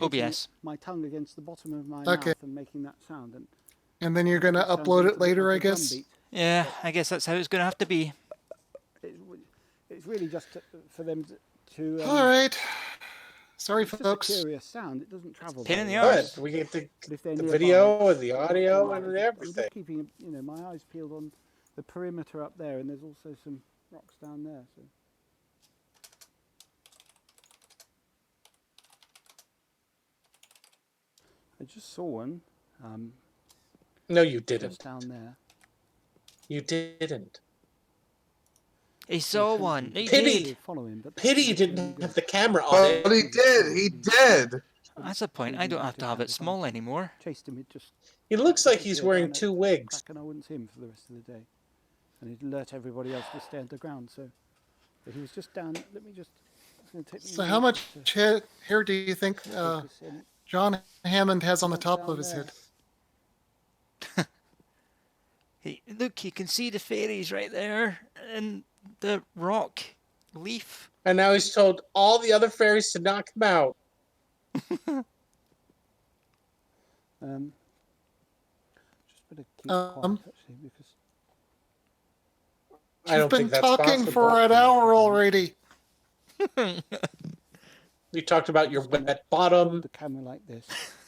OBS. My tongue against the bottom of my Okay. mouth and making that sound. And then you're going to upload it later, I guess? Yeah, I guess that's how it's going to have to be. It's really just for them to All right. Sorry, it's folks. just a curious sound. It doesn't travel. Pain in the very arse. well. We get the Nearby, video and the audio and I'm everything. just keeping, my eyes peeled on the perimeter up there, and there's also some rocks down there. So. I just saw one. No, you didn't. Just down there. You didn't. He saw one. He Pity. did. Pity you didn't have the camera on it. But he did. He did. That's a point. I don't have to have it small anymore. Chased him. It just. He looks like he's wearing 2 wigs. And I wouldn't see him for the rest of the day, and he'd alert everybody else to stay underground. So, but he was just down. Let me just. It's going to take me So how much hair do you think John Hammond has on the top of his head? Hey, look, you can see the fairies right there and the rock leaf. And now he's told all the other fairies to not come out. Just better keep quiet, actually, because I don't think You've that's been talking possible. for an hour already. You talked about your wet bottom the camera like this.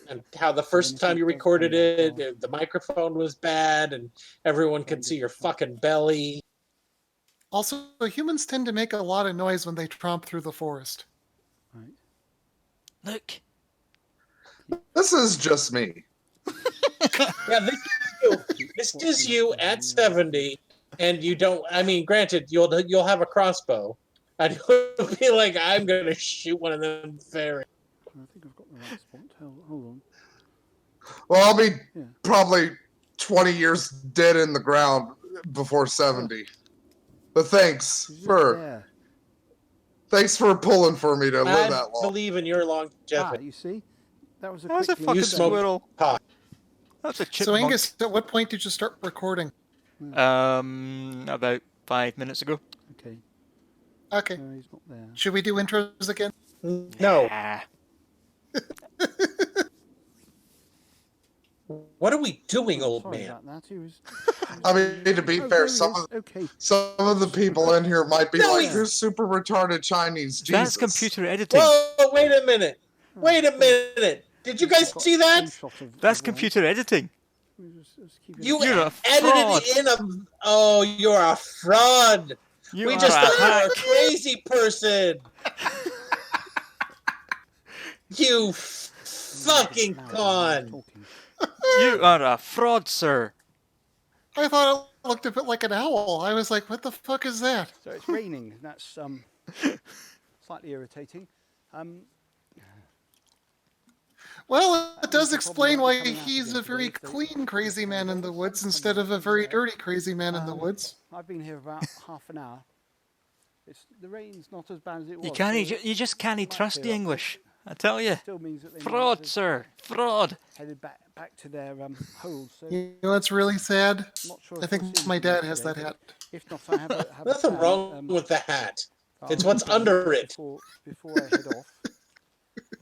and how the first time you recorded it, the microphone was bad and everyone could see your fucking belly. Also, humans tend to make a lot of noise when they tromp through the forest. Right. Look. This is just me. Yeah, this is you at 70, and you don't. I mean, granted, you'll have a crossbow, and you'll be like, "I'm gonna shoot one of them fairies." I think I've got the right spot. Hold on. Well, I'll be probably 20 years dead in the ground before 70. But thanks for pulling for me to live that long. I believe in your longevity. You see, that was a fucking squirrel. That's a chipmunk. So Angus, at what point did you start recording? About 5 minutes ago. Okay. Okay. No, he's not there. Should we do intros again? No. Ah. What are we doing, old Sorry man? about that. He was... I mean, to be fair, some of the people in here might be like, "You're super retarded Chinese." Jesus. That's computer editing. Whoa, wait a minute. Wait a minute. Did you guys see that? That's computer editing. You You're a edited it in a... Oh, you're a fraud. We just thought you were a crazy person. You fucking con. You are a fraud, sir. I thought it looked a bit like an owl. I was like, what the fuck is that? So it's raining. That's slightly irritating. Well, it does explain why he's a very clean crazy man in the woods instead of a very dirty crazy man in the woods. I've been here about half an hour. The rain's not as bad as it was. You just can't trust the English. I tell you. Fraud, sir. Fraud. Headed back to their holes. So You know what's really sad? not sure I think my dad has that hat. If not, I have Nothing wrong with the hat. It's what's under it. Before I head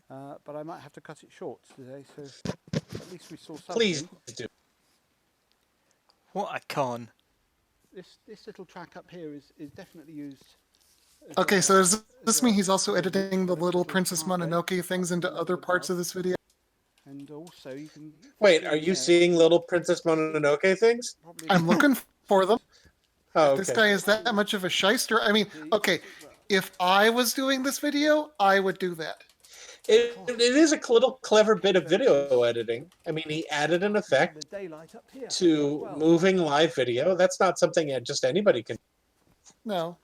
off. But I might have to cut it short today, so at least we saw something. Please do. What a con. This little track up here is definitely used. Okay, so does this mean he's also editing the little Princess Mononoke things into other parts of this video? And also you can... Wait, are you seeing little Princess Mononoke things? I'm looking for them. Oh, If this guy is that much of a shyster, I mean, okay, if I was doing this video, I would do that. It is a little clever bit of video editing. I mean, he added an effect to moving live video. That's not something just anybody can. No.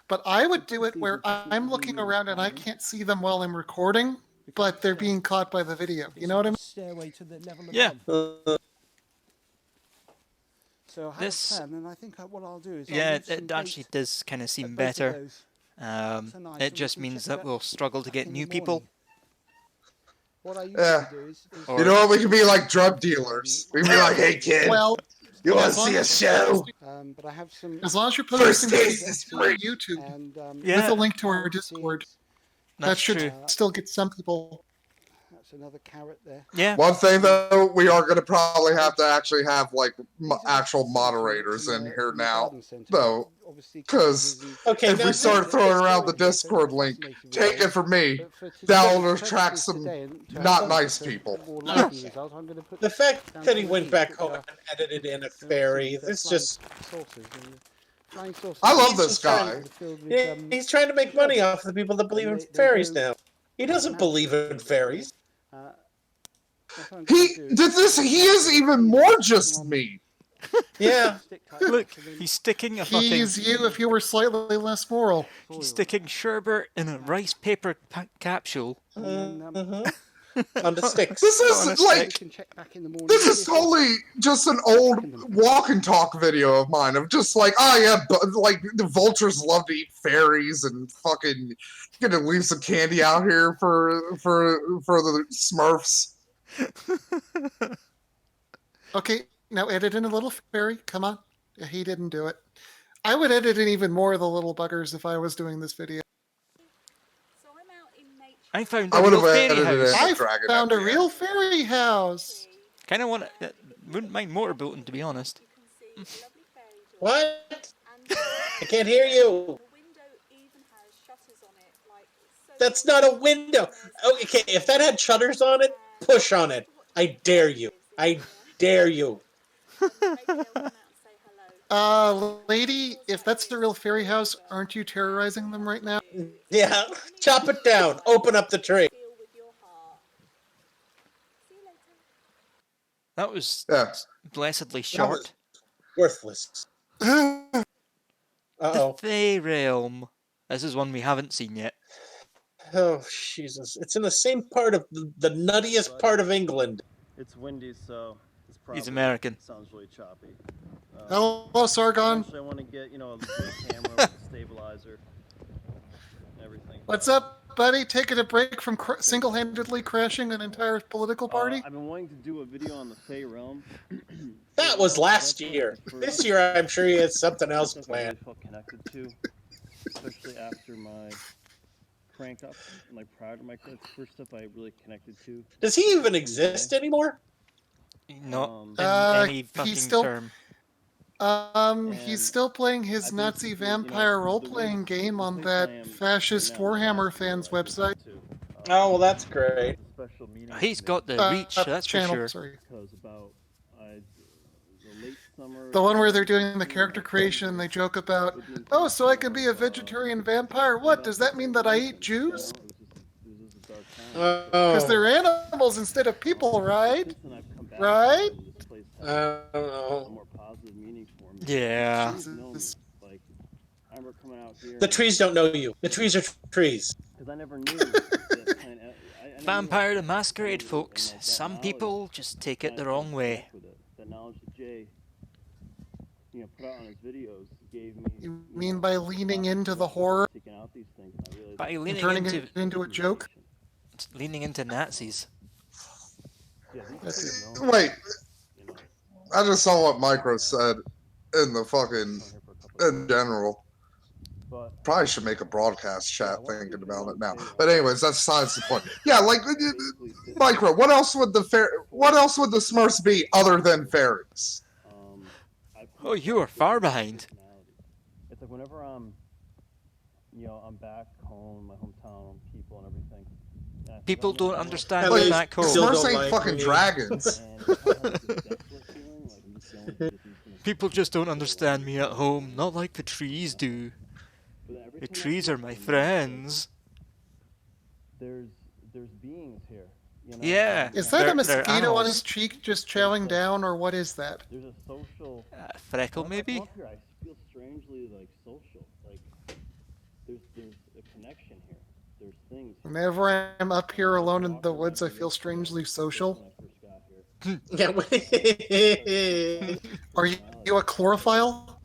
But I would do it where I'm looking around and I can't see them while I'm recording, but they're being caught by the video. You know what I mean? Stairway to the level Yeah. So I have a plan, and I think what I'll do is... Yeah, it actually does kind of seem better. It just means that we'll struggle to get new people. What I usually do is you know what? We could be like drug dealers. We can be like, "Hey, kid, you want to see a show?" But I have some... As long as you're posting taste this is to free. YouTube And, with a link to our Discord, that should true. still get some people. That's another carrot there. Yeah. One thing though, we are going to probably have to actually have like These are the actual seeds moderators from in the- here from the now, garden centre. though. Obviously, 'Cause Lizzie- Okay, If now we start this throwing is around the Historians are Discord link, fascinated with take it those. from me. But for today's Downloaders track purposes some today, and to not have nice a people. more likely result, I'm going to put the fact down that some he of went these, back which home are, and edited in a let's see, fairy. they're It's flying just saucers. Flying saucers. I love he's this just trying. guy. They're filled with, Yeah, he's trying to make money sherbet. off the people that believe in And they fairies go now. He doesn't believe naturally in sherbet, fairies. What I'm He gonna do did this. put He a is couple of even seeds, more put them just on me. Yeah. stick like Look, that, and then he's sticking a fucking. He's you if you were slightly less moral. soil. He's sticking sherbet in a rice paper capsule. And then, Mhm. On the sticks. This On a is we like can check back in the morning. this see is if totally just an old walk and talk video of mine of just like, oh yeah, but like the vultures love to eat fairies and fucking gonna leave some candy out here for the Smurfs. Okay, now edit in a little fairy. Come on. Yeah, he didn't do it. I would edit in even more of the little buggers if I was doing this video. So I'm out in nature. I found I a would real have fairy edited it house. in. I Dragon found at a the real end. fairy house. Kind of want to. Wouldn't mind motorboating, to be honest. You can see a lovely fairy door. What? And I can't hear you. the window even has shutters on it. Like, it's so That's not a window. Oh, okay, if that had shutters on it, push on it. I dare you. I dare you. maybe they'll come out and say hello. Lady, if that's the real fairy house, aren't you terrorizing them right now? Yeah. Chop it down. Open up the tree. Feel with your heart. See you later. That was Yeah. blessedly That short. was worthless. The Uh-oh. Fey Realm. This is one we haven't seen yet. Oh, Jesus. It's in the same part of the nuttiest part of England. It's windy, so it's probably American. sounds really choppy. Hello, Sargon. Eventually I want to get, a camera with a stabilizer and everything. What's up, buddy? Taking a break from single-handedly crashing an entire political party? I've been wanting to do a video on the Fey Realm. That was last year. This year, I'm sure he has something else Stuff I really planned. felt connected to, especially after my crank up, and like prior to my crank, first stuff I really connected to. Does he even exist anymore? Not Um, in any he's fucking still- term. He's still playing his Nazi vampire role-playing game on that fascist Warhammer fans website. Oh, well, that's great. Special meeting He's got the reach, that's for channel, sure. sorry. because about the late summer. The one where they're doing the character creation, they joke about, oh, so I can be a vegetarian vampire. What, does that mean that I eat Jews? Because Oh, they're animals instead of people, right? Right? I don't know. More positive meaning for me. Yeah. Jesus. Like, I remember coming out here. The trees don't know you. The trees are trees. Because I never knew. that plant- I never Vampire knew the how- Masquerade, and, folks. like, that Some knowledge, people just take it and the I wrong couldn't way. connect with it. That knowledge that Jay, put out on his videos gave me. You mean by leaning into the horror Seeking out these things, and I realized By and leaning turning into it into a joke? Nazis. Yeah, these That's things know, Wait, you know, I just saw what Micro said in the fucking I'm here for a couple of in years, general. but Probably should make a broadcast chat thinking about it now. But anyways, that's besides the point. Yeah, like basically sit- Micro, what else would the Smurfs be other than fairies? I Oh, you are far behind. personality. It's like whenever I'm back home, my hometown, people and everything. and I think People I'm don't more- understand At you least back home. still Smurfs don't ain't like fucking me. dragons. And I have this desolate feeling, like I'm just the only kid who's gonna- People just don't understand me at home, not like the trees do. But every The time I trees see are my them, friends. There's beings here. Yeah. Is that They're a mosquito on animals. his cheek just chowing down, or what is that? There's a social. Freckle, Whenever I maybe? come up here, I feel strangely like social. Like there's a connection here. There's things. Whenever I'm up here alone in the woods, I feel strangely social. When I first got here. Yeah. Are you a chlorophyll?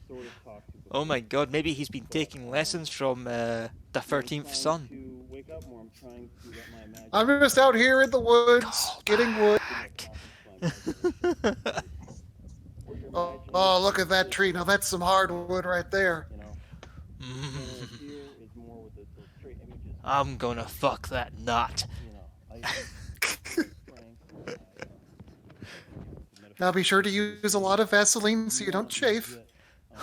Sort of talk to Oh my god, maybe he's been taking lessons from the 13th Son. To wake up more, I'm trying to let my imagination I'm just out here in the woods, getting wood. Oh, look at that tree. Now that's some hardwood right there. I'm gonna fuck that nut. Now be sure to use a lot of Vaseline so you don't chafe.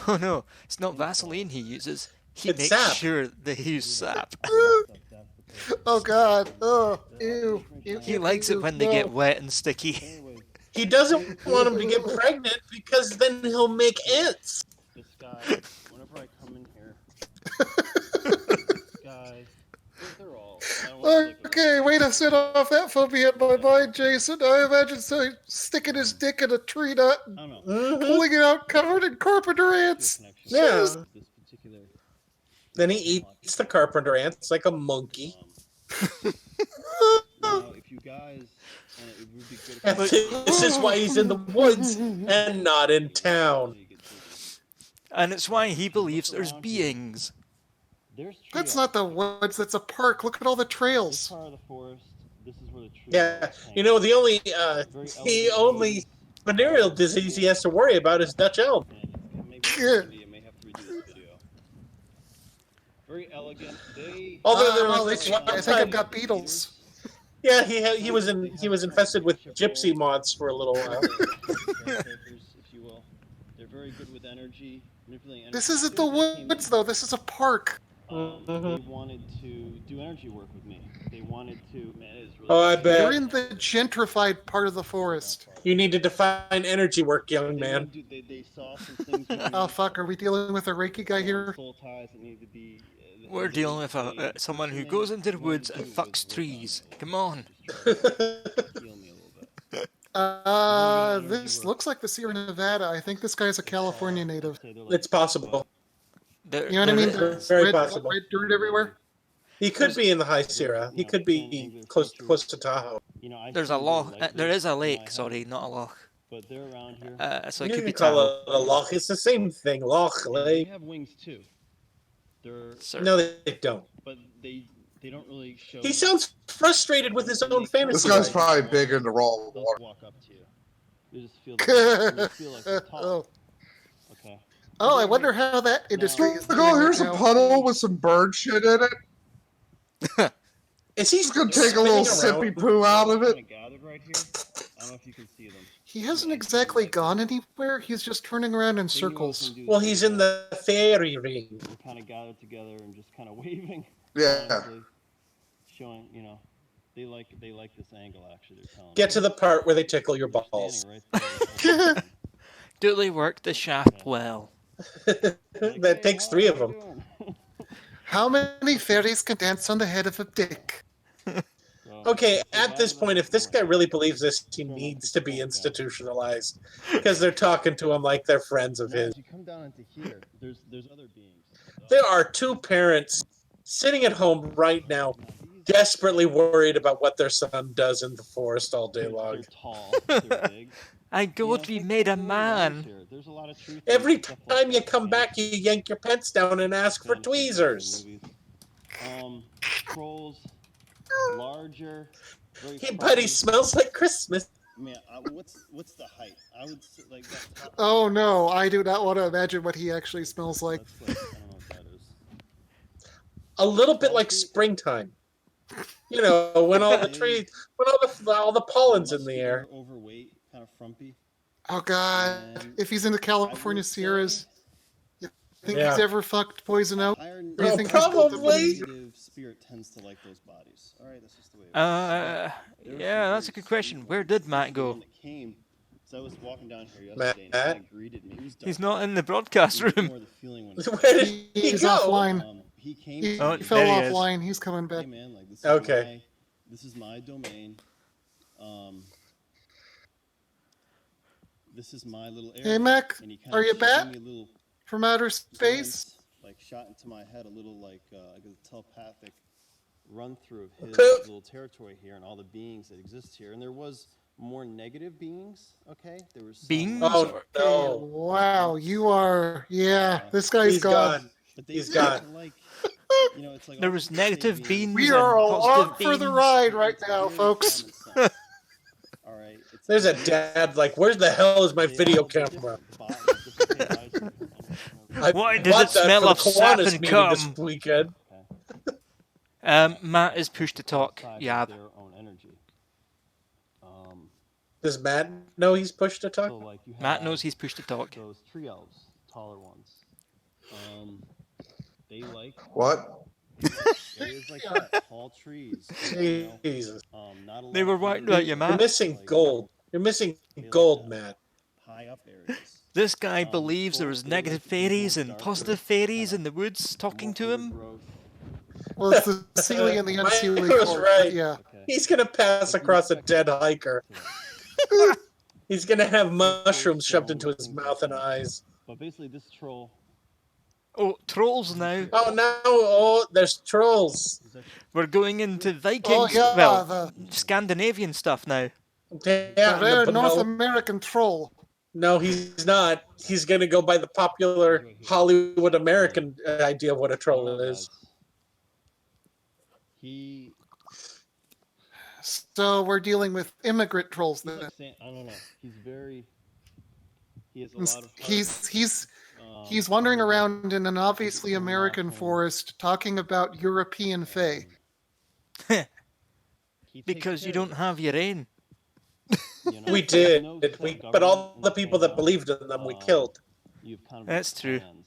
Oh no, it's not Vaseline he uses. He It's makes sap. sure they use sap. Oh God! Oh, ew! Ew! He Ew, likes it ew, when they no. get wet and sticky. Anyways, He doesn't want him to get pregnant because then he'll make ants. this guy, whenever I come in here, this guy, they're all. I don't want to Okay, way to set off that phobia in my mind, Jason. I imagine so sticking his dick in a tree nut and I don't know. Mhm. pulling it out covered in carpenter ants. Yeah. This particular. Then he eats the carpenter ants like a monkey. Now, if you guys, and it would be good if And you this is why he's in the woods and not in town. And it's why he believes there's beings. There's That's not the woods. That's a park. Look at all the trails. part of the forest. This is where the tree. Yeah, you know, the only venereal disease he has to worry about is Dutch elm. Yeah. May have to redo this video. Very elegant. They. Although there Well, was this I one think I've time, got beetles. yeah, he was infested with gypsy moths for a little while. If you will. They're very good with energy, manipulating energy. This isn't the woods, though. This is a park. They wanted to do energy work with me. They wanted to. Man, it is really. Oh, I You're bet. in the gentrified part of the forest. You need to define energy work, young man. They saw some things. Oh fuck, are we dealing with a Reiki guy here? Soul ties that need to be. We're dealing with someone who goes into the woods and fucks trees. Come on. Heal me a little bit. This looks like the Sierra Nevada. I think this guy's a California native. It's possible. There, You know what I mean? there- There's Very red, possible. red dirt everywhere. He could be in the High Sierra. He could be close to Tahoe. You know, I there's see a them loch. like There this is a in my lake. head, Sorry, not a loch. But they're around here. So it You could be can call Tahoe. it a loch. It's the same thing. Loch, They lake. have wings too. They're, Sir. No, they don't. but they don't really show. He sounds frustrated with his own This fantasy. guy's life. probably big into raw They'll water. walk up to you. You just feel. You feel like they're tall. Oh. Okay. Oh, I wonder how that industry is Look, doing oh, here's right a now. puddle with some bird shit in it. Is he Just gonna take a little spinning around? sippy poo out of it. Kinda gathered right here. I don't know if you can see them. He hasn't exactly gone anywhere. He's just turning around in They knew I was circles. gonna do Well, this he's in video. the fairy ring. We're kind of gathered together and just kind of waving. Yeah. honestly, showing, they like this angle. Actually, they're telling. Get me. to the part where they tickle your They're balls. standing right there the whole time. Do they work the shaft well? Like, That "Hey, takes how 3 are of you them. doing?" How many fairies can dance on the head of a dick? So, Okay, they at this gathered point, up if this and guy we're really believes this, he needs to be institutionalized because they're talking to him like they're friends of Now, his. as you come down into here, there's other beings. There are 2 parents sitting at home right now, desperately worried about what their son does in the forest all day They're long. tall. They're big. I go to be made a man. There's a lot of truth in Every stuff like time you that, come and back, you yank your pants down and ask for fantasy tweezers. movies. Trolls, larger. Very He, but fluffy. he smells like Christmas. Man, what's the height? I would say, like that top. Oh no, I do not want to imagine what he actually smells like. That's like, I don't know what that is. A little bit like springtime. You know, when all the trees, when all the pollen's in the air. Overweight, kind of frumpy. Oh god, And if he's in the I California would Sierras, say think Yeah. he's ever fucked Poison Oak? Iron Or you think he's built up probably. with- negative spirit tends to like those bodies. All right, that's just the way. It is. There were Yeah, some that's a very good question. sweet Where ones. did Matt The go? one that came, so I was walking down here yesterday, and Matt? he kinda greeted me. It was He's dark. not in the broadcast You get room. more the feeling when Where did he He's go? offline. he came. He to Oh, me, he fell there he is. offline. He's coming Hey back. man, like this is Okay. this is my domain. This is my little area. Hey Mac, And he kinda are you shot back me a little from outer space? glance, like shot into my head a little like a telepathic run through of his Poop. little territory here and all the beings that exist here. And there was more negative beings. Okay, there was some, Beings? Oh no, Wow, you are. Yeah, this guy's he's gone. gone. but they He's seem gone. to like, it's like There all was the same negative beans We and are along positive for the beans. ride right now, Very folks. common sense. All right, it's There's a dad like, where's the hell is my they video all have camera? different bodies, different eyes. I Why does bought it that smell for the of sap Kiwanis and meeting cum? this weekend. Matt is push to talk. Outside of Yeah. their own energy. Does Matt know he's pushed to talk? So like you have Matt knows he's pushed to talk. those tree elves, taller ones. They like What? areas like that, tall trees. You know? Jesus. Not a They lot were of worried birds, about you, You're Matt. missing like, gold. You're missing they like gold, that. Matt. High up areas. This guy believes there was Forests, they like negative to be more fairies and darker, positive fairies kinda in the woods talking more to him. undergrowth. Well, it's the Sealy and the Unseelie Mike was Forest. right. Yeah. Okay. He's gonna pass Like you'd across a expect dead them hiker. to like. He's gonna have mushrooms stone, shoved into his things mouth like and that. eyes. But basically, this troll Oh, trolls now. Oh no! Oh, there's trolls. is actually We're going into Oh Vikings. yeah, Well, the Scandinavian stuff now. Yeah, rare but North no, American troll. no, he's not. He's gonna go by the popular right here. Hollywood American idea of what a I don't troll know, is. guys. He So we're dealing with immigrant trolls he's then. like saying, I don't know. He's very. He has a And lot of. He's wandering heart. around in an obviously going American off on- forest talking about European fae. He takes Because you care of don't have your own. You know? We He did, knows that but all government the people that believed in them we killed. You have kind of That's these true. clans.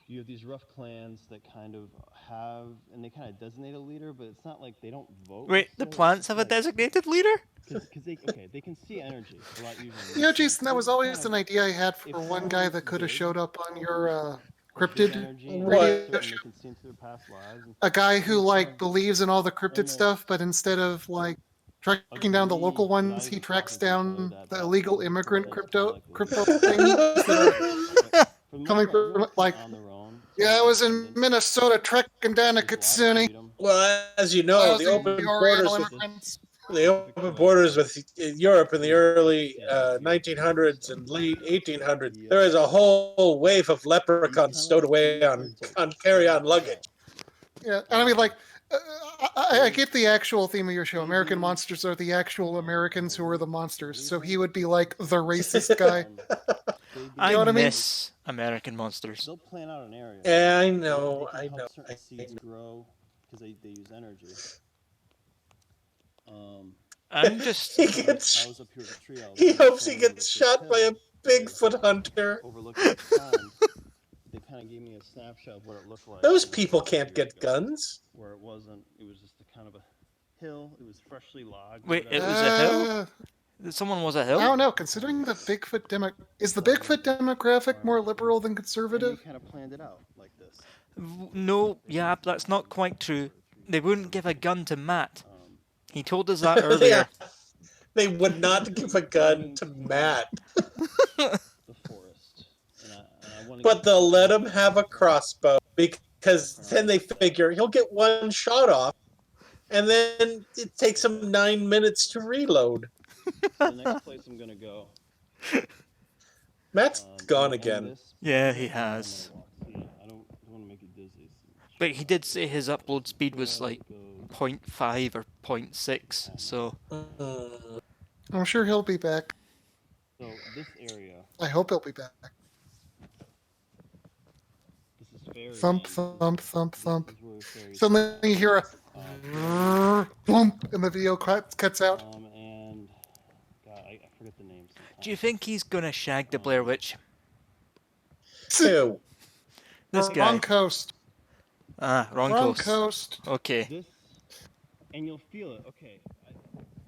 You have these rough clans that kind of have, and they kind of designate a leader, but it's not like they don't vote. Wait, the necessarily, plants it's have a like- designated leader? Because they can see energy a lot usually. You know, Jason, that was They always kind an of- idea I had if for one guy someone's that could have big, showed up on your like big cryptid energy, and What? radio certain show. they can see into their past lives. And A guy who kind like of believes in all the cryptid almost stuff, but instead of like tracking down the local agree, ones, not he even tracks talking to each other, down that the that illegal those immigrant trolls kinda crypto like this. things that are But for the most coming part, from everyone's like. on their own. Yeah, I Some was in independent. Minnesota trekking down to There's a lot of Kitsune. freedom. Well, as you know, the Housing open the Oriental borders with immigrants. the open borders with Europe in the early 1900s and late 1800s, there is a whole wave of leprechauns stowed away on carry-on luggage. Yeah, and I mean, like, I get the actual theme of your show. American monsters are the actual Americans who are the monsters. So he would be like the racist guy. I know what I mean? miss American monsters. They'll plan out an area. Yeah, I They know, can I help know. certain seeds grow because they use energy. I'm just. He I gets, was up here with the tree elves. he and they hopes he told me gets that this shot by a hill Bigfoot hunter. overlooking the pond. They kind of gave me a snapshot of what it looked like. Those you know, people 50 can't years get ago, guns. Where it wasn't. It was just a kind of a hill. It was freshly logged. or Wait, it whatever. was a hill? Someone was a I hill? don't know. Considering the Bigfoot is the Bigfoot demographic more liberal than And conservative? they kind of planned it out like this. No, yeah, that's not quite true. They wouldn't give a gun to Matt. He told us that Yeah. earlier. They would not give a gun to Matt, The forest. And I wanna but get they'll let to him have a crossbow because then they figure he'll get one shot off, and then it takes him 9 minutes to reload. the next place I'm gonna go. Matt's gone and again. this- Yeah, he I'm gonna has. walk. See, I don't want to make you dizzy. But he did say his upload speed was like Go. 0.5 or 0.6, so. Mm. I'm sure he'll be back. So this area, I hope he'll be back. this is fairy. Thump, land. thump, thump, thump. This is where fairies Suddenly you hear a come. boom, and the video cuts out. And God, I forget the name. Do you think he's gonna shag the Blair Witch? Two. This guy. Wrong coast. Ah, wrong Wrong coast. coast. Okay. This, and you'll feel it. Okay,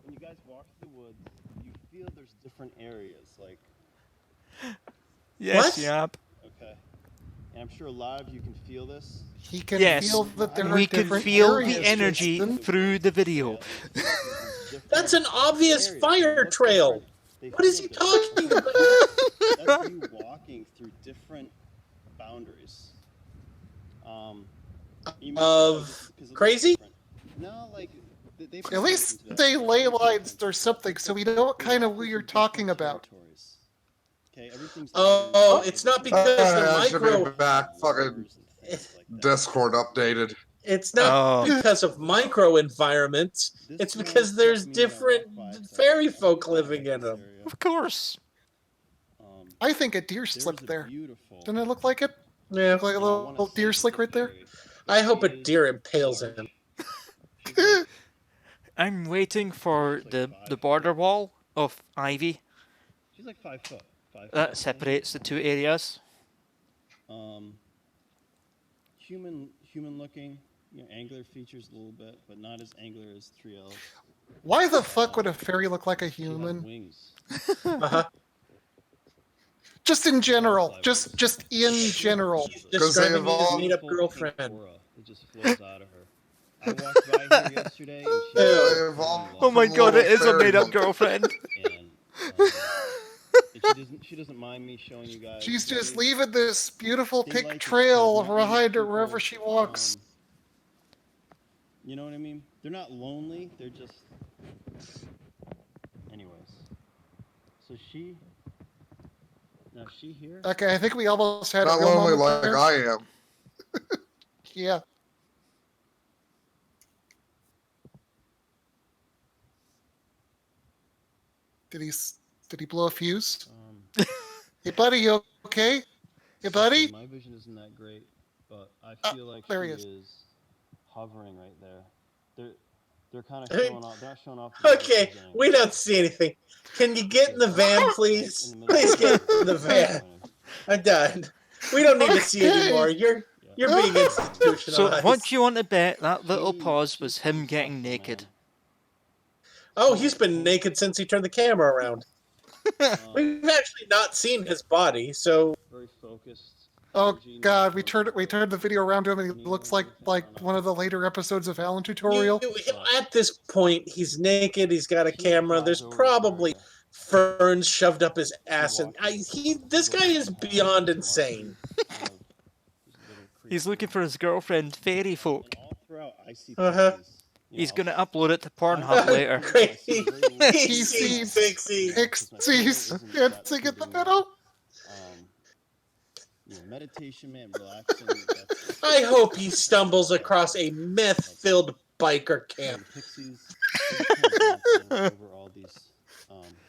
when you guys walk through the woods, you feel there's different areas. Like, Yes, What? yep. okay, and I'm sure a lot of you can feel this. He can Yes, feel that there are we can different feel areas, the energy Jason. through the video. Yeah, there's different That's an obvious areas. They fire look trail. different. They What is feel he different. talking about? That's you walking through different boundaries. You might Of feel like 'cause it looks crazy? different. No, like they put At least into that. they lay Different lines things. or something, so we know what kind of who you're talking about. Territories. Okay, everything's Oh, it's not because they're I should micro. be back. Fucking Discord updated. It's not Oh. because of micro environments. It's because there's different fairy folk living in them. Of course. I think a deer slipped there. Doesn't it look like it? Yeah. Look like a little deer slick right there? I hope a deer impales him. I'm waiting for She's like the 5 border foot. wall of ivy She's like 5 foot. 5 foot. that I'd say. separates the two areas. Human looking, angular features a little bit, but not as angular as 3 elves. Why the fuck would a fairy look like a She has human? wings. Uh-huh. Just in general. Fly Just in general. She's 'Cause they describing me as evolved- made-up Beautiful pink girlfriend. aura that just flows out of her. I walked by here yesterday, and she Ew. was They evolved Oh my from god, it little is a fairy made-up monkeys. girlfriend. And she doesn't mind me showing you guys. She's just they- leaving this beautiful they pink like it 'cause trail not many behind her people, wherever she walks. You know what I mean? They're not lonely. They're just. Anyways, so she. Now she here. Okay, I think we almost had Not a real lonely moment like there. I am. Yeah. Did he blow a fuse? Hey, buddy, you okay? Hey, buddy? My vision isn't that great, but I feel like there she he is. is hovering right there. They're kind of Hey. showing off. They're not showing off. the Okay, vision we angle. don't see anything. Can you get in the van, please? Please get in the van. I'm done. We don't need to see Okay. anymore. You're being So institutionalized. what do you want to bet that little She- pause was she's him pretty getting special, naked? man. Oh, he's been naked since he turned the camera around. Um, We've actually not seen his body, so very focused. Oh energy, god, no we turned the video around to him and he looks like one of the later episodes of Alan tutorial. at this point, he's naked. He's got a She camera. flies There's over probably her. ferns shoved up his ass, and Walks this guy is over beyond her. insane. Kind of these little He's looking for his girlfriend, fairy folk. And all throughout, I see Uh-huh. pixies, you He's know. gonna upload it to Pornhub later. Great. I see very little He He sees sees pixies. Pixies dancing in the meadow. Meditation, man, relaxing. That's, I hope he stumbles across a meth-filled biker camp, the pixies they're kind of dancing over all these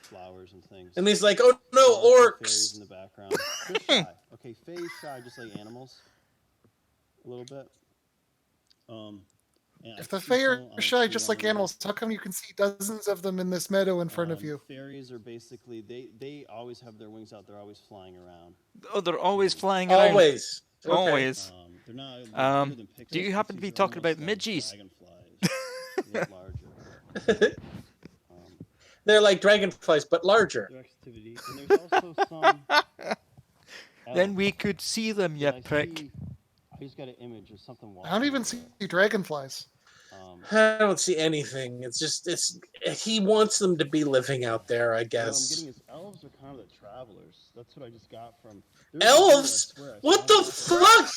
flowers and things. and he's like, "Oh no, Fairies orcs!" in the background. They're shy. Okay, fae's shy, just like animals. A little bit. And If I the see Fae are someone on a shy tree just on like the right. animals, how come you can see dozens of them in this meadow in front of you? Fairies are basically they always have their wings out. They're always flying around. Oh, they're always flying around. Always. Okay. Always. They're not. They're Um, bigger than pixies. do you happen to be Pixies are talking about almost like midges? dragonflies. They get larger. They're like dragonflies, but larger. Their activity, and there's also some. Then elves. we could see them, you And I prick. see- I just got an image of something walking. I don't even over see there. dragonflies. I don't see anything. It's he wants them to be living out there, I What I'm guess. getting is elves are kind of the travelers. That's what I just got from. Elves? What the fuck?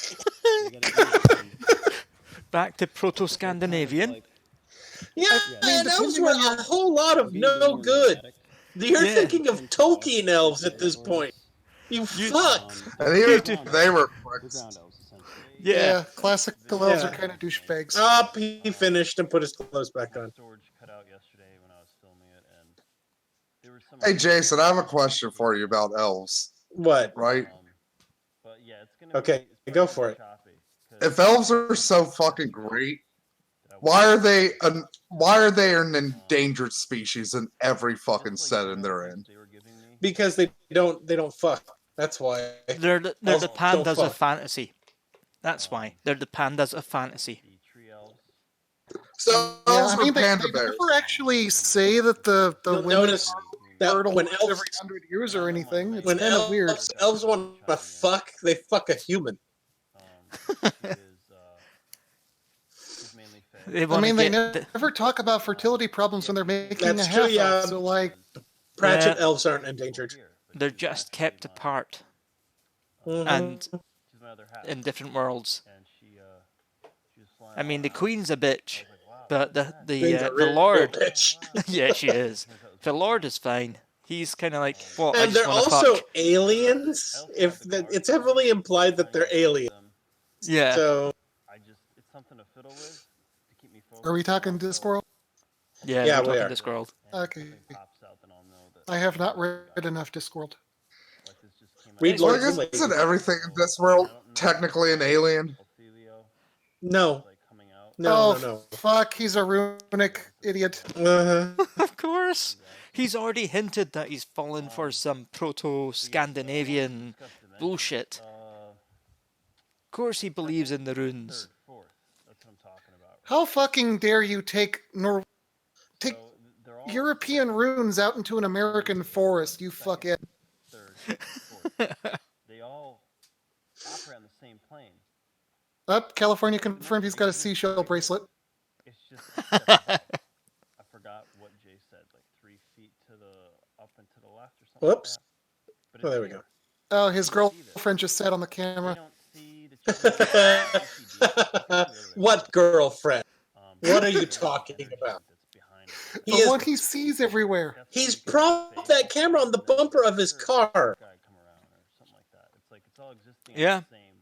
Back to Proto-Scandinavian. Yeah, I mean, man, elves depending were on a whole lot of no good. You're Yeah. thinking of Tolkien elves at this point. You fuck. And even they were pricks. ground elves, essentially. Yeah. Classical elves are Yeah. kind of douchebags. Up, he finished and put his clothes back on. Storage cut out yesterday when I was filming it, and there were some. Hey Jason, I have a question for you about elves, What? right? But yeah, it's gonna. Okay, go for it. If elves are so fucking great, why are they an endangered species in every fucking setting they're in? Because they don't fuck. That's why. They're the Elves don't pandas fuck. of fantasy. That's why. They're the pandas of fantasy. The tree elves. So Yeah, elves I are mean, they panda never bears. actually say that the You'll women notice that fertile when every elves 100 years or anything. It's when kind of weird. elves want to fuck, they fuck a human. She's mainly fed. They I want mean, to they get. never talk about fertility problems when they're making That's a true, half yeah. elf. So, like, Pratchett Yeah. elves aren't endangered. They're just kept apart Mhm. and She's my other half. in different worlds. And she was flying. I mean, the around. queen's a bitch, but Queen's the a real lord, bitch. yeah, she is. The lord is fine. He's kind of like, well, I And just they're want to also fuck. aliens. If it's heavily implied that they're aliens. Yeah. So It's something to fiddle with to keep me focused. are we talking Discworld? Yeah, Yeah, we're we talking are. Discworld. Okay. Pops out, then I'll know that I have not read enough Discworld. like this just came out. Read Well, Lords and isn't Ladies. everything in this world technically an alien? Ophelio No. like coming out. No, Oh, no, fuck, he's a runic idiot. no. Of course. He's already hinted that he's fallen for some proto-Scandinavian bullshit. Of course he believes in the runes. Fourth. That's what I'm talking about. How fucking dare you take take So they're all European runes out into an American forest, you fuckhead. third, fourth. They all operate on the same plane. Up, California confirmed he's got a seashell bracelet. It's just a step above. I forgot what Jay said, like 3 feet to the up and to the left or something. Whoops. Like that. But Oh, it's there we there. go. Oh, his girlfriend just sat on the They camera. don't see the changes. What girlfriend? What are you There's talking energy about? that's behind it. He The is. one he sees everywhere. He's propped that camera on the bumper of his car. Guy come around or something like that. It's like it's all existing Yeah. on the same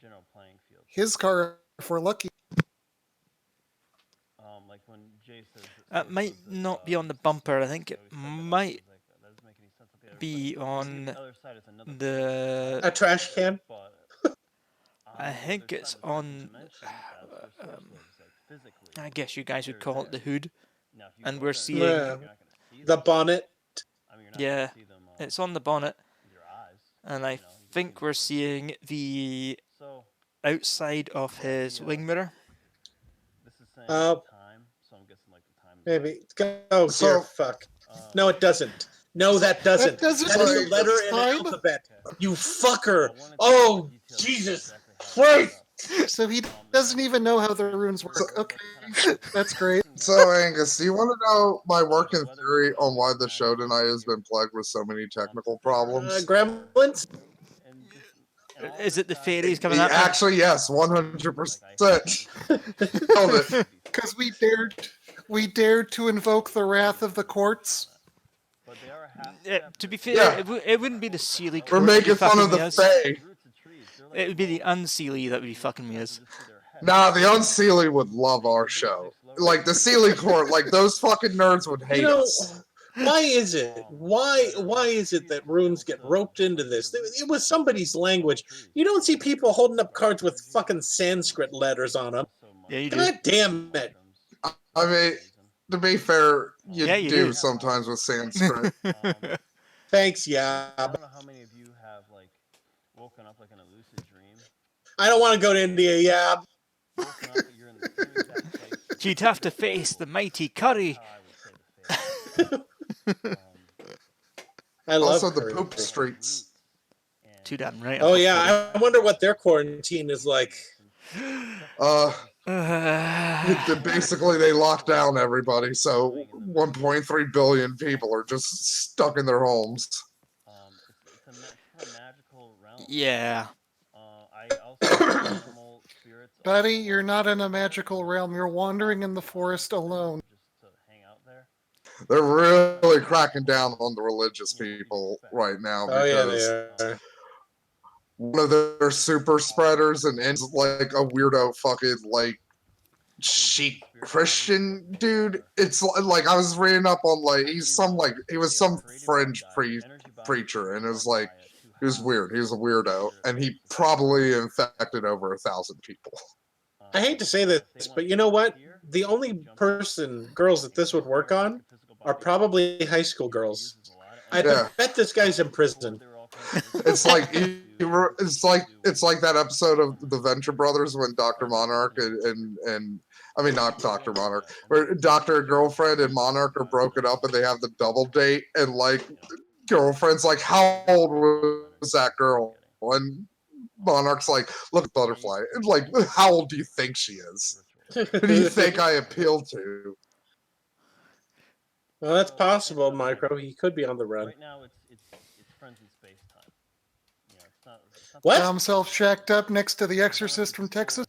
general playing field. His car, if we're lucky. Like when Jay says It might not be on the bumper. I think it might that doesn't make any sense. Like, there's, be like, on the other side is another the. A trash can? but I think it's on. I guess you guys would call it the hood, and we're seeing. Yeah. The bonnet. Yeah, it's on the bonnet, and I think we're seeing the So outside of his wing mirror. this is saying Oh. time, so I'm guessing like the time. Maybe. Oh, dear So- fuck. No, it doesn't. No, that doesn't. That doesn't That is make a letter in an time. alphabet. You fucker. Oh, Jesus Christ. So he doesn't even know how the runes work. Okay, that's great. So, Angus, do you want to know my working theory on why the show tonight has been plagued with so many technical problems? Gremlins? Is it the fairies coming at me? Actually, yes, 100%. Nailed it. Because we dared to invoke the wrath of the courts. But they are half To be fair, Yeah. it wouldn't be the Sealy We're court that'd be making fun of fucking me the as. Fae. roots of trees. They're It would be the unsealy that would be fucking me as. Nah, the Unseelie would love our show. Like, the Sealy Court, like, those fucking nerds would hate You know, us. why is it? Why is it that runes get roped into this? It was somebody's language. You don't see people holding up cards with fucking Sanskrit letters on them. Yeah, you do. God damn it. I mean, to be fair, you, Yeah, you do do. sometimes with Sanskrit. Thanks, I Yab. don't know how many of you have like woken up like in a lucid dream. I don't want to go to India, Yab. Woken up, but you're in the same exact place. You'd have to face the mighty curry. How I would say the face. I love Also, the curry. poop streets. Too damn right. Oh yeah, I wonder what their quarantine is like. Basically, they locked down everybody, so 1.3 billion people are just stuck in their homes. It's a magical realm. Yeah. I also animal spirits. Buddy, you're not in a magical realm. You're wandering in the forest alone. Just to hang out there. They're really cracking down on the religious people right now Oh yeah, because they are. one of their super spreaders and ends like a weirdo fucking like chic Christian dude. It's like I was reading up on like he was some fringe preacher and it was like he was weird. He was a weirdo and he probably infected over 1,000 people. I hate to say this, but you know what? The only girls that this would work on are probably high school girls. I Yeah. bet this guy's in prison. It's like it's like that episode of the Venture Brothers when Dr. Monarch and I mean not Dr. Monarch, where Doctor and girlfriend and Monarch are broken up and they have the double date and like girlfriend's like, how old was that girl? And Monarch's like, look, butterfly. And like, how old do you think she is? Who do you think I appeal to? Well, that's possible, Micro. He could be on the run. Right now, it's friends in space time. Yeah, it's not What? Found himself shacked up next to the exorcist from Texas.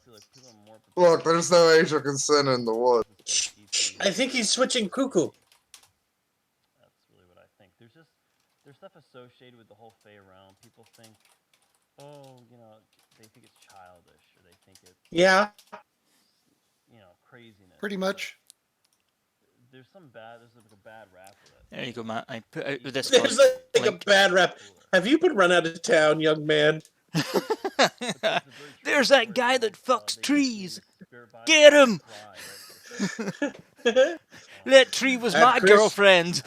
Look, there's no age of consent in the woods. I think he's switching cuckoo. That's really what I think. There's stuff associated with the whole Fey realm. People think, oh, they think it's childish or they think it's Yeah. craziness. Pretty much. There's like a bad rap with it. There you go, Matt. I put out this. There's like a bad rap. Have you been run out of town, young man? There's that guy that fucks trees. spirit body Get can him! fly, right? That tree was At my Chris- girlfriend.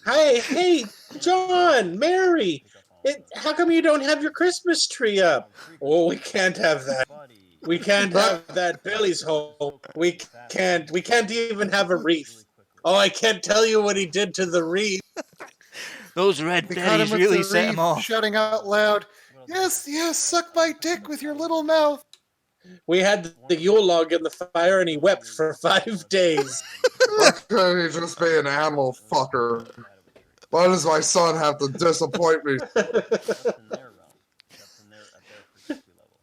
Hey, John, Mary, how come you don't have your Christmas tree up? Oh, we can't have that. We can't have that. Billy's home. We can't even have a wreath. Oh, I can't tell you what he did to the wreath. Those red They caught him berries with really the set him wreath, off. shouting out loud, "Yes, yes, suck my dick with your little mouth." We had the Yule log in the fire, and he wept for 5 days. Why couldn't he just be an animal fucker? Why does my son have to disappoint me?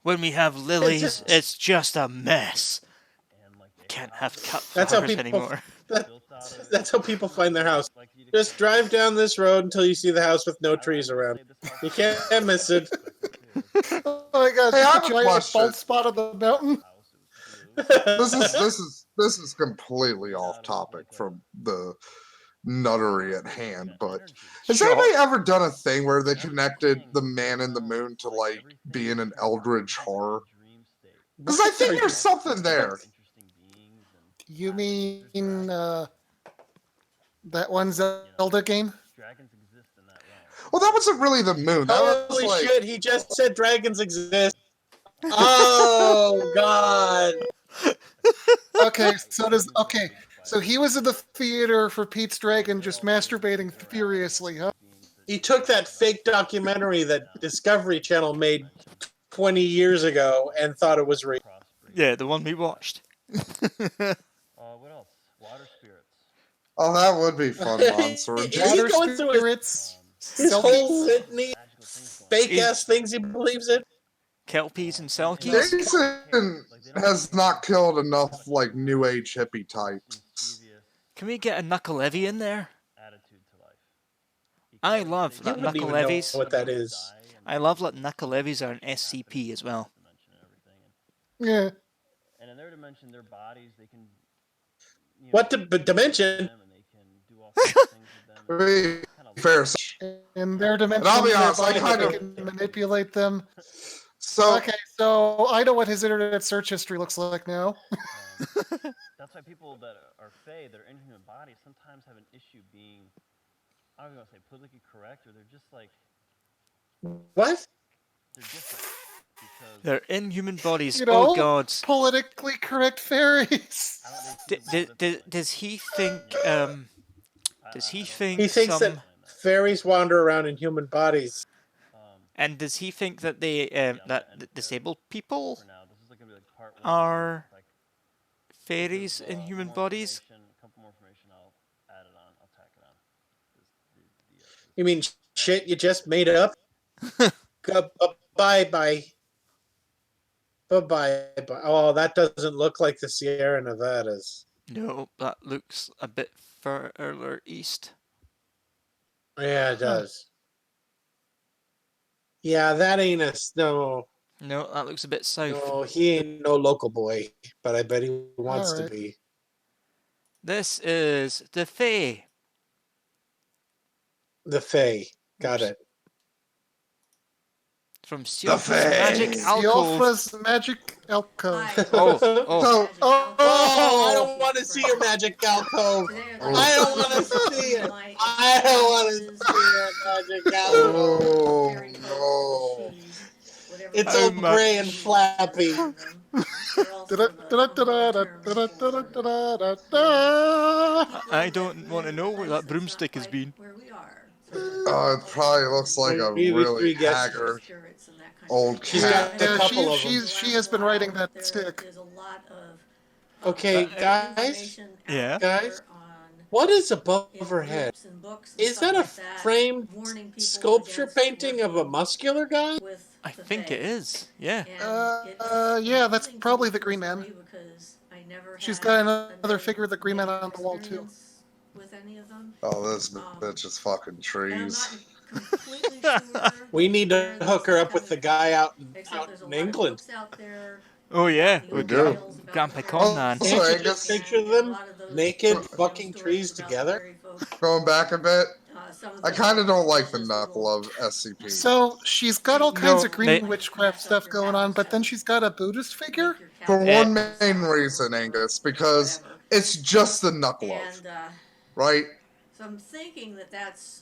When we have lilies, just- it's just a mess. Can't have cut That's how flowers people- anymore. That's how people find their house. Just drive down this road until you see the house with no trees around. You can't miss it. Oh my god, Hey, I just have a a giant question. bald spot on the mountain. This is completely off topic from the nuttery at hand, but has Sure. anybody ever done a thing where they connected the man in the moon to like being an eldritch horror? Because I think there's something there. You mean that one Zelda game? Well, that wasn't really the moon. That was Holy like, shit, he just said dragons exist. Oh, God. Okay, so he was in the theater for Pete's Dragon, just masturbating furiously, huh? He took that fake documentary that Discovery Channel made 20 years ago and thought it was real. Yeah, the one we watched. What else? Water spirits. oh, that would be fun, Monster. Is he Water going through spirits, his whole selkies. litany, fake ass things he believes in? Kelpies and Selkies. Jason has not killed enough like new age hippie types. Can we get a Knuckleheavy in there? I love You that wouldn't even know Knuckleheavies. what that is. I love that Knuckleheavies are an SCP as well. Yeah. And in their dimension, their bodies, they can. What dimension? To be fair, In their dimension, I'll be their honest, I body kind of- can manipulate them. so Okay, so I know what his internet search history looks like now. That's why people that are Fae, that are in human bodies, sometimes have an issue being, I don't know if I say politically correct, or they're just like, What? they're different. Because They're in human bodies. You know, Oh God. politically correct fairies. Does he think? Does he think He thinks some? that fairies wander around in human bodies. And does he think that they that disabled people for now, this is like gonna be like part one. are Like, fairies in human bodies? A couple more information, I'll add it on. I'll tack it on. You mean shit you just made up? Bye. Oh, that doesn't look like the Sierra Nevadas. No, that looks a bit further east. Yeah, it does. Yeah, that ain't no. No, that looks a bit south. No, he ain't no local boy, but I bet he wants to Alright. be. This is the Fae. The Fae. Got it. From Fae. Siofra's Magic Alcove. Siofra's Magic Alcove. Oh, so Oh, I don't want to see your magic alcove. I don't want to see it. I don't want to see your magic alcove. oh no. It's How all much? gray and flappy. I don't want to know where that broomstick has been. It probably looks like a Maybe really three gets- haggard old She's cat. got a Yeah, couple of them. she has been riding that stick. Okay, guys, Yeah. guys, what is above her head? Is that a framed sculpture painting of a muscular guy? I think it is. Yeah. Yeah, that's probably the Green Man. She's got another figure of the Green Man on the wall too. Oh, this bitch is fucking trees. We need to hook her up with the guy out in England. Oh yeah. We With do. Grandpa Oh, Conman. so Can't I you just guess picture them naked fucking trees together? going back a bit, I kind of don't like the knuckle of SCP. So she's got all kinds of green they- witchcraft stuff going on, but then she's got a Buddhist figure? For Eh. one main reason, Angus, because it's just the knuckle of, right? So I'm thinking that that's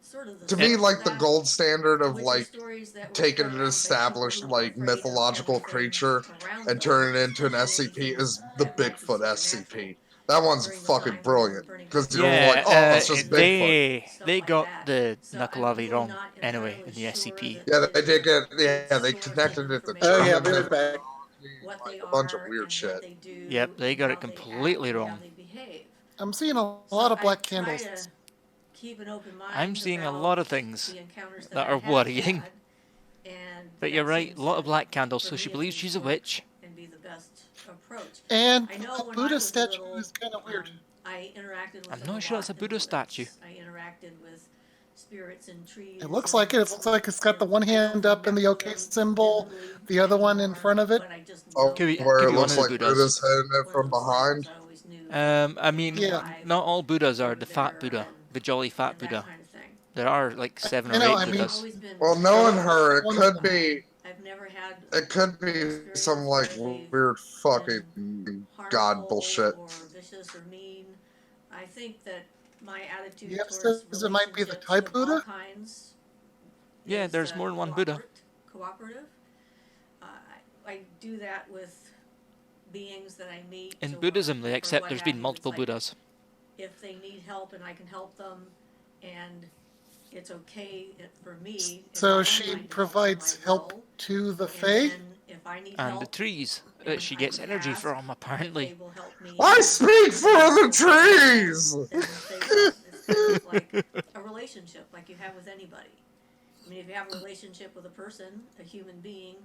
sort of the To source me, of like the that, gold standard of which are like stories that were taking put an out by people established who were like afraid of mythological everything creature around and them turning it into an and SCP anything is the that might be Bigfoot supernatural. SCP. That one's During the fucking time when we were brilliant burning because down you're like, yeah, oh, it's buildings just and Bigfoot. stuff they like got that. the So knuckle I'm of really wrong not anyway entirely in the sure SCP. that Yeah, it they is did a get. good Yeah, they source of connected it to Oh information yeah, German I'll be right about back. what like they a bunch of are weird and shit. what they do. Yep, they and got how it they act completely and wrong. How they behave. I'm seeing a lot So of black I try candles. to keep an open mind I'm seeing a about lot of things the encounters that I are have worrying. had, and But you're that right, seems a lot to, of black candles, for so she me at believes least, she's a work witch. and be the best approach. And I know a when I Buddha was statue little, is kind of weird. I interacted with I'm them not a sure lot it's a in Buddha the statue. woods. I interacted with spirits and trees. It looks like it. It looks like it's got the one I don't hand up in the remember OK them symbol, vividly the other one in anymore, front of it. but I just Oh, know Could be, that where could it be one looks of the like Buddhas. Buddha's hitting it one of from those behind. symbols I always knew I they mean, were Yeah. alive not all Buddhas and are they the were fat there Buddha, and the jolly fat that Buddha. kind of thing. There are like 7 I or know. 8 I mean, I've Buddhas. always been Well, knowing her, it one of could them. be. I've never had It could an be some experience like where they've weird been fucking god harmful bullshit. or vicious or mean. I think that my attitude Jeff towards says it might be the relationships type of all Buddha. kinds Yeah, is there's more than one Buddha. cooperative. I do that with beings that I meet. In or Buddhism, they or accept what there's have been you. It's multiple like Buddhas. if they need help and I can help them, and it's okay for me. in my So own she mind to help them, provides I help will. to the And Fae. then if I need And the help trees and that she I gets can energy ask, from, they apparently. will help me. I and speak for if I the don't help them, trees. then they will. It's kind of like a relationship, like you have with anybody. I mean, if you have a relationship with a person, a human being,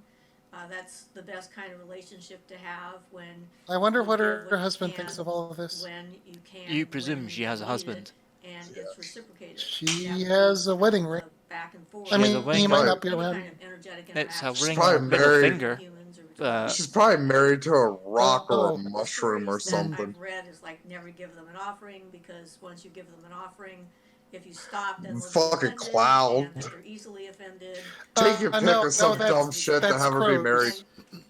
that's the best kind of relationship to have when I wonder you what give her what you husband can, thinks of all of this. when you can, You presume when she has a you need husband. it, and it's reciprocated. She You have to has a have wedding the ring. back and forth. I She has a mean, ring he on might her. not be Any around. kind of energetic It's a interaction She's ring on her probably middle married. finger. humans or between She's probably married to a rock or a Oh. the mushroom or stories that something. I've read is like never give them an offering, because once you give them an offering, if you stop, then they'll be Fucking offended, cloud. and that they're easily offended. Take your pick No, of some dumb that's shit to have her be married. crows. And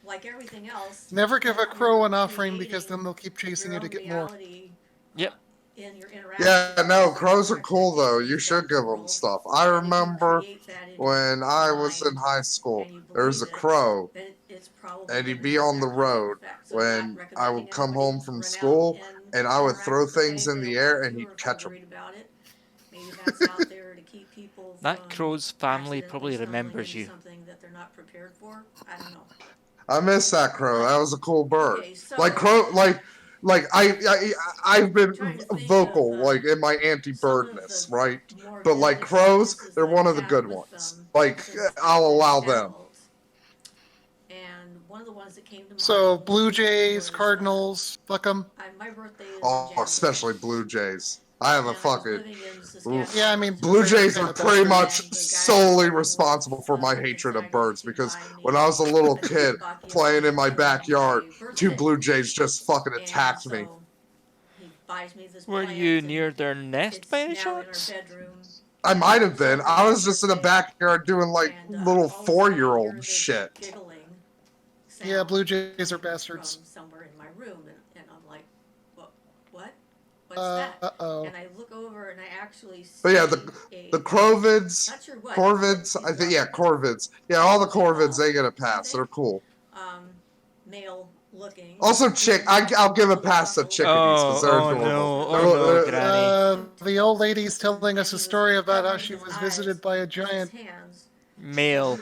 like everything else, Never give a you're crow an offering because creating then they'll keep chasing your you to own get more. reality Yep. in your interaction. Yeah, no, crows are with cool though. entities You of should that give them world. stuff. I And if you remember create that in when your I was in mind high school, and you there was a believe it, crow, then it's probably and gonna he'd be have on that the kind of road effect. So I'm not when I recommending would come everybody home from run out school, and I would interact throw with the things Fae. in They the don't air have and to, or he'd if catch they're them. worried about it. Maybe that's out there to keep people That from crow's family accidentally probably stumbling remembers into you. something that they're not prepared for. I don't know. I miss that crow. That was a cool bird. Okay, so Like crow, like I've been trying to think vocal of like in my some of anti-birdness, the right? more But like vivid crows, experiences they're that one I've of the had good with ones. Like since I'll I've been allow an them. adult. And one of the ones that came to mind. So blue jays, was, cardinals, fuck 'em. my birthday is in Oh, January. especially blue jays. I have a And I was fucking living in oof. Saskatchewan. Yeah, I mean, Blue blue jays jays are are kind of pretty much bastards. The guy solely who responsible for my hatred of decided birds to because buy me when I was a little a kid Czechoslovakian playing in my blanket for backyard, my two birthday. blue jays just fucking And attacked me. so he buys me this Were plant, you and near their nest it's by any now in our chance? bedroom. I might have It's been. over I my was just in the birthday, backyard doing like and little all of a sudden I hear 4-year-old this shit. giggling Yeah, sound blue jays are coming bastards. from somewhere in my room, and I'm like, what? What's that? Uh-oh. And I look over and I actually see But yeah, the a, corvids, not sure what, corvids, I think, yeah, corvids. Yeah, all the corvids, they get a pass. They're cool. male looking. Also, I'll give a pass to Buckled. chickadees because they're Oh adorable. no, They're- oh no, they're- Granny. The old lady's telling us And a he story was about how covering she his was eyes visited by a with his giant. hands Male.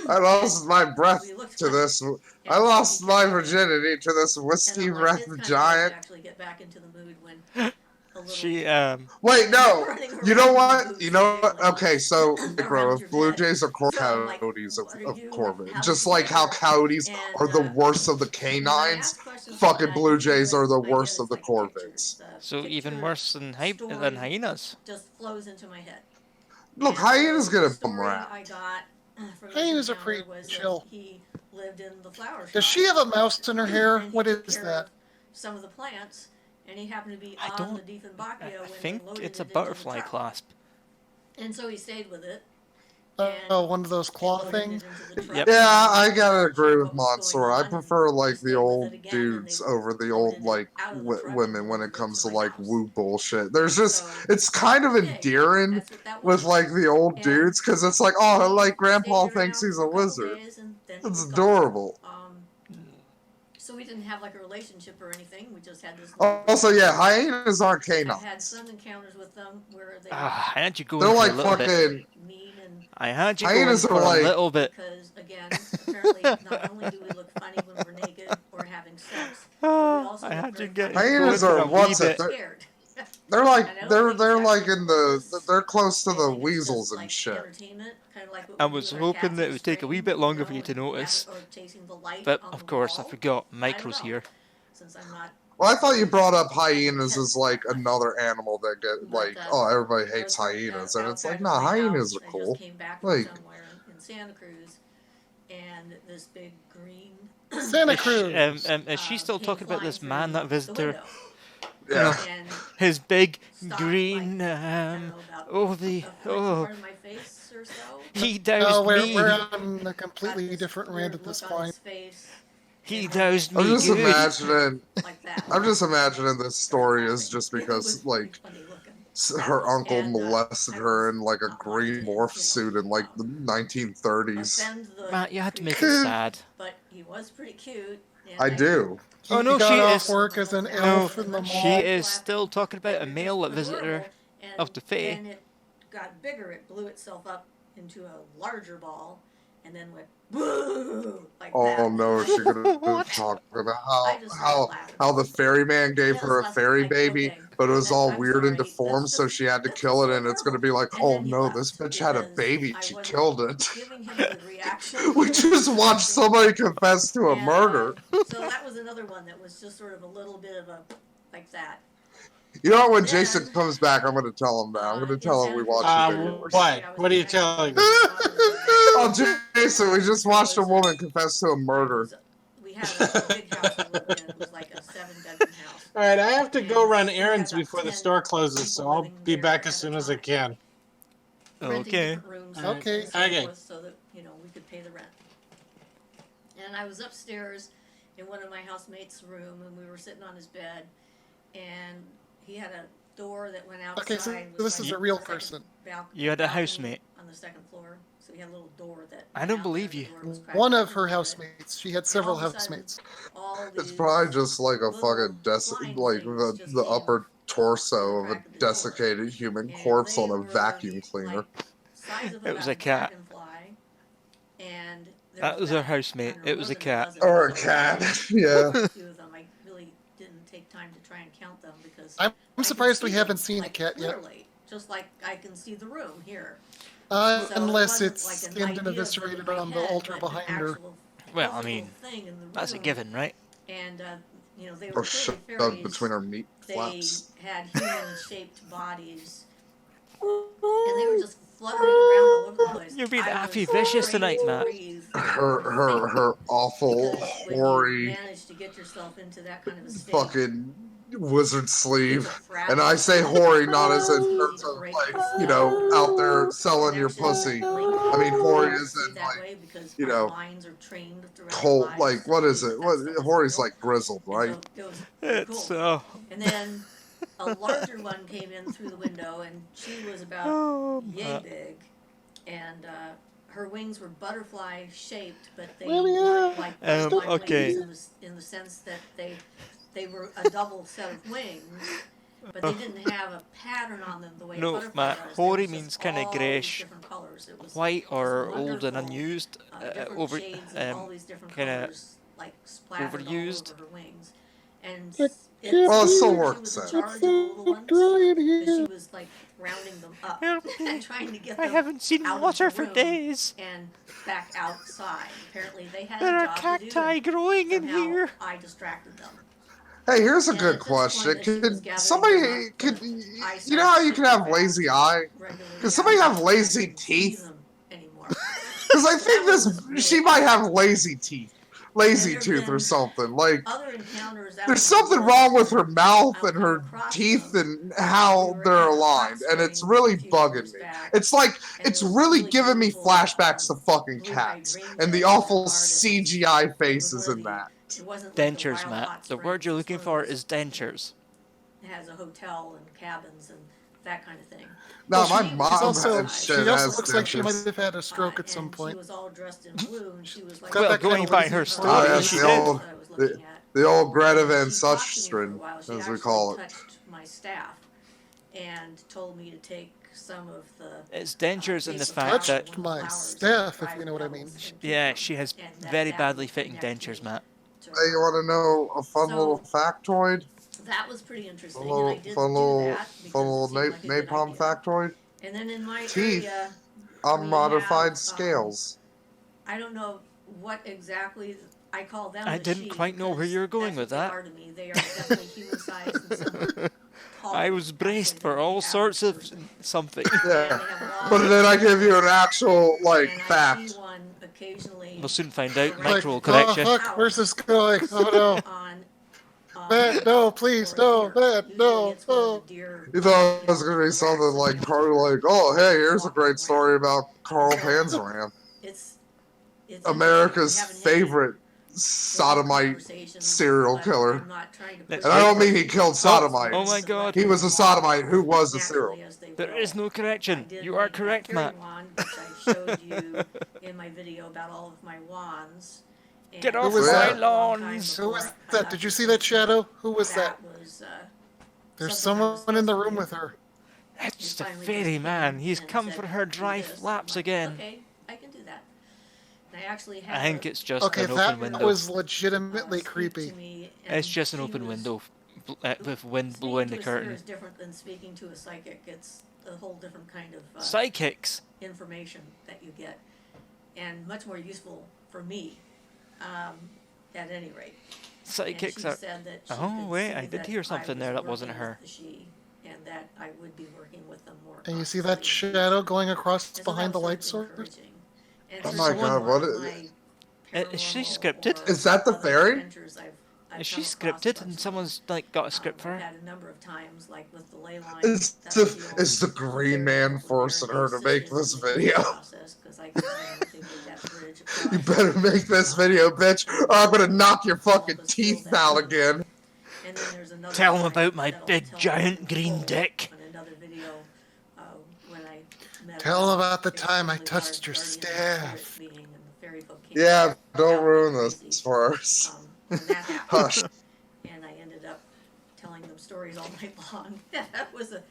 I lost my breath We looked to funny. this. And I so lost he my kept going. virginity to this And whiskey I'm like, breath it's kind of hard giant. to actually get back into the mood when a little She Wait, no. running You know around what? in the You know boots what? giggling Okay, so bro, around if your blue bed. jays are So I'm like, coyotes what are of you? Corvid, How just did you like get how here? coyotes And, are the worst of the when I canines. ask questions like Fucking that, blue you feel jays it. are the I get worst of it's the like a picture. corvids. The so even picture worse than story hyenas. just flows into my head. Look, And hyenas so get the a bum story rap. I got from this Hyenas are encounter pretty was chill. that he lived in the flower shop. Does she have a mouse in her hair? And he What took is care that? of some of the plants, and he happened to be I on the don't- Diefenbachia I when they think loaded it's it a into butterfly the truck. clasp. And so he stayed with it. Oh, one of those They claw loaded things. it into the truck. Yep. Yeah, I gotta agree Check with what was going Monsoor. I on, prefer and like he the stayed with old it again, and dudes they over the loaded old it like out of the truck women and when it delivered comes to to my like house. woo bullshit. There's just So, it's kind of okay, endearing that's what that with was. like the old And dudes because it's like, oh, he like Grandpa stayed thinks around he's for a a couple wizard. days, and then he It's was adorable. gone. So we didn't have like a relationship or anything. We just had this little Also, group. yeah, hyenas aren't I've had canines. some encounters with them where they I had you They're going for a like little bit. fucking mean and I had you going hyenas for are a like little bit. because again, apparently not only do we look funny when we're naked or having sex, but we also I look had you very funny going when hyenas for we're a are wee what's it? bit. scared. They're like And I don't think it's they're like actually in the malicious. they're close to I the think it's just weasels and like shit. entertainment, kind of like what I we do was with our hoping cats that on it the would take a wee string, bit longer you for know, you to and notice. or chasing the light But on of the course, I wall. forgot. I don't Micro's know, here. since I'm not. Well, I thought you brought up I'm a hyenas pet as like stalker. another animal that get But like, oh, everybody I hates was hyenas, and it's like, outside of nah, my hyenas house. are I just cool. came back from Like, somewhere in Santa Cruz, and this big green Santa Is Cruz. is she still came talking about flying this man through that the visited her? window yeah. and His big stopped green, like I don't know about oh a the, foot in oh, front of my face or so. he No, doused we're me. on a Got completely this different rant weird at this look on point. his face, He and then doused I'm me just good. imagining. like that. I'm just imagining this Started story is laughing. just It was because pretty like funny looking. her uncle And molested I her was in like a not wanting green to, morph suit in like the 1930s. offend the Matt, you had to make it creature, sad. but he was pretty cute. And I do. Oh He no, got she off is. work as an No, elf in the she mall. is still talking about a male that visited her And of the Fae. then it got bigger. It blew itself up into a larger ball, and then went boo like that. Oh no, is she gonna What? talk about I just started laughing. how the ferryman gave And it her a was fairy like, baby, okay, but it was all I'm weird and sorry, deformed, so she had to kill it, and it's gonna be like, And oh then he no, left this bitch had a because baby, I she wasn't killed it. giving him the reaction. We just watched somebody confess to a And, murder. so that was another one that was just sort of a little bit of a like that. You know what? When Then, Jason comes back, I'm gonna tell him that. I'm gonna tell him we watched a video. or something. What are you telling me? Oh, Jason, we just watched a woman confess to a murder. We had a big house we lived in. It was like a 7-bedroom house. All right, I have to go And run we had errands about before the 10 store closes, so people I'll living be there back at as a soon as I time, can. renting Okay. different rooms Okay. and so Okay. forth so that we could pay the rent. And I was upstairs in one of my housemates' room, and we were sitting on his bed, and he had a door that went outside. Okay, so with this like is a real second person. You had a balcony housemate. on the second floor, so he had a little door that. I went don't out believe there, you. the door was cracked One of open her a little bit. housemates. She had several all of a sudden, housemates. all It's these probably just like a little fucking flying like things just the came upper torso through the of a crack of the door. desiccated human And corpse they on a were, vacuum cleaner. like, size of It about was a cat. dragonfly, and there That was her about, housemate. I don't know, It was a more than cat. dozen Or a of them. cat. Quite Yeah. a few of them. I really didn't take time to try and count them because I I'm could surprised we see haven't them, seen a like, cat yet. clearly, just like I can see the room here. So it Unless wasn't it's like an skinned and idea of them eviscerated in my on the head, altar but an behind her. actual Well, I physical mean, thing in the that's a room. given, right? And they were Or clearly shoved fairies. between her meat They flaps. had human-shaped bodies, and they were just fluttering around all over the place. You're being I Affy was vicious afraid tonight, to Matt. breathe Her awful, because when hoary, you manage to get yourself into that kind of a state, fucking wizard it's a sleeve. fragile And I say hoary not as in easy terms to of break like, the you spell. know, out there selling your Connections pussy. that link I mean, hoary us is to in that like, way because you our know, minds are trained throughout our cold, lives like, to what is believe it? that What, stuff is hoary's real. like grizzled, And right? so it was pretty It's cool. And then a larger one came in through the window, and she was about yay big, and her wings were butterfly shaped, but they weren't like butterfly okay. wings in the sense that they were a double set of wings, but they didn't have a pattern on them the way No, a butterfly Matt, does. hoary There was means just kinda all these greyish, different colors. It was white or just old and wonderful, unused, different over shades of all these different kinda colors, like splattered all overused. over her wings. And But Well, it still she works was in then. charge of the little ones, because she was like rounding them up and trying to get I them haven't seen out water of the for room days. and back outside. Apparently they had There a are job to do. cacti And growing in somehow here. I distracted them. Hey, here's a And good at this point question. that she was Could gathering somebody, them up, could, I you know how started you can sitting have back lazy eye? regularly Could somebody have outside lazy and see teeth? them anymore. Because I So think that one this, was really she might cool. have lazy teeth. lazy there've tooth or been something. Like, other encounters out there's in the something woods wrong with where her mouth I'll and come her across teeth them. and We how were they're in a hot aligned, and it's spring really a few bugging years me. back, It's like and it's there was really really giving me beautiful flashbacks to fucking blue-eyed cats and the rainbows in awful the gardens. CGI It was faces one in of the, that. it wasn't like a Dentures, wild Matt. hot The spring. word you're It's looking one of for those- is dentures. It has a hotel and cabins and that kind of thing. No, Well, my she was mom also has she shit also has looks like she might dentures. have had a stroke at some And she point. was all dressed in blue, and she was like, Got Well, that kinda going by lazy her look. story, Oh, she yes, did. that I was looking at. the old Greta And Van she talked to me for a Susteren, while. She as we actually call it. touched my staff and told me to take some of the It's dentures in the taste of fact flower, that, one of the My flowers, staff, if dried you know what I mean. petals, and keep yeah, them, she has and very that badly would fitting connect dentures, me Matt. to Hey, you her. want to know a fun So- little factoid? That was pretty interesting, Fun and I little, didn't fun do little, that fun because little it seemed like a good napalm idea. factoid. And then in my Teeth area, on we modified have, scales. I don't know what exactly I call them. I the didn't she quite know where because you were going that's with what that. They are to me. They are definitely human sized and somewhat taller, I was braced actually, for than all the sorts average of person. something. And Yeah, they have long but then I give you an actual like and I fact. see one occasionally. We'll soon find out. around Like, Micro will oh correct you. fuck, where's this going? Oh no. on Matt, no, please, for a no, deer. Matt, Usually no. it's one of Oh. the deer. You thought it was you know, gonna be the something racks like that Carter, like, oh hey, here's a great story about Carl Panzram, It's America's interesting. We haven't had favorite any sodomite conversations, serial but killer. I'm not trying to Let's push And I don't it. mean he killed sodomites. Oh my god. He was a sodomite who was a serial. Naturally as they There will. is no I correction. did You are make that correct, fairy Matt. wand, which I showed you in my video about all of my wands. Get And off was my that? lawns. Who was before I that? got Did you to see that Spanking, shadow? Who was that? That was There's something I was someone in the supposed to room do. with her. That's He the finally fairy just man. came He's and come said, for her "Do dry this." flaps I'm like, again. Okay, I can do that. And I actually had I think her it's just Okay, an open that window. was legitimately speak creepy. to me, and It's just an she open was- window with wind blowing the Speaking to a seer curtain. is different than speaking to a psychic. It's a whole different kind of Psychics. information that you get, and much more useful for me, at any rate. Psychics and are. she said that she Oh could wait, see I did that hear I something was there that wasn't working her. with the she, and that I would be working with them more. And you see that consciously. shadow going across And so behind that the was light sort of source? encouraging. And Oh since my it's God, one what of is- my Is she paranormal scripted? or Is that the other fairy? adventures I've Is she come across a scripted bunch and of someone's like got a them. script for I've her? had a number of times, like with the ley line. Is that the was the is the only Green fairy Man that was forcing her to apparently make this assisted in the video? process, 'cause I couldn't they made that bridge You across. better make this video, bitch, or I'm gonna knock your fucking Help us fill teeth that out room. again. And then there's another Tell 'em story about my that I'll big tell giant in green full dick. on another video, when I met Tell a about the very time I large touched your guardian staff. spirit being, and the fairy folk came Yeah, out don't like ruin crazy, this for us. when that happened. Hush. And I ended up telling them stories all night long. That was a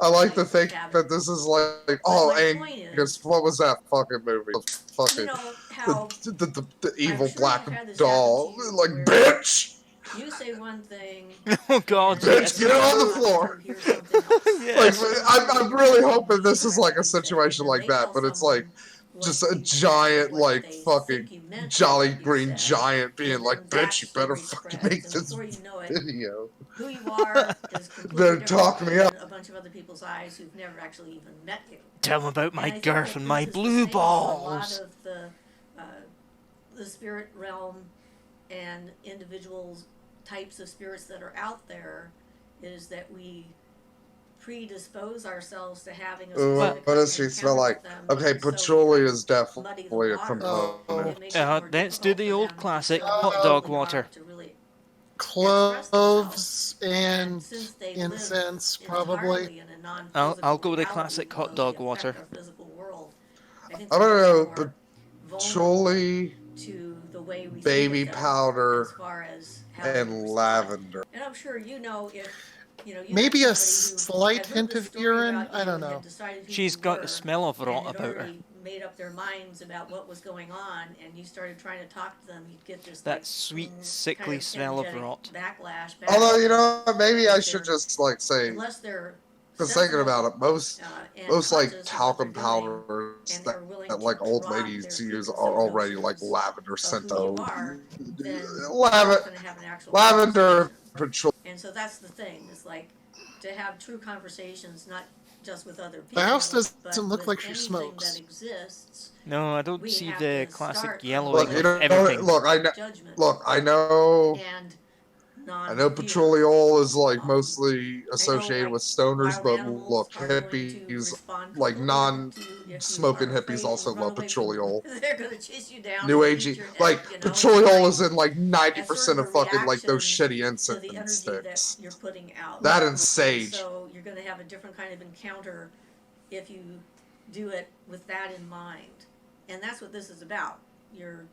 I like to nice think habit. that this is like, oh, my point Angus, is, what was that fucking movie? The you fucking know how the evil sure black you've had this doll, happen to you like where- bitch. you say one thing. Oh god, and yes. Bitch, get on the you floor. hear something else. Yes. Like, I'm really hoping this is like a situation And then like they that, tell but it's someone like what just you a meant or giant, what like, they fucking think you meant by Jolly what you Green said. Giant being And like, then bitch, you that better story fucking spreads, make and this before you know it, video. who you are is completely Better different talk me than up. a bunch of other people's eyes who've never actually even met you. Tell 'em about And I my think girth that and this my is the blue same with balls. A lot of the spirit realm and individuals, types of spirits that are out there, is that we predispose ourselves to having a Ooh, specific what does she encounter smell like? with them, Okay, and so patchouli we is muddy the definitely a waters. component. It makes it more Let's do difficult the for old them to classic show hot who dog they are water. to really Cloves and since they incense, live probably. entirely in a non-physical I'll go with the reality, classic hot although dog they water. affect our physical world, I think I they're don't much know, more patchouli, to the way we baby think of them powder, as far as how they and respond. lavender. And I'm sure you know if you know you Maybe met a somebody who slight had heard hint this of story urine? about I you don't and know. had decided who She's you got were, the smell of rot and had about her. already made up their minds about what was going on, and you started trying to talk to them, you'd get this That like, sweet, kind sickly of smell of energetic rot. backlash. Although, you know, back maybe I if should they're- just like say, unless they're because thinking sensible, about it, most and most like conscious of what talcum they're doing, powders and that, are willing that like to old drop ladies their use frequency are already like doses lavender of scent. who you are, then you're Lavender, not gonna have an actual lavender conversation. patchouli. And so that's the thing, is like to have true conversations, not just with other people. The house doesn't but look with like she anything smokes. that exists, No, I don't we see have the to classic start from a yellowing Look, you of place know, everything. look, judgment I know, and I know non-fear. petroleol is like Um, mostly I know, associated like, with stoners, wild but animals look, are going to hippies, respond like completely to if you non-smoking are hippies, afraid also and run love away from them. petroleol. They're going to chase you down New and eat agey, your head, like you know? It's petroleol like is in like as sort 90% of a of fucking like those reaction shitty to the incense energy that sticks. you're putting out. That and And sage. so you're going to have a different kind of encounter if you do it with that in mind. And that's what this is about. You're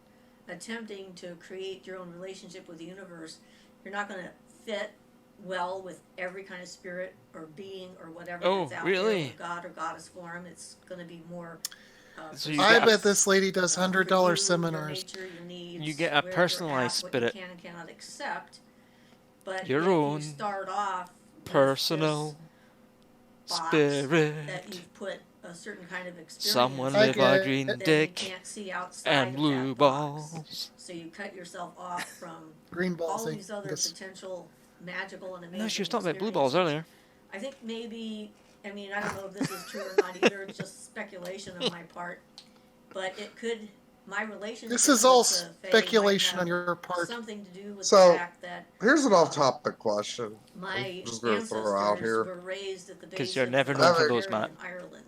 attempting to create your own relationship with the universe. You're not going to fit well with every kind of spirit or being or whatever Oh, that's out really? there, or god or goddess form. It's going to be more. So you I get bet this lady does for $100 you, your seminars. nature, your needs, you get a where you're personalized at, what you spirit, can and cannot accept. But your if you own start off with personal this box spirit. that you've put a certain kind of experience, Someone I with a get green it. then you dick can't see outside and of blue that box. balls. So you cut yourself off from Green balls, all these other Angus. potential magical and amazing No, she was talking about blue balls experiences. earlier. I think maybe, I mean, I don't know if this is true or not either. It's just speculation on my part. But it could, my relationship This is with all the Fae might speculation have on your part. something to do with the So, fact that here's an off-topic question. my I'm just gonna throw out ancestors here were raised at the 'Cause base you're of never the known for those, Barbarian Matt. Ireland.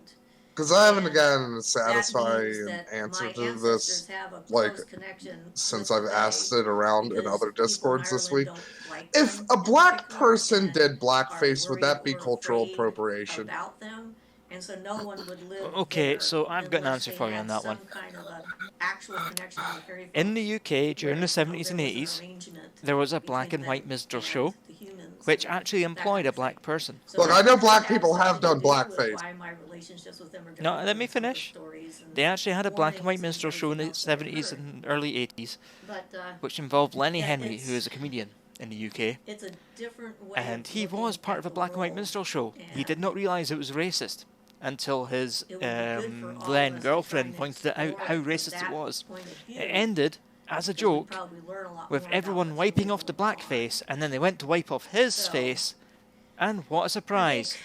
Because I haven't And gotten a that satisfying means that answer my to ancestors this, have a like, close connection since with I've the asked Fae it around in because other people in discords this Ireland week. don't like If them a in black particular person and did are blackface, would worried that be or cultural afraid appropriation? about them, and so no one would live Okay, there so I've got an unless answer they for you had on that some one. kind of a actual connection to the fairy folk. In the UK during where, the 70s and there was an 80s, arrangement there was a black between and white them minstrel and show the humans, which actually that kind employed a of thing. black person. So Look, that I know could black have people have something done to do with blackface. why my relationships with them are No, different let me and some of the finish. stories and They actually had a black and white warnings and minstrel show in the everything else that 70s occurred. and early 80s, But which involved Lenny yeah, Henry, who is a comedian in the UK. it's a different way And of he looking was part at of a the black and white world, minstrel show. He did and not realize it was racist until his it would be good for all of then us to try girlfriend and pointed it out explore how it from racist it that was. point of view, It ended as a because we'd joke probably learn a lot with more about everyone what's wiping really off the going on. blackface, and then they went to wipe off his So, face, and what a surprise!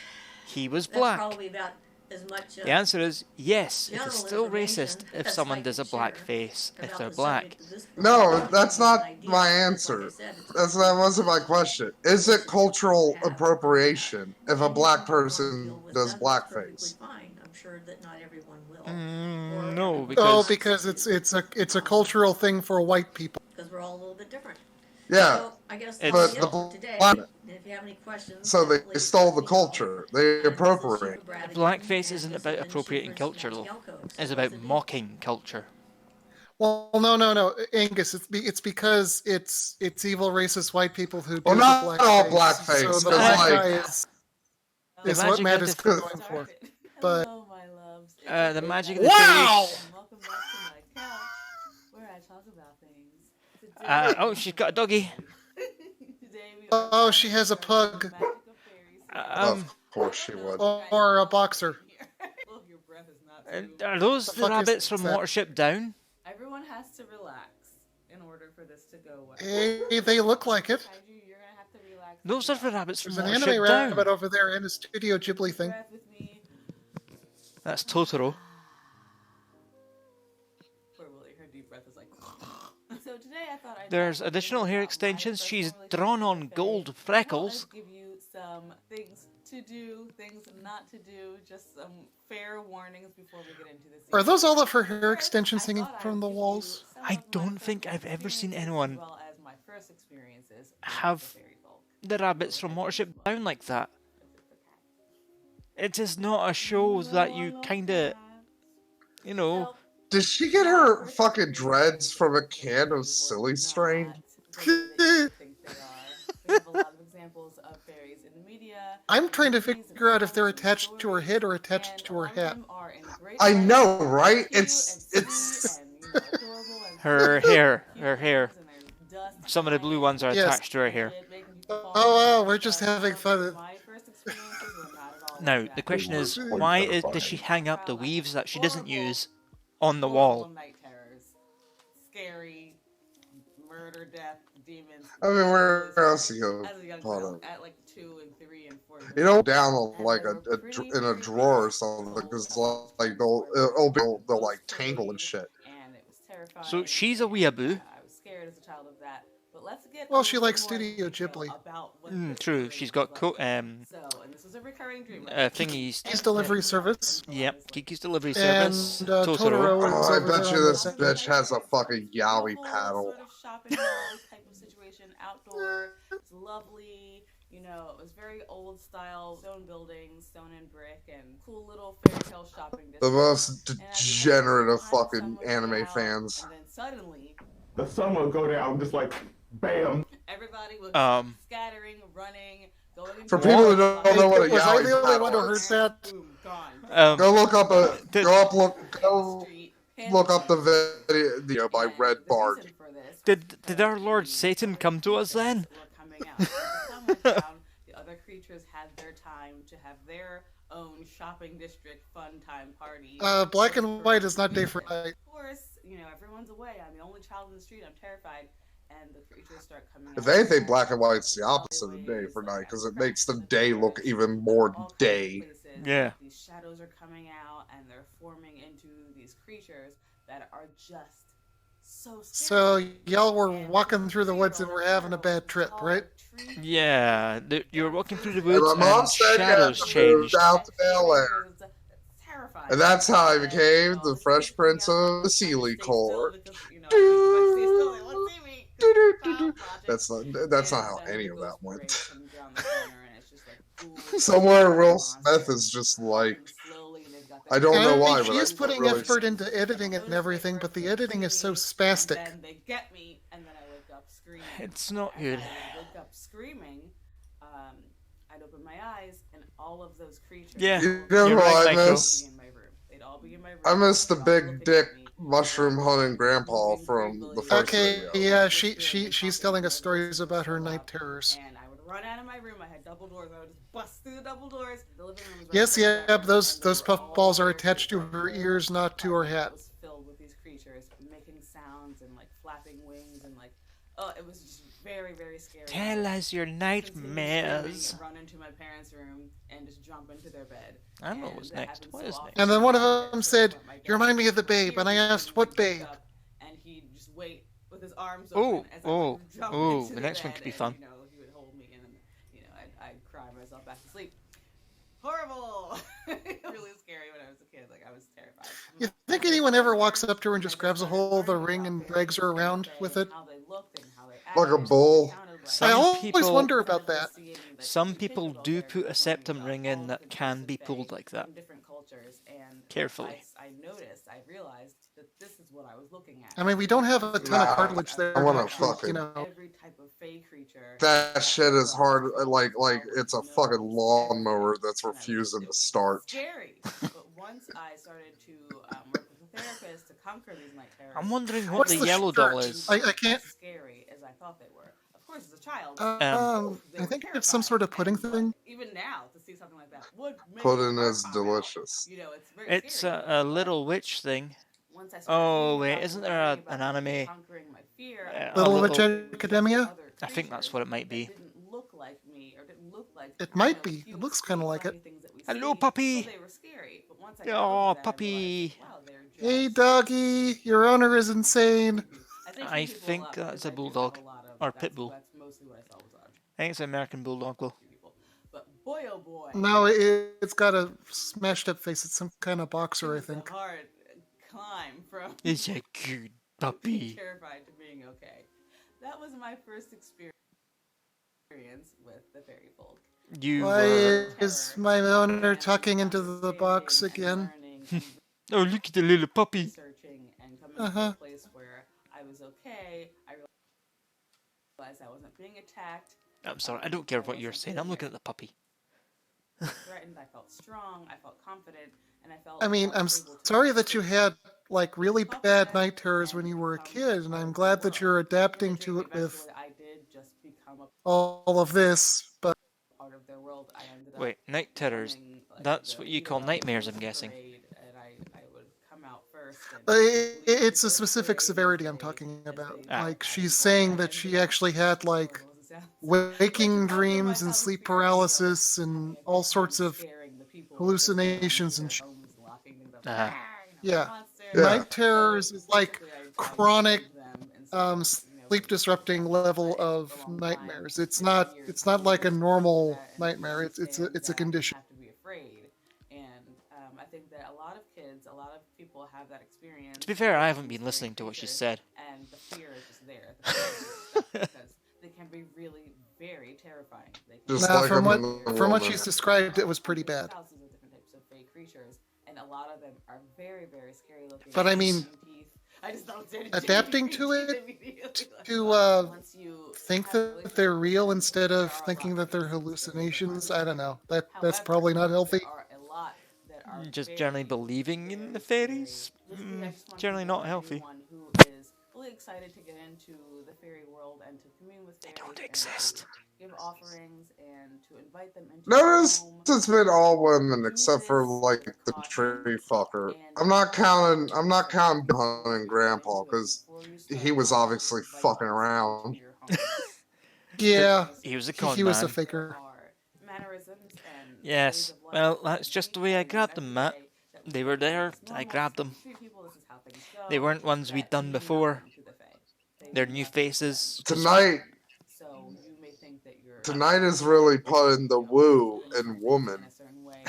He was That's black. probably about as much The answer is yes, it is general still racist information if as someone I does a could share blackface if about they're the black. subject of this No, program. that's It's an not idea, my because, like I answer. said, it's That wasn't my question. Is it It's important cultural to have appropriation if a and black if you wanna person deal with does them, that's perfectly blackface? fine. I'm sure that not everyone will. No, Oh, because because it's a cultural thing for white people. Because we're all a little bit different. Yeah, So I guess It's- that's but it the for today. black, And if you have any questions, so they definitely stole let the me know. culture. They This is appropriate. Sheba Brad again, blackface and isn't this about has been appropriating Sheepers culture, Magic though. Elko. So It's what's about the deal? mocking culture. Well, no, Angus. It's because it's evil racist white people who do Well, the not blackface. all blackface, So the 'cause, black like- guy The is what magic Matt of is the- going for. But Hello, my loves. The magic of the wow. face. And welcome back to my couch, where I talk about things. Today, Oh, she's got a doggy. today we Oh, are she has a talking pug. about the magic of fairies. Of course she would. Or a boxer. Oh, your breath is not too- Are those The the fuck is rabbits from that? Watership Down? Everyone has to relax in order for this to go well. Hey, they look like it. Kaiju, you're gonna have to relax. Those are as the well. rabbits from There's an Watership anime Down. rabbit over there in a Studio Ghibli thing. Breath with me. That's Totoro. Poor Willie, her deep breath is like. So today I thought I'd There's talk a little additional bit hair about my extensions. personal She's relationship drawn with on the Fae, gold as well freckles. as give you some things to do, things not to do, just some fair warnings before we get into this. Are those all of her hair First, extensions I hanging thought I'd from the give you walls? some I of my don't think personal I've ever seen experiences anyone as well as my first experiences with have the fairy folk. the rabbits from Watership Down like that. It is not a show that you kind of, you know. So, Did she get her fucking dreads from a can of silly strain? We have a lot of examples of fairies in the media. I'm trying to figure out if they're attached to her head or attached to her hat. I know, right? It's Her hair. Some of the blue ones are Yes. attached to her hair. Oh, wow, we're just having fun. Now, the question is, does she hang up the weaves that she doesn't use on the wall? Night terrors. Scary, murder, death, demons. I mean, Really, where really else scary. you go? As a young Hold girl, on. at like 2 and 3 and 4 years You don't old. down on And like they were pretty, in a pretty drawer or big. something Told because about like times where my they'll nose like tangle and played, shit. and it was So terrifying. she's a And weeaboo. I was scared as a child of that. But let's get a Well, she little bit likes more into Studio detail Ghibli. about what this True. dream She's was got like. So, and this was a recurring dream, right? thingies. Kiki's Every Delivery night Service. until I Yep, was like Kiki's Delivery And Service. Totoro. Totoro is Oh, I over bet there you on the this not second. really bitch has a tired. It's fucking a yaoi beautiful paddle. sort of shopping mall type of situation, outdoor. It's lovely. You know, it was very old style, stone buildings, stone and brick, and cool little fairy tale shopping district. The most And as you enter, degenerate of sometimes the sun fucking would go anime down, fans. and then suddenly The sun will go down just like bam. everybody was scattering, running, going into For people who don't know what a Was I yaoi the only one who paddle heard is, that? boom, gone. go look up Did- go look up the video by Red Bard. Did our Lord Satan come to us then? Were coming out. As the sun went down, the other creatures had their time to have their own shopping district fun time party. Black and white is not day for night. Of course, you know, everyone's away. I'm the only child in the street. I'm terrified. And the creatures start coming If out. anything, black and white's the opposite of day for night because it makes the day look even more day. Yeah. These shadows are coming out and they're forming into these creatures that are just so scary. So y'all were walking through the woods and were having a bad trip, right? Yeah, you're walking through the And woods my mom and said you had shadows to move changed. out to Bel Air. Terrifying. And that's how I became the Fresh Prince of the Sealy Court. That's not how any of that went. Somewhere Will Smith is just like, I don't know why, but she's I putting really effort into editing and everything, but the editing is so spastic. And then they get me, and then I wake up screaming. It's not As good. I wake up screaming, I'd open my eyes, and all of those creatures. Yeah, You know you're who right, I Michael. miss? They'd all be in my room. I miss the They'd all big looking dick at me, mushroom hunting grandpa from the first Okay, video. yeah, she's telling us stories about her night terrors. And I would run out of my room. I had double doors. I would just bust through the double doors. The living room was right Yes, next to yeah, that room, those and they were puffballs are all attached to there. her ears, not to her hat. It was filled with these creatures making sounds and like flapping wings and like, oh, it was just very, very scary. Tell us your nightmares. Screaming, run into my parents' room and just jump into their bed. I don't know And what's that next. happened What so is often next? And then one of that them to the said, point my dad "You remind me of the would babe," and I hear me asked, "What wake babe?" up, and he'd just wait with his arms Oh, open as I oh, would jump oh, into the next one bed could be and, fun. You know, he would hold me and you know I'd cry myself back to sleep. Horrible. Really scary when I was a kid. Like I was terrified. You think anyone ever walks up to her and just grabs a hold of the ring and drags her around with it? How they looked and how they Like a acted, bull. what they sounded like. Some I always people- wonder about that. Some people do put a septum ring in that can be pulled like that. From different cultures, and Carefully. I noticed, I realized that this is what I was looking at. I mean, we don't have a ton Nah, of cartilage there. I wanna to actually, fucking- Every type of fey creature. That shit is hard, like it's a fucking lawnmower that's refusing to start. Scary. But once I started to work with a therapist to conquer these night terrors, I'm wondering what What's the the yellow shirt? doll is. I can't. as scary as I thought they were. Of course, as a child. I think it's some sort of pudding thing. Even now, to see something like that would make Pudding my is heart pop out. delicious. You know, it's very It's scary. a little witch thing. Once I started Oh reading wait, about isn't them, there learning an about them, anime? conquering my fear, a Little little- Witch Academia? other I think that's creatures what it might be. that didn't look like me or didn't look like It might you know, be. It cute, looks kinda sweet, like it. fluffy things that we Hello, see. puppy. Well, they were scary, but once I got Oh, over that, I puppy. realized, wow, they're just Hey, doggy, your owner is insane. I think that's a bulldog. Or pit bull. That's mostly what I saw was odd. I think it's an American bulldog though. People. But boy, oh boy. No, it's got a smashed up face. It's some kind of boxer, I It was think. a hard climb from It's a cute being puppy. terrified to being okay. That was my first experience with the fairy folk. You Why were. is my owner tucking into the box Understanding again? and learning and Oh, look at the little puppy. researching and coming Uh-huh. to a place where I was okay. I realized I wasn't being attacked. I'm sorry, I don't care what you're saying. I'm looking at the puppy. Threatened. I felt strong. I felt confident, and I felt. I mean, I'm sorry that you had like really bad night terrors when you were a kid, and I'm glad that you're adapting to it with I did just become a all of this. But part of their world. I ended up Wait, night terrors. becoming, like, That's the what you hero call of nightmares, the I'm guessing. parade, and I would come out first, and It's a specific severity I'm talking about. Like, she's saying that she actually had, like, waking dreams and sleep paralysis and all sorts of hallucinations and yeah. Night terrors is like chronic sleep disrupting level of nightmares. It's not like a normal nightmare. It's a condition. Have to be afraid. And I think that a lot of kids, a lot of people have that experience. To be fair, I with haven't these been scary listening to what she creatures, said. and the fear is just there. The fear is just stuck because they can be really very terrifying. They can Just Nah, like from them in the what wilderness. she's described, it was pretty There's bad. thousands of different types of fey creatures, and a lot of them are very, very scary looking. But I mean, teeth. I just don't say adapting to it to think that they're real instead of thinking that they're hallucinations. I don't know. That's probably not healthy. There are a lot that are Just generally believing in the fairies, generally not healthy. anyone who is really excited to get into the fairy world and to commune with fairies. They don't and exist. to give offerings and to invite them into your Notice home. it's been all women Do except for this like with the caution, tree fucker. and I'm not counting. I'm not so counting before Hunting you get Grandpa into it, because before you he start was wanting to obviously invite fucking this around. into your home. Yeah, He was a he con was a man. faker. Are mannerisms and ways Yes, of life well, that that's you just the make way I in your grabbed them, Matt. everyday that They we were think there, is I normal. grabbed This is them. how you treat people, this is how things go, They weren't ones we'd that done mean before. nothing to the fae. They They're mean new nothing to them. faces. Tonight, So you may think that you're tonight is really putting the woo in in woman. a certain way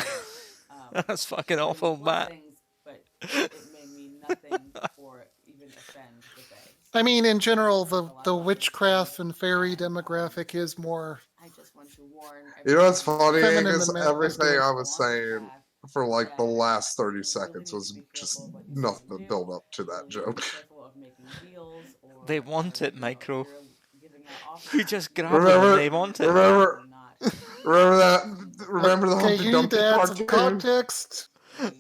that That's fucking brings awful, Matt. blessings, but it may mean nothing or even offend the fae. I mean, in general, A lot the of witchcraft and fairy and, demographic is more I just want to warn You know what's everyone funny? feminine Is than everything masculine. I was on this saying path for like the that last 30 you really seconds need was to be just careful of what you say nothing and to do. build up to You that really need to joke. be careful of making deals or They want it, Micro. you're giving out We offers. just You grab them and they want it. Remember, not. remember that? Remember the Okay, Humpty you need Dumpty to add some cartoon? context. They are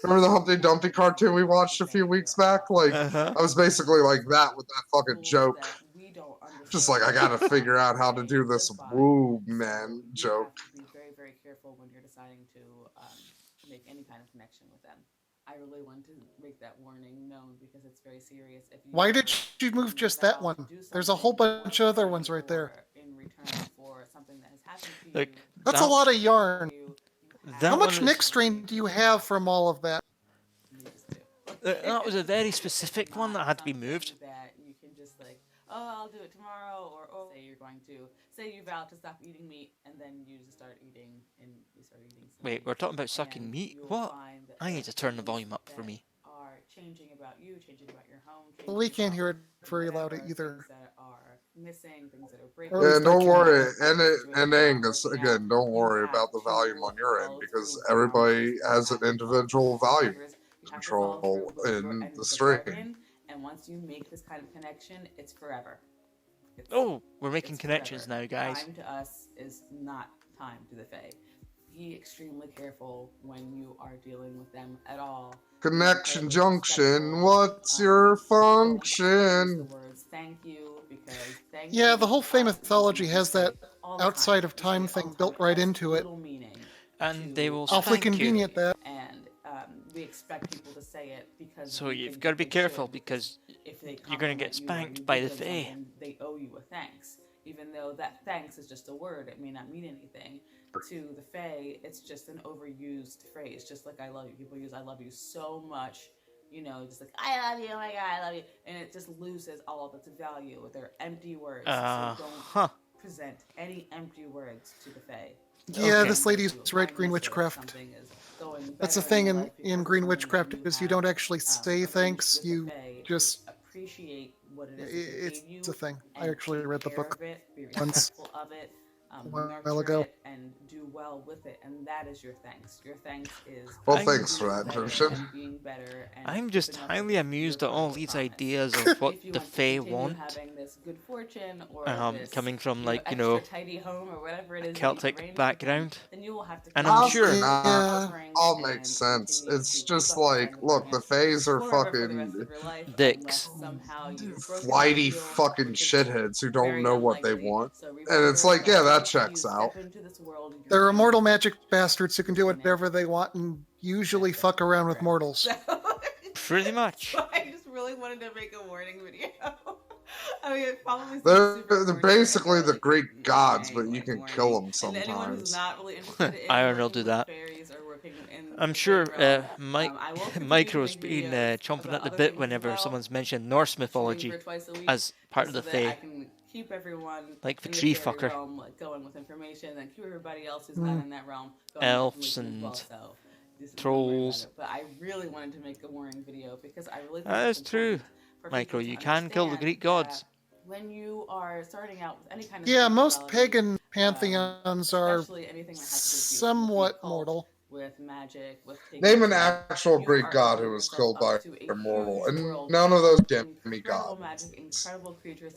Remember the Humpty Dumpty cartoon we watched a few weeks back? Like, Uh-huh. I was basically like that with that fucking joke. that we don't Just like, I gotta figure out how to do this woo man you joke. have to be very, very careful when you're deciding to make any kind of connection with them. I really want to make that warning known because it's very serious. If you Why did you move just that one? There's a whole bunch of other ones right there. in return for something that has happened to Look, you, That's a lot of yarn. that How much one neck strain do you have from all of that? that was a very specific one that had to be moved. That you can just like, oh, I'll do it tomorrow, or oh, say you're going to say you vow to stop eating meat, and then you just start eating, and you start eating. Wait, we're talking about sucking meat? What? I need to turn the volume up for me. Are changing about you, changing about your home. Well, we can't hear it very loud either. That are missing, things that are breaking. Or at Yeah, least I don't can't. worry. And Angus, again, don't worry about the volume on your end because everybody has an individual volume control in the stream. And once you make this kind of connection, it's forever. Oh, we're making It's connections forever. now, guys. Time to us is not time to the Fae. Be extremely careful when you are dealing with them at all. Connection junction, what's your function? The words thank you because thank Yeah, you the whole Fae mythology has that all the outside time. of time We say it all thing the built time. right has into it. little meaning And they will Awfully spank you. convenient that. and we expect people to say it because So we you've think got to be they careful should, because if they you're going to get compliment you or spanked you by give the them Fae. something, they owe you a thanks, even though that thanks is just a word. It may not mean anything to the Fae. It's just an overused phrase, just like I love you. People use I love you so much, you know, just like I love you, oh my god, I love you, and it just loses all of its value. They're empty words, so don't present any empty words to the Fae. Yeah, Okay. this lady's right, Green Witchcraft. That's the thing in Green Witchcraft is you don't actually say thanks, you just... appreciate what it is that they It's gave you a thing. I and actually take read the care book of it, be once respectful of it, a while nurture ago. it, and do well with it, and that is your thanks. Your thanks is Well, I'm- thanks for that, better Justin. and being better and I'm just keeping up highly with amused your at all word of these promise. ideas of what If you the want to Fae continue want. having this good fortune or this, Coming from, like, extra tidy home or whatever it is that you've Celtic arranged with them, background. then you will have to And keep I'm making sure- All offerings makes and sense. continue It's to just keep up like, with look, the Faes are forever for the rest fucking of your life, dicks. unless somehow you've broken flighty that deal, fucking which is shitheads who don't very know what they unlikely. want. So And remember it's like, yeah, that if checks you out. step into this world, you're They're human. immortal magic bastards who can do whatever they want and usually fuck around with mortals. Pretty much. So I just really wanted to make a warning video. I mean, it probably seems They're, super they're corny, basically but the like, Greek gods, but warning, you like can kill warning. them And anyone who's sometimes. not really interested in Iron will working do with that. fairies or working in I'm the sure fairy realm, I will continue to Micro's make been videos chomping about at the other bit things as whenever well, someone's mentioned Norse shooting mythology for twice a week, as part of just the so that I Fae, can keep everyone like the in the tree fairy fucker. realm like, going with information, and keep everybody else who's not in that realm going Elves with information as well. and So just don't worry about trolls. it. But I really wanted to make a warning video because I really think That it's is true, important for Micro. people to You can kill the understand Greek that gods. when you are starting out with any kind of Yeah, most spirituality, pagan pantheons are especially anything that has to do with the somewhat occult, mortal. with magic, with taking Name an time, actual you Greek are god who opening was yourself killed up by to a a mortal, huge and world none of full those of incredible demigods. magic, incredible creatures,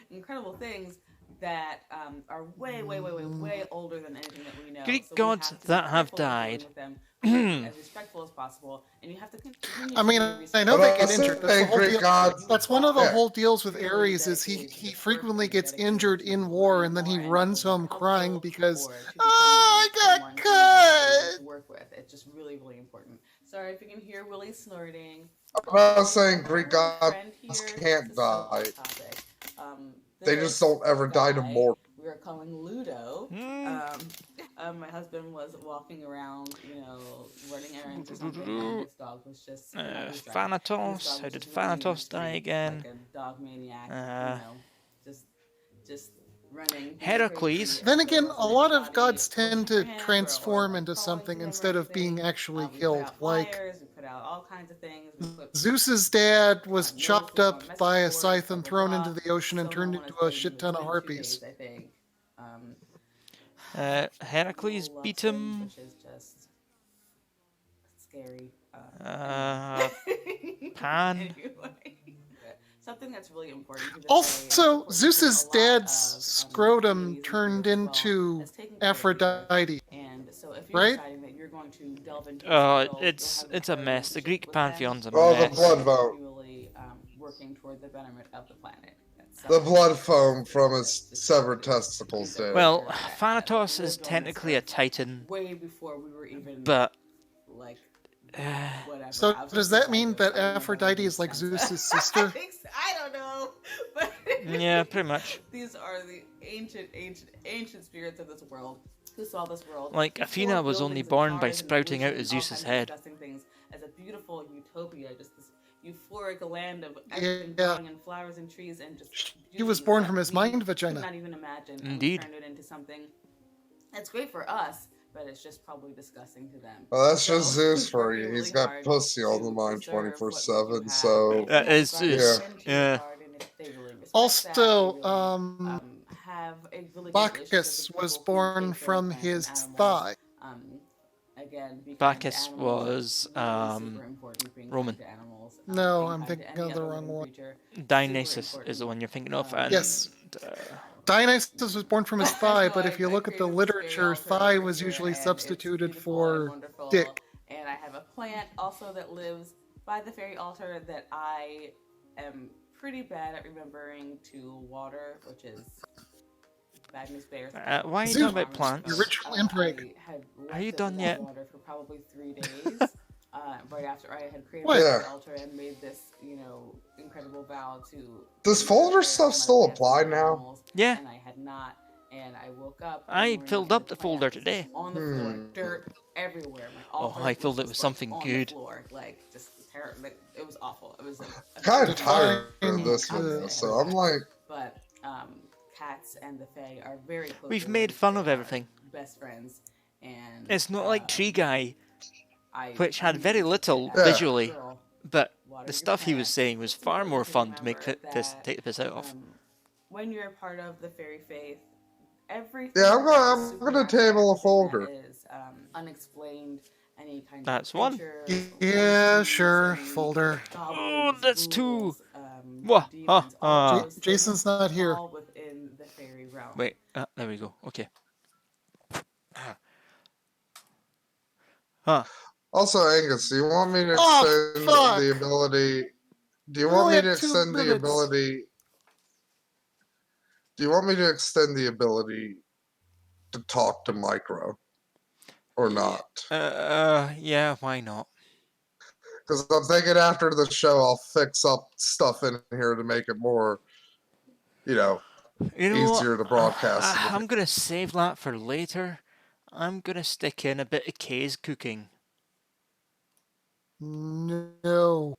incredible things that are way older than anything that we know. Greek So gods we have to that be have careful with died. dealing with them. We have to be as respectful as possible, and you have to continue I to mean, do your I research. know But they I'll get injured. That's say the whole Greek deal. gods. That's one of the Yeah. whole deals with Purely Ares is dedicated to he this work frequently and gets dedicated injured to in war learning and then he more and runs becoming home crying helpful because or to I becoming got someone who is able cut. to work with. It's just really important. Sorry if you can hear Willie snorting. I'm not saying My Greek little gods friend here, can't this is so die. off topic. They just This don't ever die to guy mortal. we are calling Ludo. My husband was walking around, running errands or something, and this dog was just Thanatos. How did Thanatos die again? like a dog maniac, just just running, being Heracles. crazy. Then So again, a wasn't lot of anybody gods looking tend for to him transform like into calling to something him or instead of being anything. actually We put killed. out Like flyers, we put out all kinds of things. We put Zeus's dad was chopped notices on up message by a boards, scythe blah and blah thrown blah. into the ocean and Still no turned one has into a paid him. shit It's ton of been 2 harpies. days, I think. Heracles Love beat Sims, him. which is just scary. Pan. Anyway. Something that's really important to the Also, Fae, Zeus's a lot dad's of scrotum deities and turned spirits as well, into as taking care of the earth. Aphrodite, And so if you're right? deciding that you're going to delve into this world, you'll It's have a a mess. The relationship Greek with them, pantheon's a Oh, the mess. blood vote. continually working toward the betterment of the planet. The blood foam from his severed testicles did. Well, Thanatos is technically a titan, way before we were even but like whatever. So does that mean that Aphrodite is like Zeus's sister? I don't know, but yeah, pretty much. these are the ancient spirits of this world who saw this world. Like before Athena was only buildings and born by cars and sprouting out pollution of and all Zeus's kinds of head. disgusting things as a beautiful utopia, just this euphoric land of Yeah. everything growing and flowers and trees and just He was beauty born that from his we mind could vagina. not even imagine. And we Indeed. turned it into something that's great for us, but it's just probably disgusting to them. Well, that's just So, Zeus for working you. He's really got hard pussy on the to mind preserve what we do 24/7. have. So If That we is haven't Zeus. gone too Yeah. hard, and if they really respect Also, that, they really, have a really good relationship Bacchus with was people who born take care of from plants his and animals. thigh. Again, be kind to Bacchus animals. was Really super important, being Roman. kind to animals. No, being I'm kind to thinking any of the other wrong living one. creature, Dionysus super is the one you're thinking of, important. and Yes. Dionysus was born from his thigh, but if you look at the literature, thigh was usually substituted for dick. And I have a plant also that lives by the fairy altar that I am pretty bad at remembering to water, which is bad news bears. why are you Zeus, talking about plants? your ritual impreg. Are you done yet? Water for probably 3 days. Right after I had created What? the altar and made this, incredible vow to. Does folder stuff still apply now? Yeah. And I had not, and I woke up. I filled up the folder today. On the floor, dirt everywhere. My altar I filled it was with just, something on good. The floor, just terrible. Like, it was awful. It was Kind of tired of this Fine. video, so I'm like, But cats and the Fae are very close. We've made fun of everything. Best friends, and It's not like Tree Guy, I which had very little Yeah. visually, but water the your stuff he was plants. saying was It's far more important to fun to make remember take the piss out of. When you're a part of the fairy faith, everything. yeah, I'm that is gonna supernatural, table a everything folder. that is unexplained, any kind That's of one. creatures, Yeah, entities, sure, any folder. Oh, that's two. ghouls, Wah, demons, all ha, of ha. those things Jason's not here. fall within the fairy realm. Wait, there we go. Okay. Huh. also, Angus, do you want me to Oh, extend fuck. the ability? Do you We want only me to have 2 extend the minutes. ability? Do you want me to extend the ability to talk to Micro, or not? Yeah, why not? Because I'm thinking after the show, I'll fix up stuff in here to make it more, You know easier what? to broadcast. I'm gonna save that for later. I'm gonna stick in a bit of Kay's cooking. No.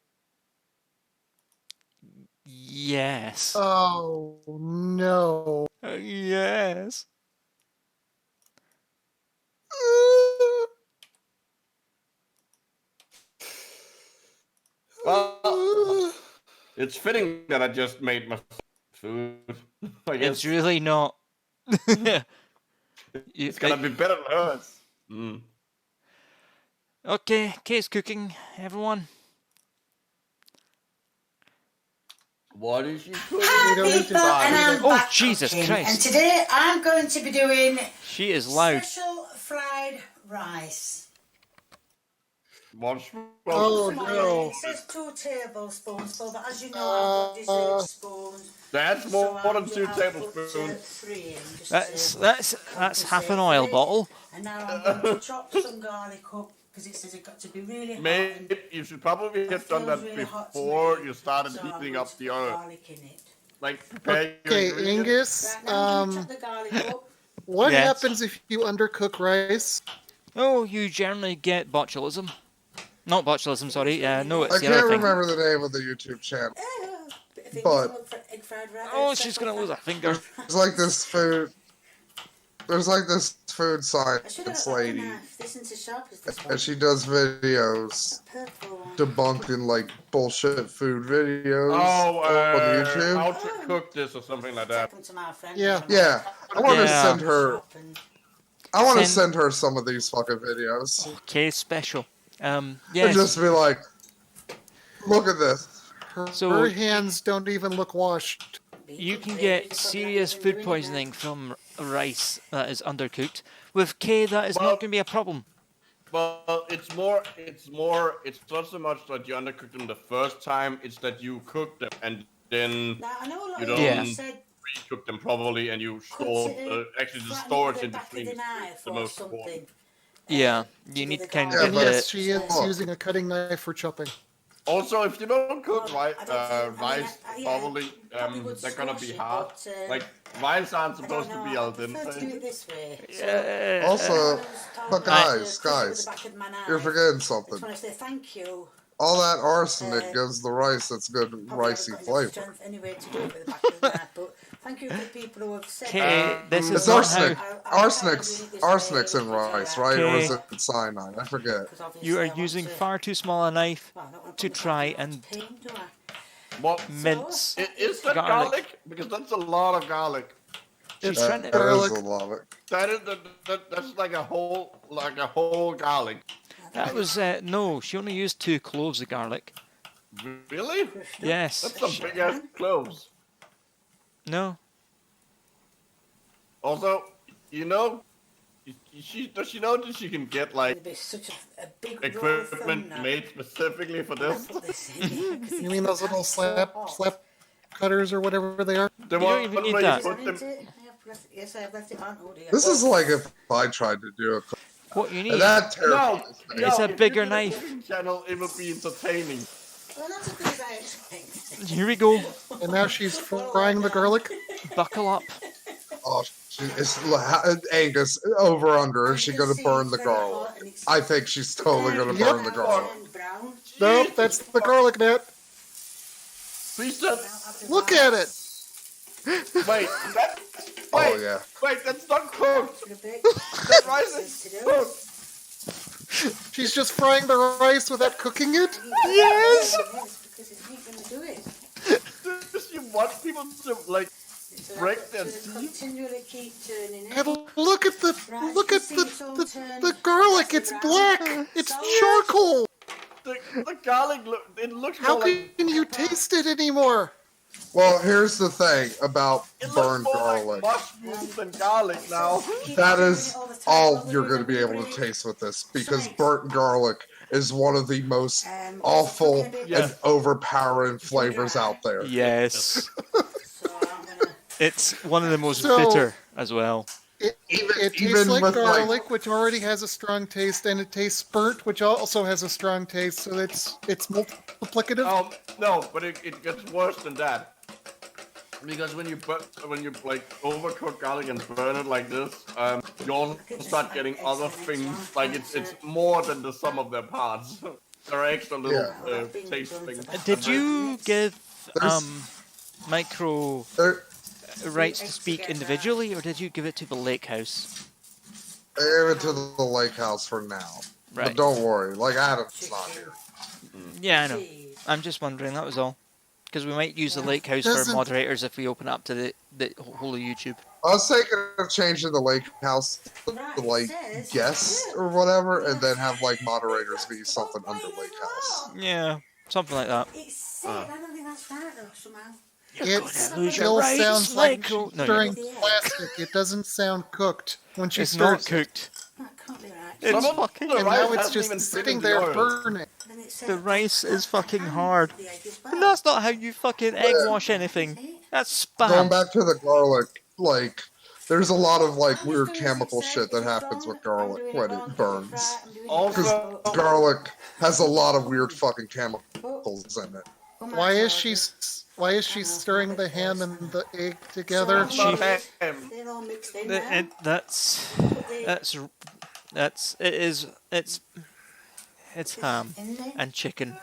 Yes. Oh no. Yes. Well, it's fitting that I just made my food. I guess It's really not. it's gonna be better than hers. Okay, Kay's cooking, everyone. What is she cooking? People, and I'm back Jesus cooking. Christ. And today I'm going to be doing She is loud. special fried rice. Oh no. It says 2 tablespoons, but as you know, I've got dessert spoons. That's more than 2 Put, tablespoons. 3 in. That's half an oil bottle. And now I'm going to chop some garlic up because it says it's got to be really hot. Maybe you should probably have done that before you started heating up the oil. Like prepare your Okay, Angus. What happens if you undercook rice? Oh, you generally get botulism. Not botulism, sorry. No, it's I the can't other thing. remember the name of the YouTube channel. But oh, she's gonna lose a finger. There's like this food. There's like this food science lady, and she does videos debunking like bullshit food videos on YouTube. How to cook this or something like that. Yeah. I want to send her. I want to send her some of these fucking videos. Okay, special. And Yes. just be like, look at this. Her hands don't even look washed. You can get serious food poisoning from rice that is undercooked. With Kay, that is not going to be a problem. Well, it's not so much that you undercook them the first time, it's that you cook them and then you don't re-cook them properly and you store, actually the storage in between is the most important. Yeah, you need to kind of get yes, she is using a cutting knife for chopping. Also, if you don't cook rice properly, they're gonna be hard. Like, rice aren't supposed to be al dente. Yeah. Also, but guys, you're forgetting something. All that arsenic gives the rice that's good ricey flavor. Thank you for people who have said this is it's arsenic. Arsenic's in rice, right? Or is it cyanide? I forget. You are using far too small a knife to try and mince. Is that garlic? Because that's a lot of garlic. She's trying to. That is a lot of it. That's like a whole garlic. That was no. She only used 2 cloves of garlic. Really? Yes. That's some big ass cloves. No. Also, you know, does she know that she can get like equipment made specifically for this? You mean those little slap cutters or whatever they are? You don't even need that. This is like if I tried to do a. What you need? That it's a bigger knife. Channel, it would be entertaining. Here we go. And now she's frying the garlic. Buckle up. Oh, it's Angus over under. Is she gonna burn the garlic? I think she's totally gonna burn the garlic. Nope, that's the garlic net. Please look at it. Wait, oh yeah. Wait, that's not cooked. That rice is cooked. She's just frying the rice without cooking it? Yes! Does you want people to, like, break their teeth? And look at the garlic, it's black! It's charcoal! The garlic, it looks How more like... can you taste it anymore? Well, here's the thing about burned garlic. Mushrooms and garlic now. That is all you're going to be able to taste with this, because burnt garlic is one of the most awful and overpowering flavors out there. Yes. It's one of the most bitter as well. It tastes even like with, like- garlic, which already has a strong taste, and it tastes burnt, which also has a strong taste. So it's multiplicative. No, but it gets worse than that. Because when you like overcook garlic and burn it like this, you also start getting other things. Like it's more than the sum of their parts. There are extra little taste things. Did you give Micro rights to speak individually, or did you give it to the lake house? I gave it to the lake house for now. Right. But don't worry, like Adam's not here. Yeah, I know. I'm just wondering, that was all. Because we might use the lake house for moderators if we open up to the whole of YouTube. I was thinking of changing the lake house to like guests or whatever, and then have like moderators be something under lake house. Yeah, something like that. It's said, I don't think that's right though, somehow. It still sounds like she's stirring plastic. It doesn't sound cooked when she It's stirs not it. cooked. That can't be right. It's fucking... And now it's just sitting there burning. The rice is fucking hard. And that's not how you fucking egg wash anything. That's spam. Going back to the garlic, like, there's a lot of like weird chemical shit that happens with garlic when it burns. Because garlic has a lot of weird fucking chemicals in it. Why is she stirring the ham and the egg together? It's ham and chicken,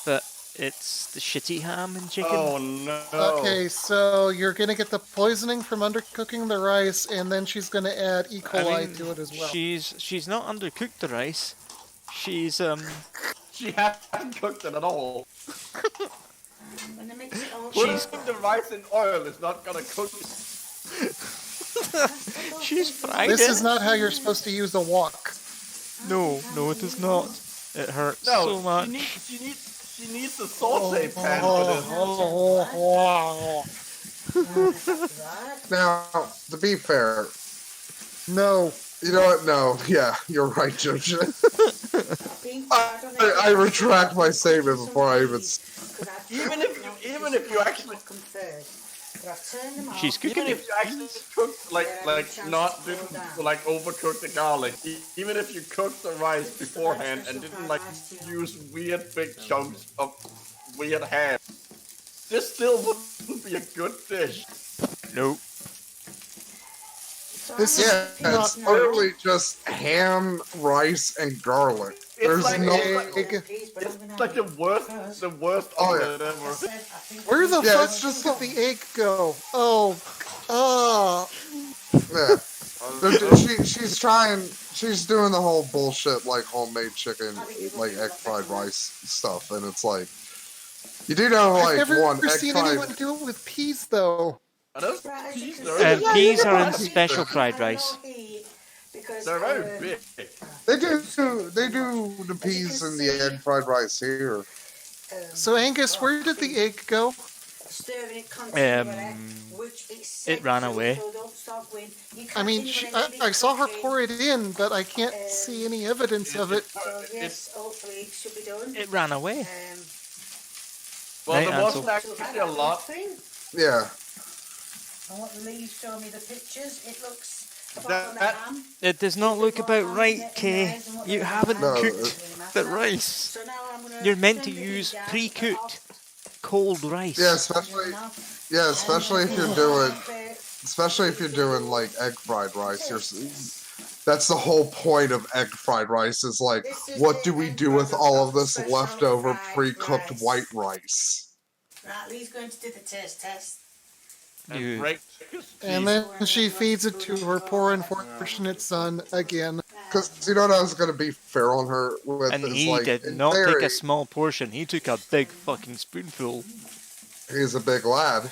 but it's the shitty ham and chicken. Oh no! Okay, so you're gonna get the poisoning from undercooking the rice, and then she's gonna add E. coli to it as well. She's not undercooked the rice. She's She hasn't cooked it at all. Putting the rice in oil is not gonna cook it. She's fried This it. is not how you're supposed to use a wok. No, it is not. It hurts so much. She needs a saute pan for this. Now, to be fair, no. You know what? No. Yeah, you're right, Jojo. I retract my statement before I even. Even if you actually. She's cooking even if you actually cooked like not didn't like overcook the garlic. Even if you cooked the rice beforehand and didn't like use weird big chunks of weird ham, this still wouldn't be a good dish. Nope. This it's literally just ham, rice, and garlic. There's like no egg. It's like the worst omelet ever. Where the fuck did the egg go? Oh. Yeah. She's doing the whole bullshit like homemade chicken, like egg fried rice stuff, and it's like, you do know like I've never one egg seen fried. anyone do it with peas though. Peas are in special fried rice. They're very big. They do the peas and the egg fried rice here. So Angus, where did the egg go? It ran away. I mean, I saw her pour it in, but I can't see any evidence of it. It ran away. Well, Right, there wasn't Ansel. actually a lot. Yeah. And what the leaves show me the pictures, it looks. It does not look about right, Kay. You haven't No, cooked the rice. You're meant to use pre-cooked cold rice. Yeah, especially if you're doing like egg fried rice. That's the whole point of egg fried rice is like, what do we do with all of this leftover pre-cooked white rice? Right, Lee's going to do the taste test. And then she feeds it to her poor unfortunate son again. Because you know what I was going to be fair on her with? And is he like, did in not take theory, a small portion. He took a big fucking spoonful. He's a big lad.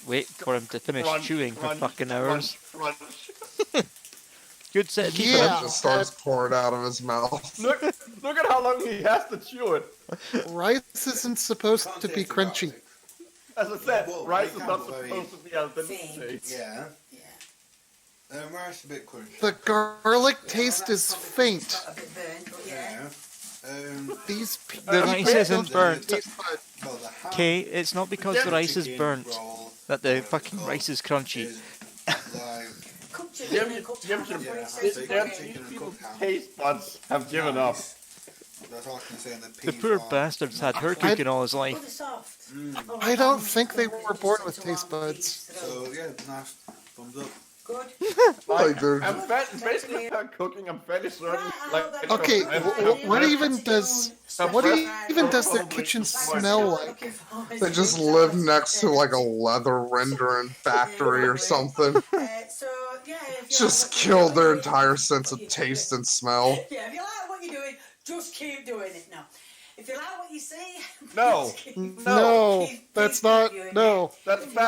Wait for him to finish chewing for fucking hours. Crunch. Good set of teeth. Yeah. Just starts pouring out of his mouth. Look at how long he has to chew it. Rice isn't supposed to be crunchy. As I said, rice is not supposed to be al dente. Yeah. Rice a bit crunchy. The garlic taste is faint. Yeah. These The rice isn't burnt. taste bud. Okay, it's not because the rice is burnt that the fucking rice is crunchy. These people's taste buds have given up. The poor bastard's had her cooking all his life. I don't think they were born with taste buds. So yeah, nice thumbs up. Good. Like, basically her cooking, I'm fairly certain. Like, Okay, what even does their kitchen smell like? They just live next to like a leather rendering factory or something. Just killed their entire sense of taste and smell. Yeah, if you like what you're doing, just keep doing it now. If you like what you see, no, that's bad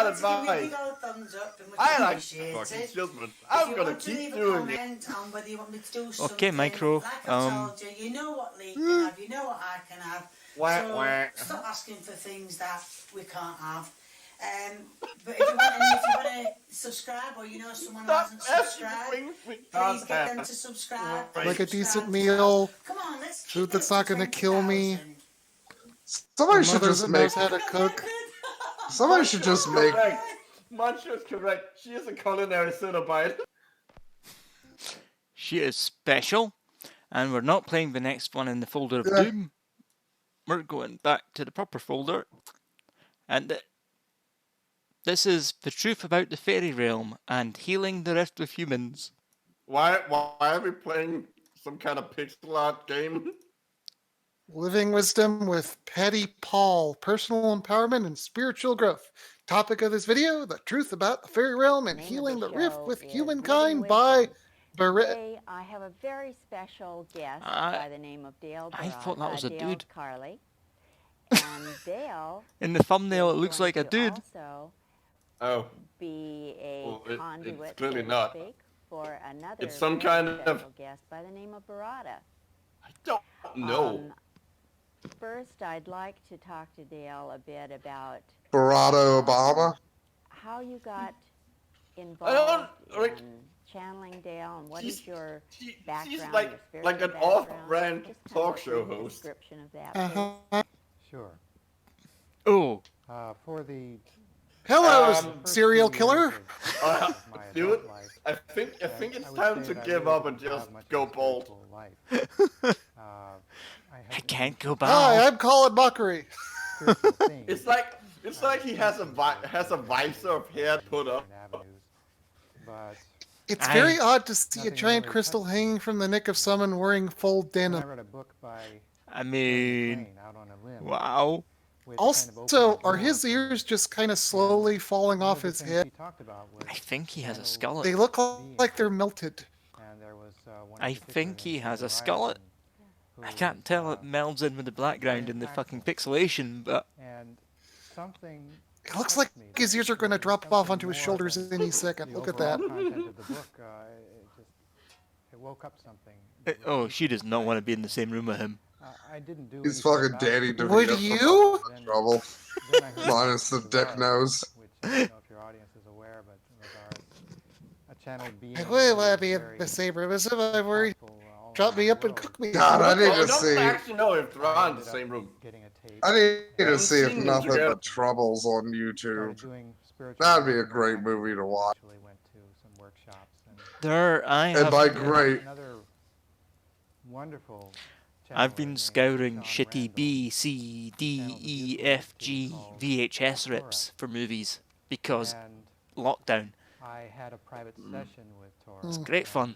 advice. I like fucking children. I'm gonna keep doing it. Okay, micro. You know what Lee can have, you know what I can have. So stop asking for things that we can't have. But if you want to subscribe, or you know someone who hasn't subscribed, please get them to subscribe. Like a decent meal, Come on, let's food that's not going to kill me. Somebody should just make. How to cook. Somebody should just make. Mancho is correct. She is a culinary Cenobite. She is special, and we're not playing the next one in the folder of Doom. We're going back to the proper folder, and this is the truth about the fairy realm and healing the rift with humans. Why are we playing some kind of pixel art game? Living Wisdom with Patty Paul, personal empowerment and spiritual growth. Topic of this video, the truth about the fairy realm and healing the rift with humankind by Today, I have a very special guest by the name of Dale. I thought that was a Dale dude. Carley. And Dale in the thumbnail, it looks like a dude. Also be a conduit, it's clearly so not. to speak, for another It's some very kind of special guest by the name of Barada. I don't know. First, I'd like to talk to Dale a bit about Barack Obama. how you got involved in channeling, Dale, and what is your background? She's your like an off-brand talk show host. Description of that, Sure. Oh. For the hello, serial killer. Dude, I think it's time to give up and just go bald. I can't go back. Hi, I'm Colin Mockery. It's like he has a visor of hair put up. It's very odd to see a giant crystal hanging from the neck of someone wearing full denim. I mean, wow. Also, are his ears just kind of slowly falling off his head? I think he has a skullet. They look like they're melted. I think he has a skullet. I can't tell, it melds in with the background and the fucking pixelation, but it looks like his ears are going to drop off onto his shoulders any second. Look at that. It woke up something. Oh, she does not want to be in the same room with him. He's fucking Danny DeVito. Would you? Trouble. Minus the dick nose. I don't know if your audience is aware, but a channel being. I will be in the same room as him. I've already chop me up and cook me. God, I need to see. I don't actually know if they're on the same room. I need to see if nothing but troubles on YouTube. That'd be a great movie to watch. And by great, wonderful. I've been scouring shitty B, C, D, E, F, G VHS rips for movies because lockdown. I had a private session with Tora. It's great fun.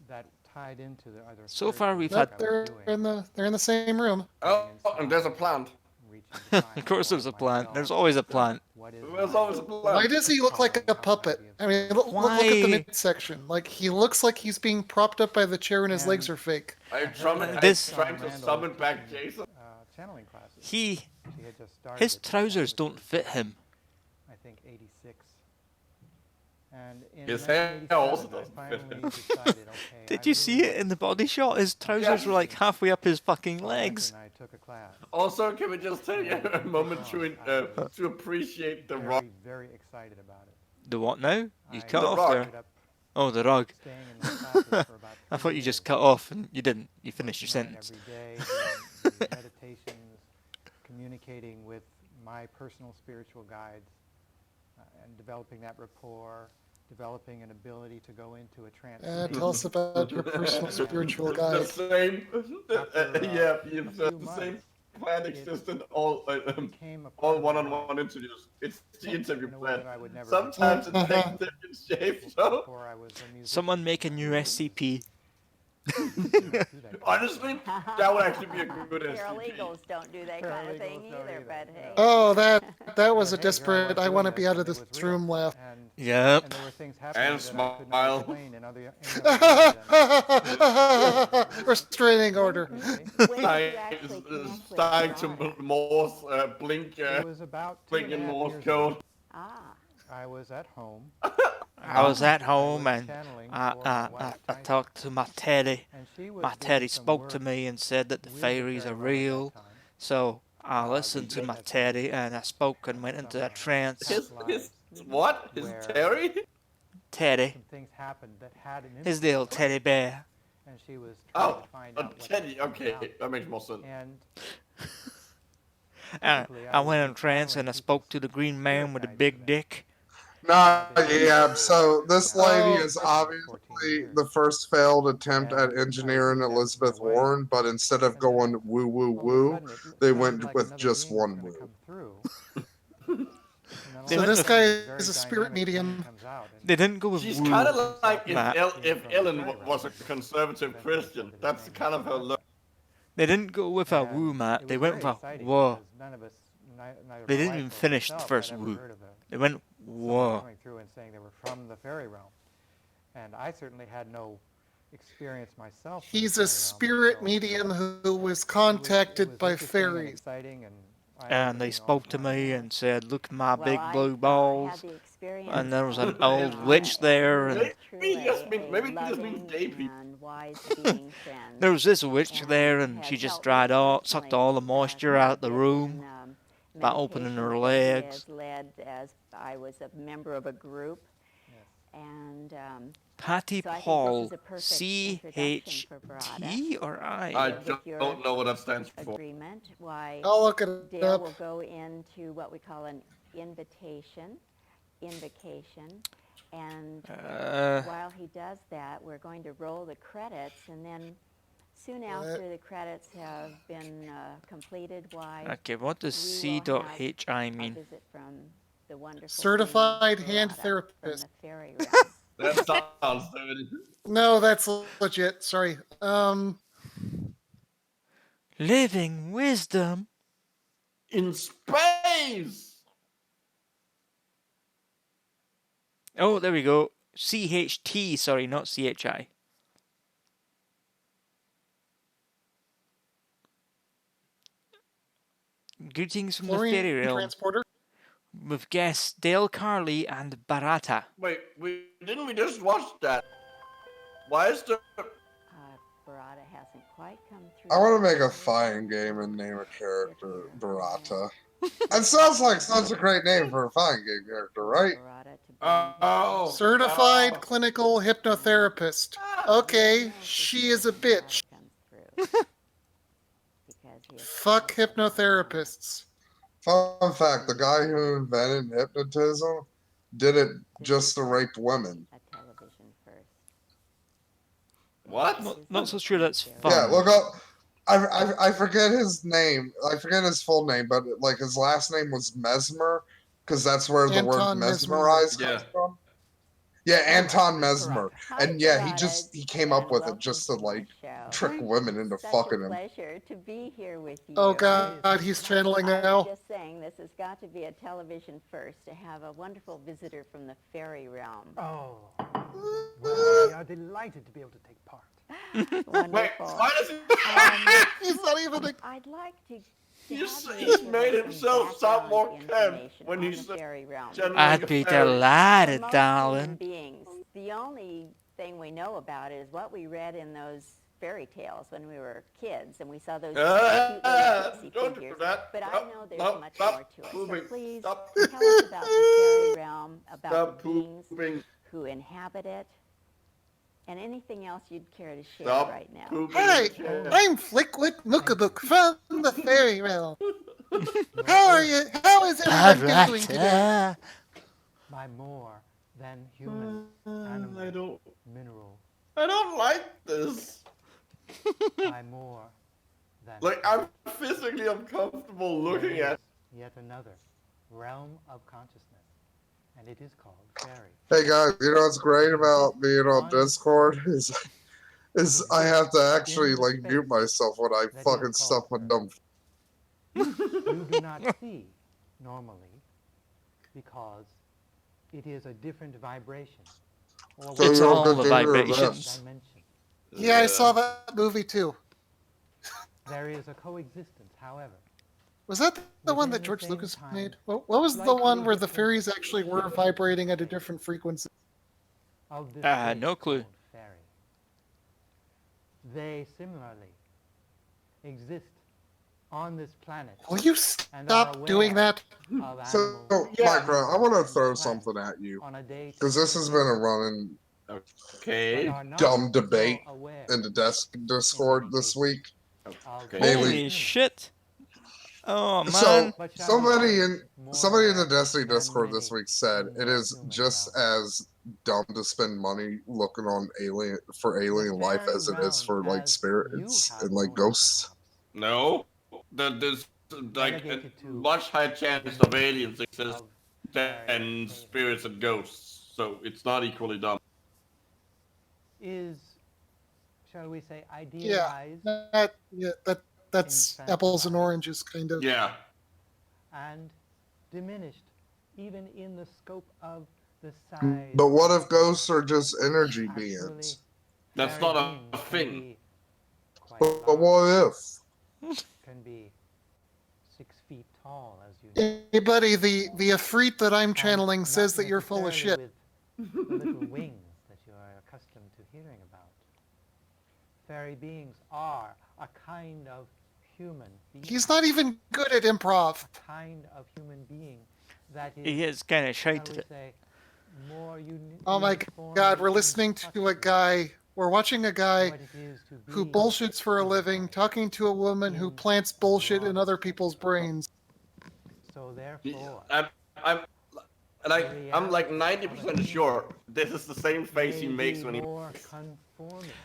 That tied into the other. So far we've had. They're in the same room. Oh, and there's a plant. Of course there's a plant. There's always a plant. There's always a plant. Why does he look like a puppet? I mean, look at the midsection. Like, he looks like he's being propped up by the chair and his legs are fake. I'm trying to summon back Jason. Channeling classes. His trousers don't fit him. I think 86. And in His hair also doesn't fit him. Did you see it in the body shot? His trousers were like halfway up his fucking legs. Also, can we just take a moment to appreciate the rug? Very excited about it. The what now? You cut off there. Oh, the rug. office for about 3 I thought you years. just cut off and you didn't. You finished your Working on it sentence. every day, doing the meditations, communicating with my personal spiritual guides, and developing that rapport, developing an ability to go into a trance state. Tell us about your personal spiritual The guide. same. After Yeah, a you've few the same months, plan it existed became a part all of my one-on-one life interviews. It's the interview in a way plan. that I would never Sometimes it before. takes different shapes. So Before I was a musician. Someone make a new SCP. honestly, that would actually be a good SCP. Paralegals don't do that kind of thing either, but hey. Oh, that was a But hey, here I was desperate. I doing want to this, be out and of it this was real. room laugh. Yep. And there were things happening And that I could not smile. explain in any other way than Restraining order. When did you actually connect with Starting to Barada? Morse blink. It was about blink in 2.5 Morse years code. ago. Ah. I was at home. I was at home I was and channeling for my wife, I talked to my teddy. and she was My doing teddy some spoke to work me and said that the with the fairies fairy are realm at that real. time. So I listened to At my some teddy and I spoke and went into a trance. His lives what? His where Terry? Teddy. some things happened that had an His impact little on her, teddy bear. and she was trying to find a out what Teddy. that was Okay, about. that makes more sense. And And typically, I would went be in trance and I channeling spoke to people's the green spirit man with the guides big for them. dick. Nah, They yeah. were So this now lady Oh. is 14 obviously years. the first failed attempt And at I would engineering do that Elizabeth my way. Warren, but instead of And then going woo woo all of a woo, sudden, it they sounded went like with another just being was one going to woo. come through. And then all They of So a went this with- sudden, guy this very is a spirit dynamic being medium. comes out and They didn't go with She's woo, kind of like if Matt. Ellen was a conservative Christian. That's kind of her look. They didn't go with a woo, And Matt. it They was went very with a exciting whoa. because none of us, neither They my didn't wife even or finish the myself first had ever woo. heard of They went someone whoa. coming through and saying they were from the fairy realm. And I certainly had no experience myself. with the He's fairy a realm, spirit so medium who was it contacted was by interesting and fairies. exciting, and I And ended they up being spoke to offline. me and said, "Look at my Well, big blue I've had balls." the experience And there was an of old Barada, witch there, and he and is truly a maybe it just means loving gay people. and wise being friend. there was this witch And there, and has she just helped me dried all, sucked personally all the moisture quite a out the bit room in by opening her meditations that he legs. has led as I was a member of a group. And Patty so I think Paul, this is a perfect introduction for Barada. CHT or I? I With your don't know what that stands for. agreement, why I'll look it Dale up. will go into what we call an invocation, and while he does that, we're going to roll the credits, and then soon after the credits have been completed, why Okay, what does we will have C.HI a mean? visit from the wonderful Certified being hand Barada therapist. from the fairy realm. That sounds dirty. No, that's legit. Sorry. Living wisdom. In space. Oh, there we go. CHT, sorry, not CHI. Greetings from the fairy realm. Transporter. With guests Dale Carley and Barata. Wait, didn't we just watch that? Why is there? Barada hasn't quite come through. I want to make a fighting game and name a character Barata. That sounds like such a great name for a fighting game character, right? Certified clinical hypnotherapist. Okay, she is a bitch. Fuck hypnotherapists. Fun fact, the guy who invented hypnotism did it just to rape women. A television first. What? Not so sure that's fun. Yeah, look up. I forget his name. I forget his full name, but like his last name was Mesmer, because that's where the word Anton mesmerize Mesmer. comes from. Yeah, Anton Mesmer. And yeah, he came up with it just to like trick women into fucking him. Pleasure to be here with you. Oh God, he's channeling I now. was just saying this has got to be a television first to have a wonderful visitor from the fairy realm. Oh, well, we are delighted to be able to take part. Wonderful. Wait, why does he? He's not even. I'd like to. He's made himself sound more camp when he said I'd be delighted, darling. Beings. The only thing we know about it is what we read in those fairy tales when we were kids, and we saw those cute little pixie figures. But I know there's much more to it. So please tell us about the fairy realm, about the beings who inhabit it. And anything else you'd care to share Stop right now? pooping Hi, in the chair. I'm Flickwood Mookabook from the fairy realm. How are you? How is everyone doing today? By more than human animals, minerals. I don't like this. By more than Like, I'm physically uncomfortable looking at. yet another realm of consciousness, and it is called fairy. Hey guys, you know what's great about being on Discord is I have to actually like mute myself when I fucking stuff my dumb. You do not see normally because it is a different vibration. It's all the vibrations. Yeah, I saw that movie too. There is a coexistence, however. Was that the one that George Lucas made? What was the one where the fairies actually were vibrating at a different frequency? No clue. They similarly exist on this planet. Will you stop doing that? So, Micro, I want to throw something at you because this has been a running dumb debate in the Discord this week. Holy shit! Oh man! So somebody in the Destiny Discord this week said it is just as dumb to spend money looking on alien life as it is for like spirits and like ghosts. No, there's like a much higher chance of aliens exist than spirits and ghosts, so it's not equally dumb. Is, shall we say, idealized? That's apples and oranges, kind of. Yeah. And diminished, even in the scope of the size. But what if ghosts are just energy beings? That's not a thing. But what if? Can be 6 feet tall, as you know. Hey, buddy, the Ifrit that I'm channeling says that you're full of shit. With the little wings that you are accustomed to hearing about. Fairy beings are a kind of human being. He's not even good at improv. A kind of human being that is, he is kind of shite at it. Oh my god, we're listening to a guy, we're watching a guy who bullshits for a living, talking to a woman who plants bullshit in other people's brains. So therefore, I'm like 90% sure this is the same face he makes when he.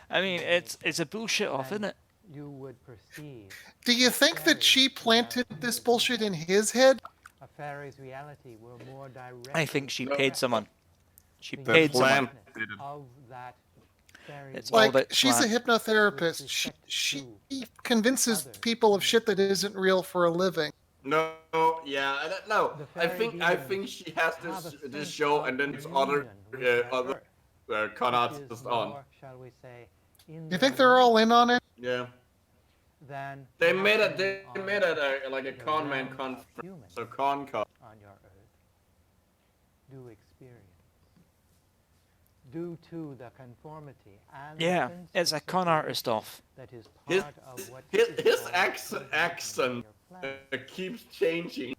I mean, it's a bullshit off, isn't it? You would perceive. Do you think that she planted this bullshit in his head? A fairy's reality will more directly. I think she paid someone. She paid someone. Of that it's like, all about she's plan. a hypnotherapist. She convinces people of shit that isn't real for a living. No, yeah, no. I think she has this show, and then it's other con artists on. Shall we say? You think they're all in on it? Yeah. Then they made like a con man conference, so con. On your earth, do experience due to the conformity and yeah, it's a con artist off. That is part of what his accent keeps changing.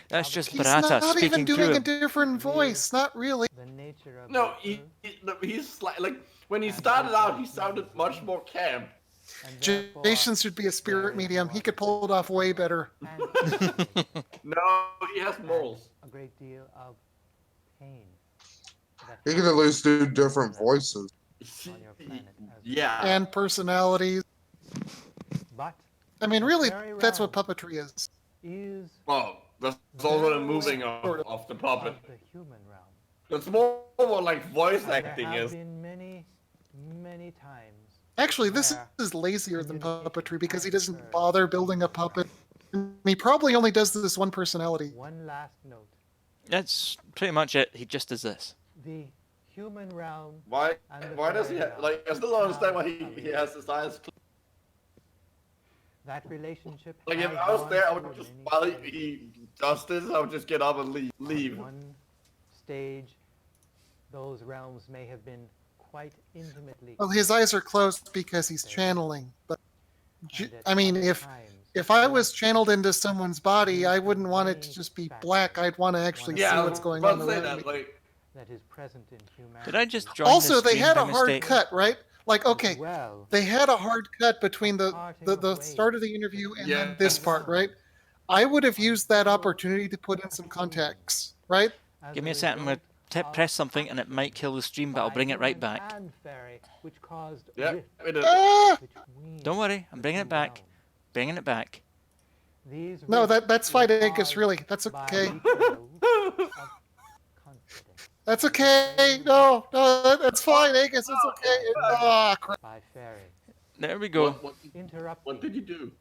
That's just he's Barata not speaking even doing to a different voice, not really. The nature of no, he's like when he started out, he sounded much more camp. Jason should be a spirit medium. He could pull it off way better. No, he has moles. A great deal of pain. He can at least do different voices. Yeah. And personalities. But I mean, really, that's what puppetry is. Well, that's also the moving of the puppet. The human realm. That's more what like voice acting is. There have been many, many times. Actually, this is lazier than puppetry because he doesn't bother building a puppet. He probably only does this one personality. One last note. That's pretty much it. He just does this. The human realm. Why does he like? I still don't understand why he has his eyes closed. That relationship. Like if I was there, I would just while he does this, I would just get up and leave. One stage, those realms may have been quite intimately. Well, his eyes are closed because he's channeling. But I mean, if I was channeled into someone's body, I wouldn't want it to just be black. I'd want to actually see what's going on around me. Like, that is present in humanity. Did I just join Also, this they stream had by a hard mistake? cut, right? Like, okay, well, they had a hard cut between the parting of ways. start of the interview and then Yes. this part, right? I would have used that opportunity to put in some context, right? As Give me a result second. I'm going to of press something and it might kill the stream, but I'll by bring it right human back. and fairy, which caused Yeah, rifts it is. Ah! between Don't worry, I'm the bringing two it back. realms. Bringing it back. These No, rifts that's were fine, Angus, caused really. That's by okay. betrayals of confidence. That's okay. No, that's fine, Angus. It's okay. Oh, crap. By fairy. There we go. What did you do?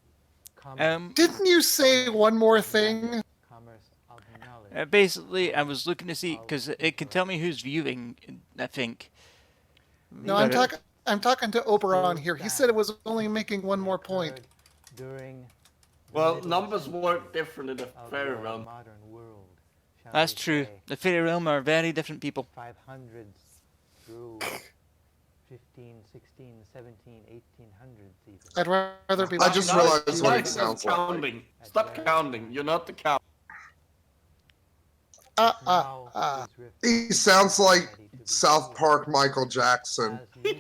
Didn't you say one more thing? Commerce of knowledge. Basically, I was looking to see, because it can tell me who's viewing, I think. No, I'm talking to Oberon here. He said it was only making one more point. During Well, numbers work different in the fairy realm. modern world. Shall That's we true. say, The fairy realm are very different people. 500s through 15, 16, 17, 1800s even. I'd rather be. I just realized what it sounds like. Counting. Stop counting. You're not the count. He sounds like South Park Michael Jackson. He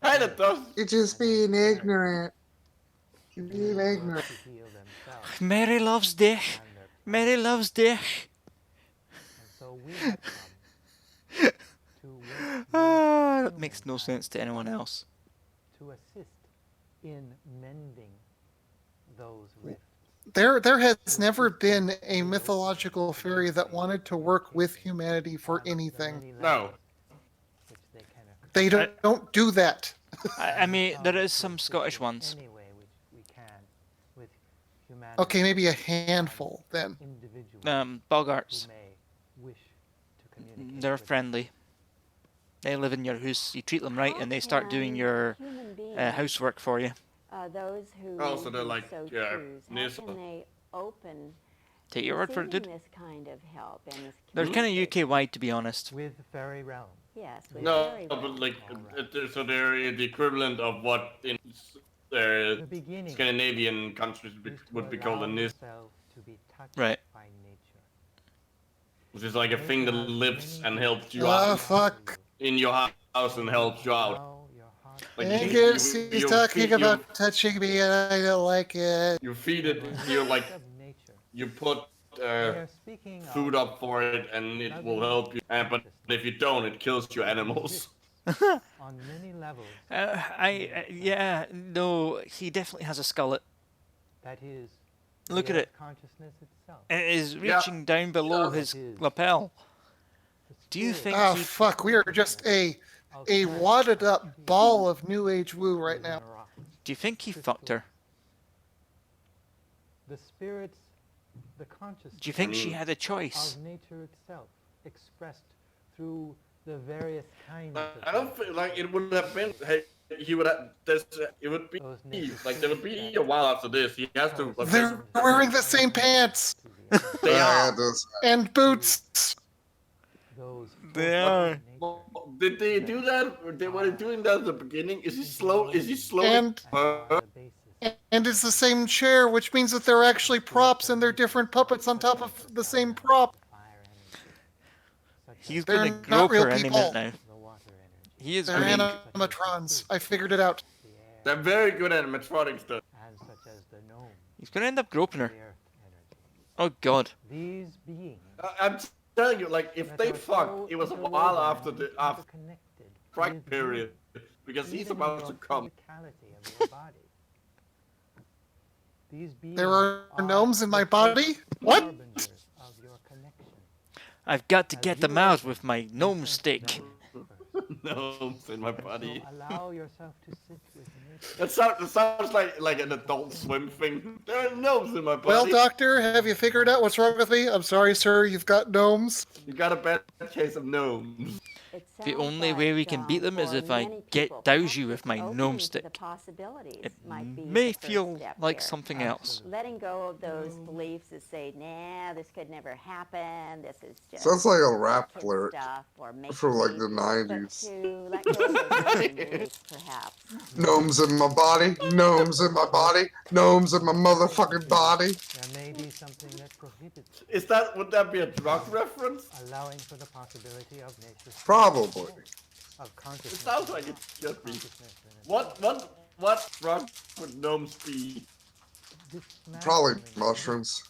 kind of does. You're just being ignorant. You're being ignorant. Mary loves dich. Mary loves dich. So we have come That makes no sense to anyone else. to assist in mending those rifts. There has never been a mythological fairy that wanted to work with humanity for anything. No. They don't do that. I mean, there is some Scottish ones. Any way which we can with humanity. Okay, maybe a handful then. Individuals Boggarts. who may wish to communicate They're with friendly. They live in your house. You treat them right, and they start doing your housework for you. Those who Oh, so they're like, so yeah, choose, how Nissa. can they open Take your word for it, dude. receiving this kind of help and this They're kind of UK wide, to be honest. with fairy realm. Yes, with No, fairy but realm. like, so they're the equivalent of what in their The beginning Scandinavian countries is to would be called a allow nis, yourself to be touched Right. by nature. which is like a thing that lives and helps you Oh, out fuck. in your house and helps you out. Allow your heart Like Angus, he's talking feed- about touching me and I don't like it. you feed it. You like of nature. you put We are speaking of food up for it, and it will help you. But if you don't, it kills your animals. on many levels. Yeah, no, he definitely has a skullet. That is Look at the it. consciousness itself. It is reaching down below his lapel. Do you think Oh, he... fuck. We are just a wadded up ball of new age woo right now. Do you think he fucked her? The spirits, the consciousness Do you think she had a choice? of nature itself, expressed through the various kinds I don't feel like it would have been. Hey, he would have. It would be like there would be a while after this. He has to. They're wearing the same pants They are. and boots. They are. Did they do that? Were they doing that at the beginning? Is he slow? Is he slow? And it's the same chair, which means that they're actually props and they're different puppets on top of the same prop. He's They're gonna not grope real her any people. minute now. He is They're going animatrons. I figured it out. They're very good at animatronic stuff. and such as the gnome, He's gonna end up groping her. the earth energy. Oh god. These beings I'm telling you, like if that they are fuck, so it was a while after the interconnected crack with period, you, because he's even in about your to come. physicality of your body. These beings There are gnomes in my body? What? harbingers of your connection. I've got to get them out with my gnome stick. Gnomes in my body. So allow yourself to sit with nature. That sounds like an Adult Swim thing. There are gnomes in my body. Well, doctor, have you figured out what's wrong with me? I'm sorry, sir. You've got gnomes. You got a bad case of gnomes. The only way we can beat them is if I douse you with my gnome stick. It may feel like something else. Letting go of those beliefs that say, nah, this could never happen, this is just Sounds like a rap kid flirt stuff or make from like the believe, but 90s. to let go of those limiting beliefs, perhaps. Gnomes in my body, gnomes in my body, gnomes in my motherfucking body. There may be something that prohibits. Would that be a drug reference? Allowing for the possibility of nature's Probably. Of consciousness. It sounds like it should be. What drug would gnomes be? Probably mushrooms.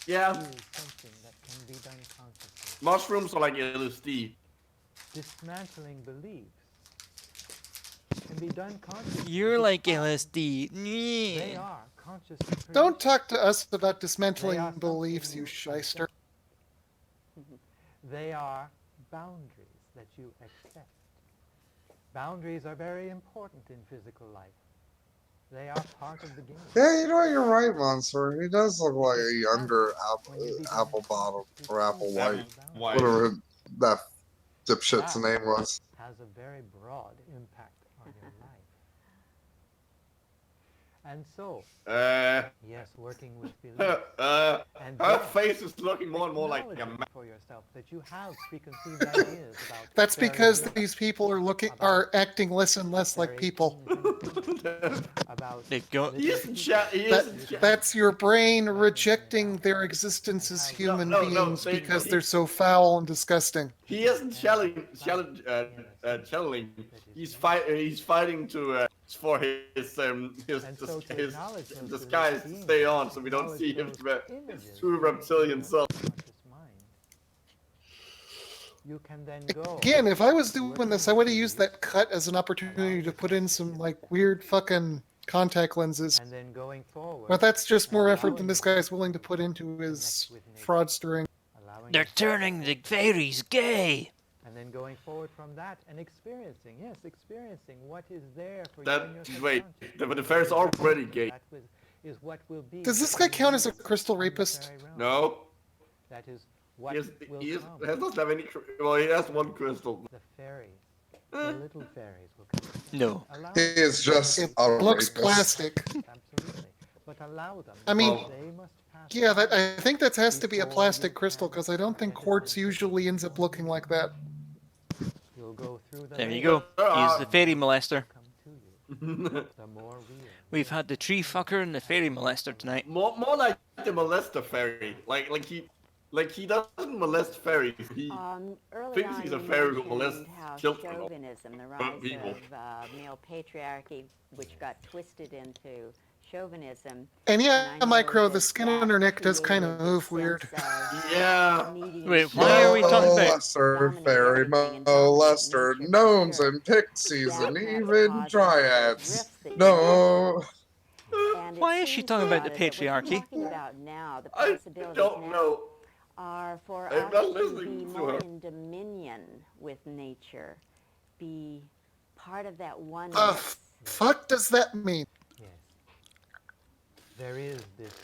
Yeah. Something that can be done consciously. Mushrooms are like LSD. Dismantling beliefs can be done consciously. You're like LSD. They are conscious. Don't talk to us about dismantling beliefs, you shyster. They are boundaries that you accept. Boundaries are very important in physical life. They are part of the game. Yeah, you know, you're right, Monster. He does look like a younger Apple Bottom or Apple White. Whatever that dipshit's name was. Has a very broad impact on your life. And so, yes, working with beliefs. Her face is looking more and more like a man. For yourself that you have preconceived ideas about. That's because these people are acting less and less like people. That's your brain rejecting their existence as human beings because they're so foul and disgusting. He isn't channeling. He's fighting to for his disguise to stay on, so we don't see his true reptilian self. You can then go. Again, if I was doing this, I would have used that cut as an opportunity to put in some like weird fucking contact lenses. And then going forward. But that's just more effort than this guy's willing to put into his fraudstering. They're turning the fairies gay. And then going forward from that and experiencing what is there for you. Wait, the fairies are already gay. Is what will be. Does this guy count as a crystal rapist? No. That is what he doesn't have any. Well, he has one crystal. The fairies, the little fairies will come. No. He is just a looks rapist. plastic. Absolutely, but allow them. I mean, they must pass. Yeah, I think that has to be a plastic crystal because I don't think quartz usually ends up looking like that. You'll go through There you go. He's the fairy molester. The more We've had the tree fucker and the fairy molester tonight. More like the molester fairy. Like he doesn't molest fairies. He thinks he's a fairy who molests children. Chauvinism, the rise of male patriarchy, which got twisted into chauvinism. And yeah, Micro, the skin on her neck does kind of move weird. Yeah. Wait, why are we talking about Molester, fairy molester, gnomes and pixies and even dryads. No. Why is she talking about the patriarchy? I don't know. Are for I'm us not to listening be to more her. in dominion with nature, be part of that oneness. Fuck does that mean? Yes. There is this,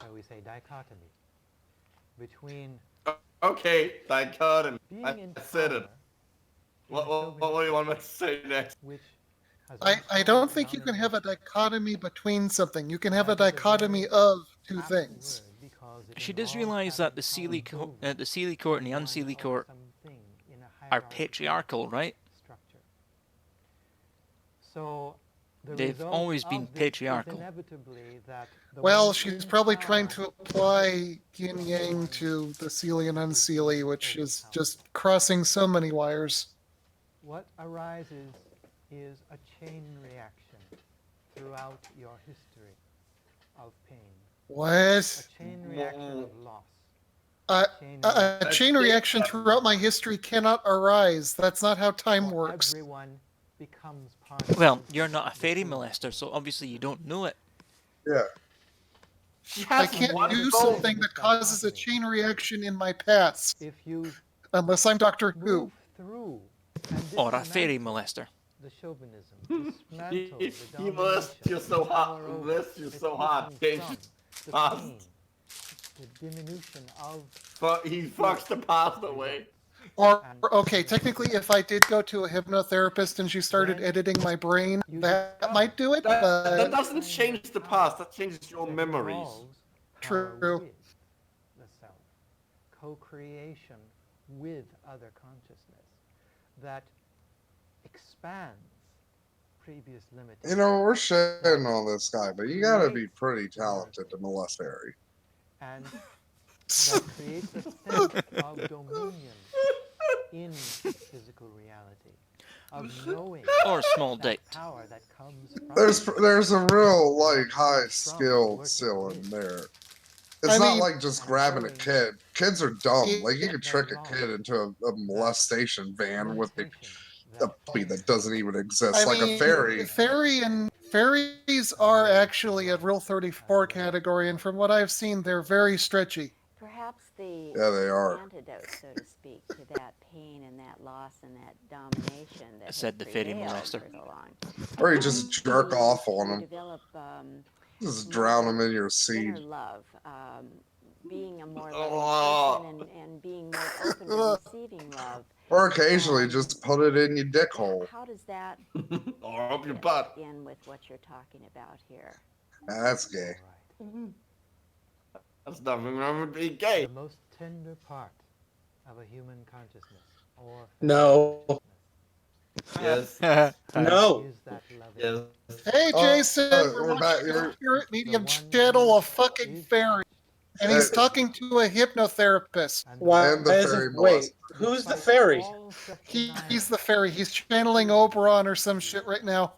shall we say, dichotomy between. Okay, dichotomy. Being I in said it. power What do you want me to say next? Which I don't think you can have a dichotomy between something. You can have a dichotomy of two things. She does realise that the Seelie court and the Unseelie court are patriarchal, right? So they've always been patriarchal. Well, she's probably trying to apply yin yang to the Seelie and Unseelie, which is just crossing so many wires. What arises is a chain reaction throughout your history of pain. What? A chain reaction of loss. A chain reaction throughout my history cannot arise. That's not how time works. Everyone becomes part of Well, you're not a fairy molester, so obviously you don't know it. Yeah. I can't do something that causes a chain reaction in my past. Unless I'm Doctor Who. Through Or a fairy molester. the chauvinism, dismantle the He molests you so hot. Molests you so hot. Change the past. pain, the diminution of. He fucks the past away. Or, okay, technically, if I did go to a hypnotherapist and she started editing my brain, that might do it, That but... doesn't change the past. That changes your memories. True. The self, co-creation with other consciousness that expands previous limitations. You know, we're shitting on this guy, but you gotta be pretty talented to molest fairy. And that creates a sense of dominion in physical reality, of knowing Or a small that dick. power that comes from There's a real that like high comes from skill working still with. in there. It's not like just grabbing a kid. Kids are dumb. Like you could trick a kid into a molestation van with a puppy that doesn't even exist, like a fairy. Fairies are actually a Rule 34 category, and from what I've seen, they're very stretchy. Perhaps the Yeah, they are. antidote, so to speak, to that pain and that loss and that domination that Said the fairy prevailed molester. for so long. Or you just jerk off on You them. develop Just more drown them in your inner seed. love, being a more loving person and being more open to receiving love. Or occasionally just put it in your dick hole. How does that Or up your fit butt. in with what you're talking about here? That's gay. That's nothing wrong with being gay. The most tender part of a human consciousness or No. Yes. No. is that loving. Yes. Hey, Jason, we're back. watching Spirit Medium channel a fucking fairy, and he's talking to a hypnotherapist. Why And the is fairy it? Wait, molester. who's the fairy? He's the fairy. He's channeling Oberon or some shit right now.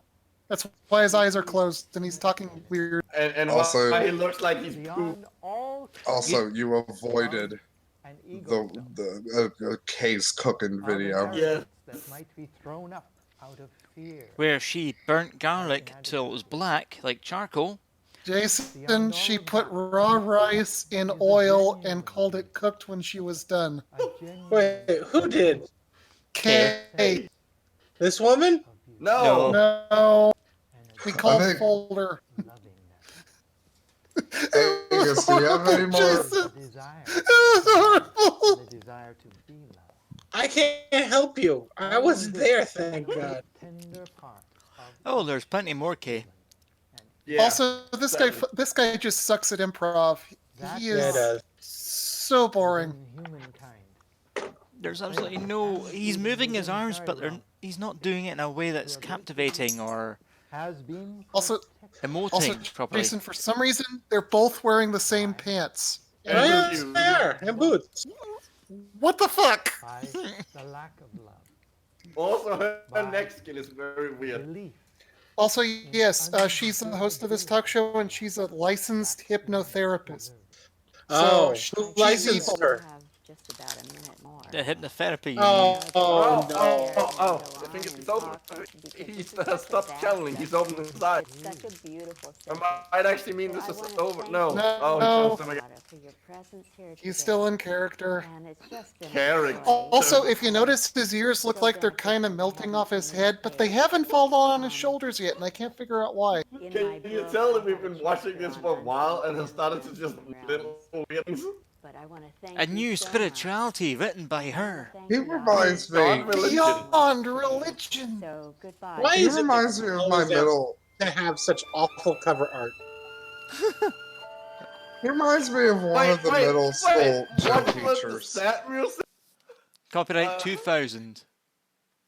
That's why his eyes are closed and he's talking weird. And Also- why he looks like he's poop. Beyond all Also, you avoided an ego the case cooking of video. inheritance that might be thrown up out of fear. Where she burnt garlic till it was black, like charcoal. Jason, she put raw rice in oil and called it cooked when she was done. Wait, who did? Kay. This woman? No. No. We called think- folder. Angus, do you have any more? The desire to be loved. I can't help you. I was there, thank God. Tender part of Oh, there's plenty more, Kay. Yeah. Also, this guy just sucks at improv. He Yeah, it is does. so boring. humankind. There's absolutely no. He's moving his arms, but he's not doing it in a way that's captivating or Has been Also, emoting properly. Jason, for some reason, they're both wearing the same pants. And Right boots. there, and boots. What the fuck? by the lack of love, Also, her neck skin is very weird. belief. Also, yes, she's the host of this talk show, and she's a licensed hypnotherapist. Oh, So who licensed her? Have just about a minute more. The hypnotherapy. You mean. Oh, no. Oh, I think it's over. He's stopped channeling. He's opened his eyes. It's such a beautiful I subject. might actually mean this I is wanna over. thank No. you, No. Oh, he No. chose them again. for your presence here He's today. still in character. And it's just been a Character. joy. Also, if you notice, his ears look like they're kind of melting off his head, but they haven't fallen on his shoulders yet, and I can't figure out why. In my Can you book, tell I that we've have a been watching chapter this on for a while and unfolding have started to just grounds. little weird things? But I want to thank A you new so much. spirituality written by her. Thank He you, reminds me. Beyond religion. Beyond religion. So goodbye. Why He is it reminds me of my always have middle. to have such awful cover art? He reminds me of one of the middle school gym What was teachers. that music? Copyright 2000.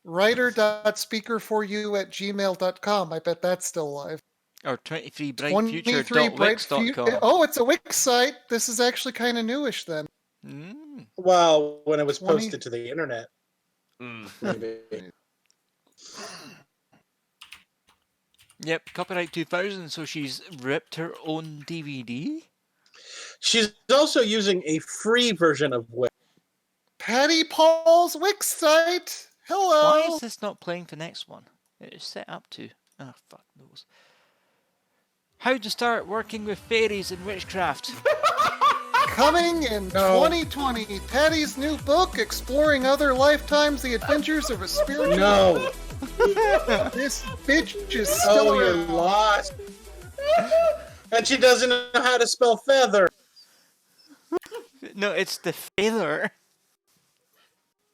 Writer.speaker4you@gmail.com. I bet that's still live. Or 23 23brightfuture.wix.com. Oh, it's a Wix site. This is actually kind of newish then. Mm. Well, when it was 20 posted to the internet, maybe. Yep, copyright 2000, so she's ripped her own DVD? She's also using a free version of Wix. Patty Paul's Wix site. Hello. Why is this not playing the next one? It is set up to. Oh, fuck knows. How to start working with fairies and witchcraft. Coming in 2020, Patty's new book, Exploring Other Lifetimes, The Adventures of a Spiritual... No. This bitch is still Oh, you're around. lost. And she doesn't know how to spell feather. No, it's the feather.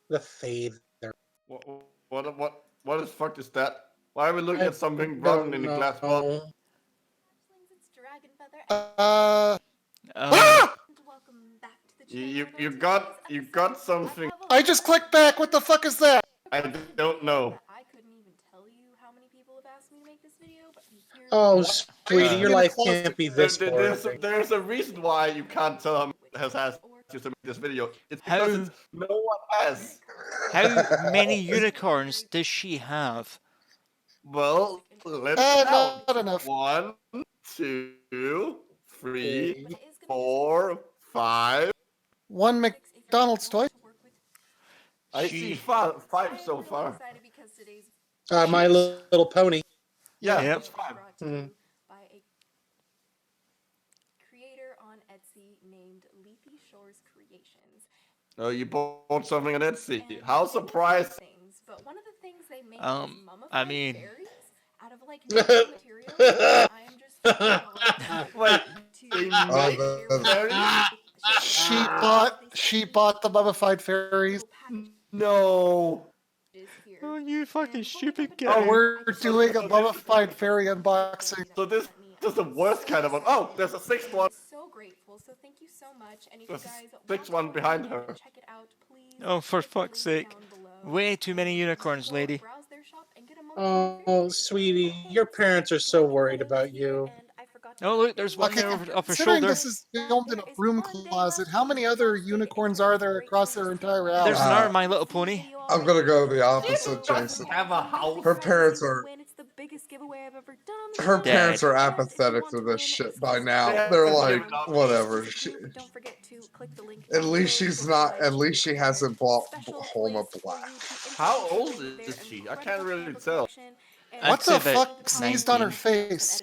The feather. What the fuck is that? Why are we looking at something brown in a glass bottle? You got something. I just clicked back. What the fuck is that? I don't know. I couldn't even tell you how many people have asked me Oh, sweetie, your life closet. can't be this boring. There's a reason why you can't tell him has asked you to make this video. It's because How no one has. how many unicorns does she have? Well, let's count. Not enough. 1, 2, 3, 4, 5. One McDonald's toy. I see 5 so far. My Little Pony. Yeah, Yep. that's 5. By a creator on Etsy named Leafy Shores Creations. Oh, you bought something on Etsy. How surprised! But one of the things they make is I mean, fairies out of like natural materials. I am just Wait, She bought the mummified fairies. No. Oh, you fucking stupid guy. Oh, we're doing a mummified fairy unboxing. So this is the worst kind of one. Oh, there's a 6th one. So grateful. So thank you so much. And if There's you guys a 6th one behind her. check it out, please. Oh, for fuck's sake. Way too many unicorns, lady. Browse their shop and get a Oh, sweetie, your parents are so worried about you. Oh, look, there's one there off her Considering shoulder. this is filmed in a broom closet, how many other unicorns are there across their entire house? There's another My Little Pony. I'm gonna go the opposite, Jason. Have a house. Her parents are. It's the biggest giveaway I've ever done. Her parents are apathetic to this shit by now. They're like, whatever. Don't forget to click the link. At least she's not. At least she hasn't bought Homa Black. How old is she? I can't really tell. What the fuck sneezed on her face?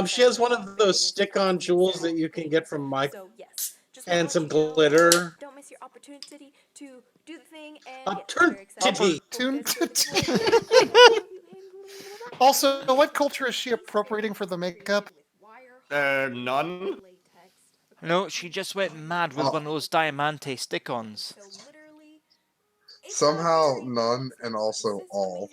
She has one of those stick-on jewels that you can get from Michael, and some glitter. Don't miss your opportunity to do the thing and Also, what culture is she appropriating for the makeup? None. No, she just went mad with one of those diamante stick-ons. Somehow none and also all.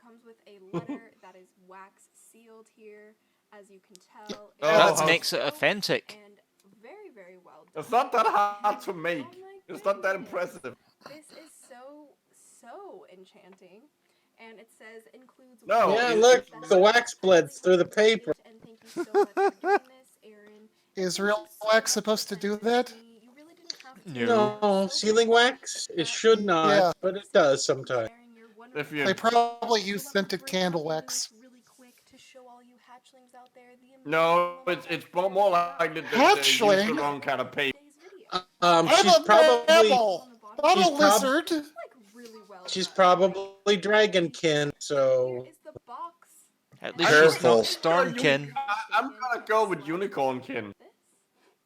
comes with a letter that is wax sealed here, as you can tell. That makes it authentic. And very, very well It's not that hard to make. It's not that impressive. This is so enchanting. And it says includes. No. Yeah, look, the wax bled through the paper. And thank you so much for doing this, Aaron. Is real wax supposed to do that? No, sealing wax? It should not, but it does sometimes. If you They probably use scented candle wax. No, it's more like that they use the Hatchling? wrong kind of paper. She's probably not a lizard. She's probably dragonkin, so At least she's Careful. not Stormkin. I'm gonna go with unicornkin.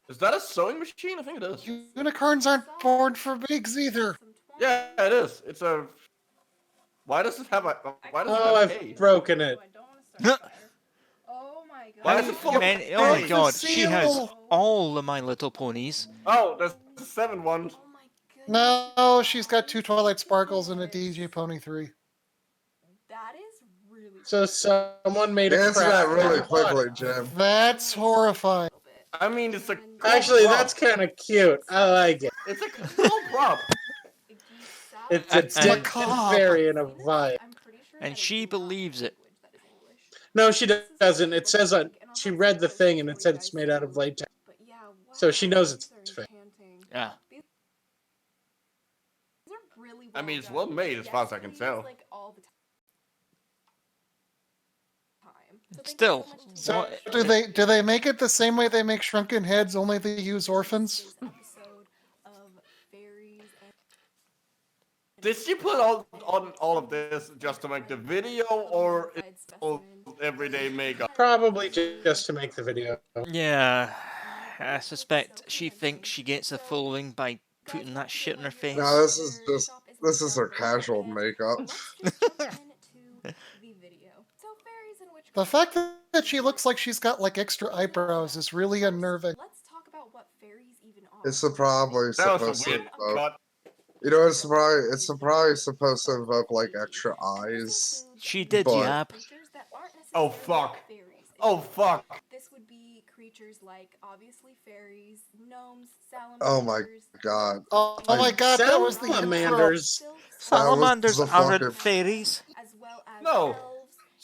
Is that a sewing machine? I think it is. Unicorns aren't born for pigs either. Yeah, it is. It's a. Why does it have a? Why does Oh, it have I've broken it. Oh my god. Why is it full of Oh my eggs? god, she has all of My Little Ponies. Oh, there's 7 ones. No, she's got 2 Twilight Sparkles and a DJ Pony 3. That is really. So someone made a Answer crap. that really quickly, Jim. That's horrifying. I mean, it's a. Cool Actually, prop. that's kind of cute. I like it. It's a cool prop. It's a dick fairy in a vibe. And she believes it. No, she doesn't. It says she read the thing and it said it's made out of latex. So she knows it's fake. Yeah. I mean, it's well made as far as I can tell. Still. So do they make it the same way they make shrunken heads, only they use orphans? Did she put on all of this just to make the video, or it's all everyday makeup? Probably just to make the video. Yeah. I suspect she thinks she gets a following by putting that shit in her face. No, this is her casual makeup. The fact that she looks like she's got like extra eyebrows is really unnerving. Let's talk about what fairies even are. It's probably That was supposed a to weird evoke. cut. You know, it's probably supposed to evoke like extra eyes. She did, but- Yab. Oh fuck! Oh fuck! This would be creatures like obviously fairies, gnomes, salamanders. Oh my god. Oh my god, that was the intro. Salamanders. Salamanders That was the aren't fucking- fairies. As well as No. elves,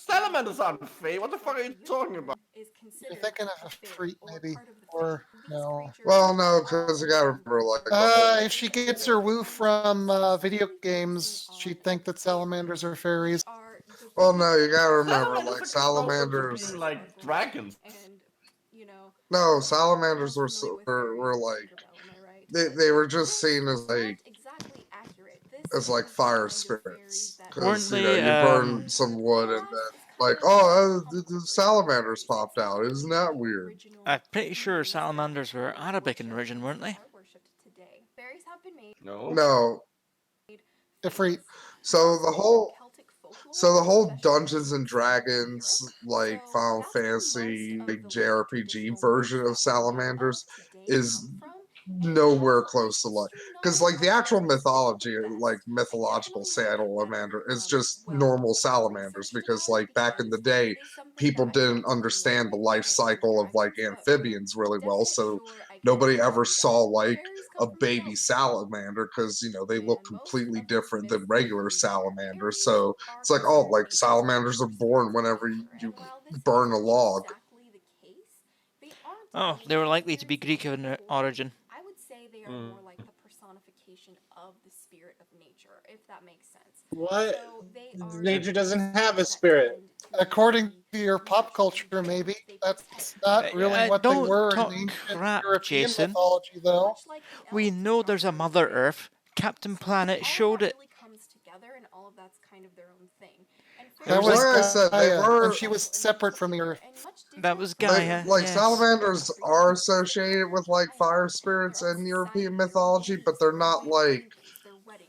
Salamanders aren't fey. What the fuck are you talking about? You're thinking of a freak, maybe, or no? Well, no, because you gotta remember, like the whole. If she gets her woo from video games, she'd think that salamanders are fairies. Well, no, you gotta remember, Salamanders like are closer to salamanders. being like dragons. No, salamanders were like they were just seen as like fire spirits Weren't because they? you burn some wood and then like the salamanders popped out. Isn't that weird? I'm pretty sure salamanders were Arabic in origin, weren't they? No. No. Ifrit. So the whole Dungeons and Dragons, like Final Fantasy, like JRPG version of salamanders is nowhere close to like because like the actual mythology, like mythological salamander is just normal salamanders because like back in the day people didn't understand the life cycle of like amphibians really well, so nobody ever saw like a baby salamander because they look completely different than regular salamanders. So it's like, oh, like salamanders are born whenever you burn a log. Oh, they were likely to be Greek in origin. I would say they are more like the personification of the spirit of nature, if that makes sense. What? So they are Nature doesn't have a spirit. According to your pop culture, maybe that's not really what they Don't were in talk ancient crap, European Jason. mythology, though. We know there's a Mother Earth. Captain Planet showed it. comes together, and all of that's kind of their own thing. And That Like was I said, they Gaia, were. and she was separate from the Earth. That was Gaia. Like yes. salamanders are associated with like fire spirits in European mythology, but they're not like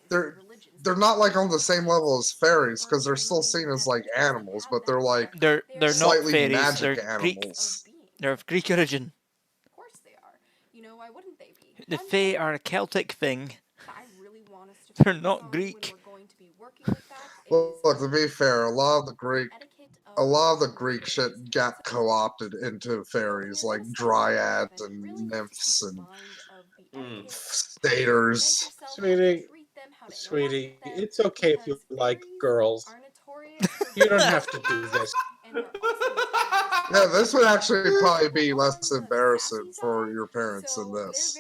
they're they're not like on the same level as fairies because they're still seen as like animals, but they're like They're not slightly fairies. magic They're Greek. animals. They're of Greek origin. Of course they are. Why wouldn't they be? The Fae are a Celtic thing. I really want us to They're focus not on Greek. when we're going to be working with that Look, to be fair, a lot of the Greek shit got co-opted into fairies, like dryads and nymphs and satyrs. Sweetie, it's okay if you like girls. You don't have to do this. Yeah, this would actually probably be less embarrassing for your parents than this.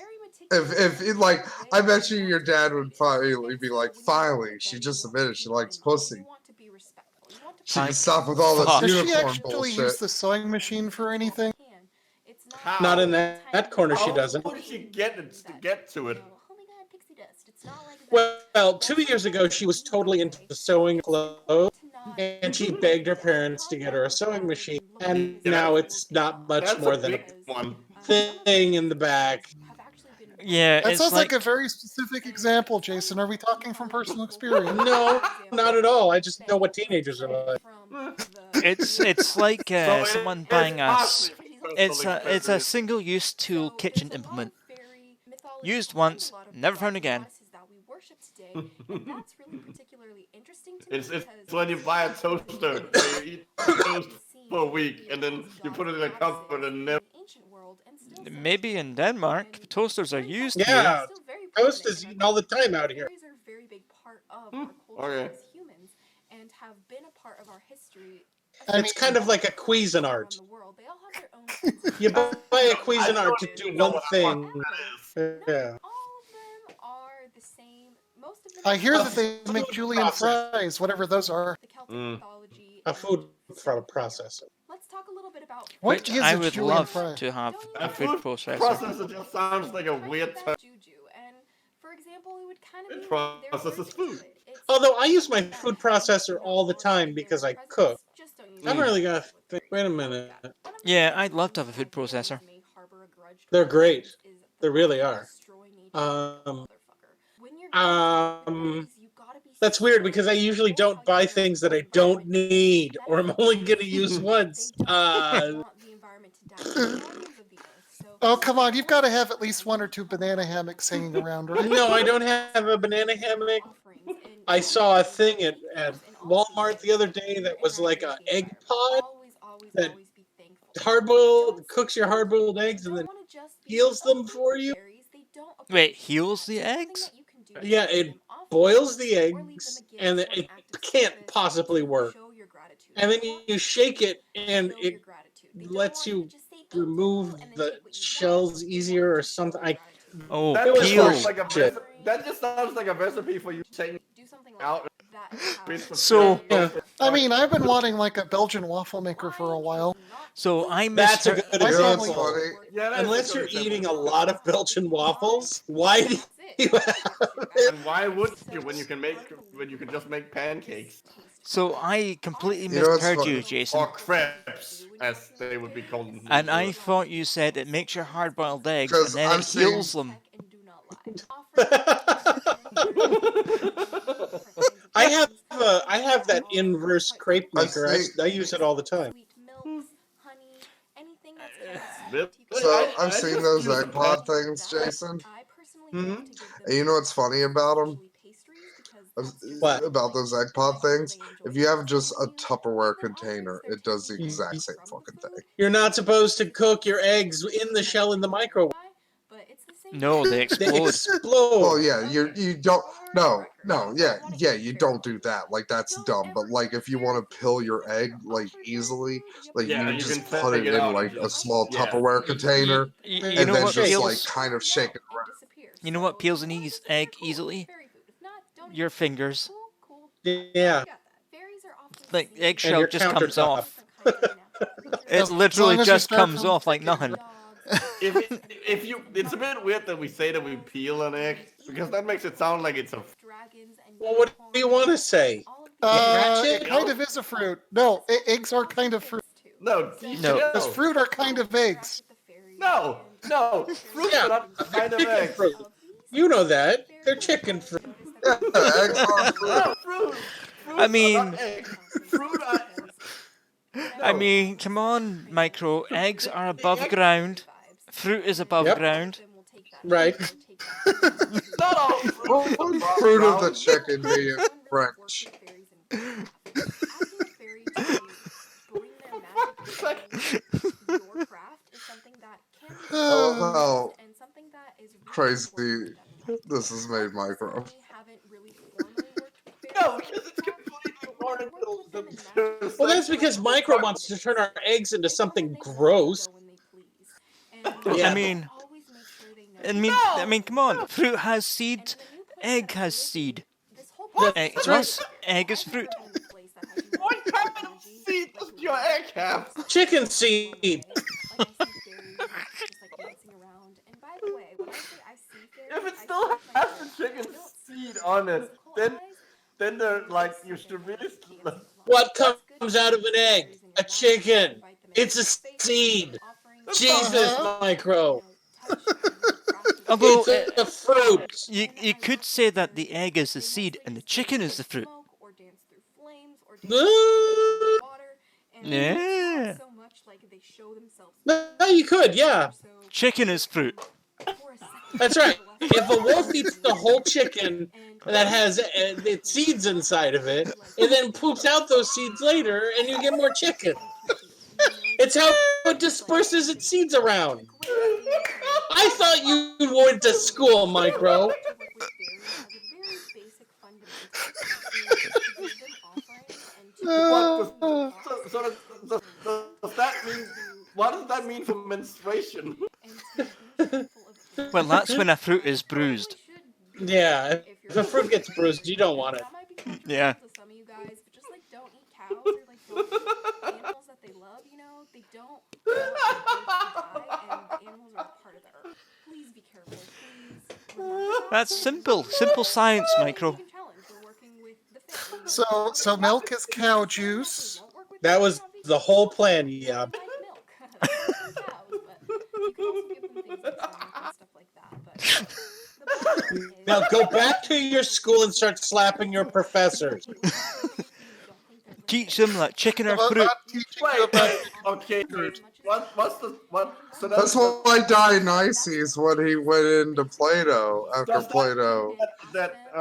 If like, I bet you your dad would probably be like, finally, she just admitted she likes pussy. She can stop with all this Does she unicorn actually bullshit. use the sewing machine for anything? How? Not in that corner, she doesn't. How did she get to it? Well, 2 years ago, she was totally into sewing clothes, and she begged her parents to get her a sewing machine. And now it's not much more than a thing in the back. Yeah, That it's sounds like a very specific example, Jason. Are we talking from personal experience? No, not at all. I just know what teenagers are like. It's like So someone it buying is a. possibly It's a experience. single-use tool kitchen implement. Used once, never found again. It's when you buy a toaster, where you eat toast for a week, and then you put it in a cupboard and never. Maybe in Denmark, toasters are used Yeah, here. toast is eaten all the time out here. Fairies are a very big part of our culture Okay. as humans and have been a part of our history. It's kind of like a Cuisinart. You buy a Cuisinart to do one thing. Yeah. I hear that they make julienne fries, whatever those are. A food processor. Let's talk a little bit about What Which is I a would julienne love fry? to have a A food food processor. processor just sounds like a weird term. juju, and for example, it would kind of It be processes food. Although I use my food processor all the time because I cook. I'm really gonna think. Wait a minute. Yeah, I'd love to have a food processor. They're great. They really are. That's weird because I usually don't buy things that I don't need or I'm only going to use once. Oh, come on. You've got to have at least one or two banana hammocks hanging around, right? No, I don't have a banana hammock. I saw a thing at Walmart the other day that was like an egg pod that cooks your hard-boiled eggs and then peels them for you. Wait, heals the eggs? Yeah, it boils the eggs and it can't possibly work. and then you shake it, and it lets you remove the shells easier or something. Oh, That it was just sounds peel. like a horseshit. that just sounds like a recipe for you taking out bits of So, shell. I mean, I've been wanting like a Belgian waffle maker for a while. so I That's a misheard. good I You know what's probably example. funny? Yeah, that is a Unless good you're example. eating a lot of Belgian waffles, why do you have it? And why would you when you can just make pancakes So I completely You know what's misheard funny? you, or Jason. crepes, as they would be called in And I Europe? thought you said it makes your hard-boiled eggs and Because then I'm it heals seeing. them. I have that inverse crepe I'm maker. seeing. I use it all the time. Really? So I'm I seeing just those use a egg pan. pod things, Jason. Hmm? And you know what's funny about them? What? About those egg pod things? If you have just a Tupperware container, it does the exact same fucking thing. You're not supposed to cook your eggs in the shell in the microwave. No, they They explode. explode. Well, yeah, you don't. No, yeah, you don't do that. Like that's dumb. But like, if you want to pill your egg like easily, like Yeah, you you just can put take it it in out like and a just small yeah. Tupperware container, You and know then what just shakes. like peels? kind of shake it around. You know what peels an egg easily? Your fingers. Yeah, Like and eggshell your just comes countertop. off. It As literally long as you just start comes from off like chicken. nothing. If you, it's a bit weird that we say that we peel an egg because that makes it sound like it's a. Well, what do you want to say? It Hatchet? kind of is a fruit. No, eggs are kind of fruit. No, No. Because fruit are kind of eggs. no, fruits Yeah, are not they're kind of chicken eggs. fruit. You know that. They're chicken fruit. Yeah, eggs are fruit. No, fruits I are mean, not eggs. Fruit are. I No. mean, come on, Micro. Eggs are The above egg, ground. Fruit is above Yep. ground. Right. not all fruits What would are above fruit of the ground. chicken be in French? How crazy this has made micro. No, because it's completely ornamental. Well, that's because Micro wants to turn our eggs into something gross. I Yeah. mean, come on. Fruit has seed. Egg has seed. Egg, That's right. thus, egg is fruit. What kind of seed does your egg have? Chicken seed. If it still has the chicken seed on it, then they're like you should really. What comes out of an egg? A chicken. It's a seed. Jesus, Micro. Although, It's a fruit. you could say that the egg is the seed and the chicken is the fruit. Yeah. No, you could, yeah. Chicken is fruit. That's right. If a wolf eats the whole chicken that has its seeds inside of it, and then poops out those seeds later, and you get more chicken. It's how it disperses its seeds around. I thought you went to school, Micro. Does that mean? What does that mean for menstruation? Well, that's when a fruit is bruised. Yeah, if a fruit gets bruised, you don't want it. Yeah. That's simple. Simple science, Micro. So milk is cow juice. That was the whole plan, yeah. Now go back to your school and start slapping your professors. Teach them that chicken or fruit. Okay. What? So That's why Dionysus, when he went into Plato, after Plato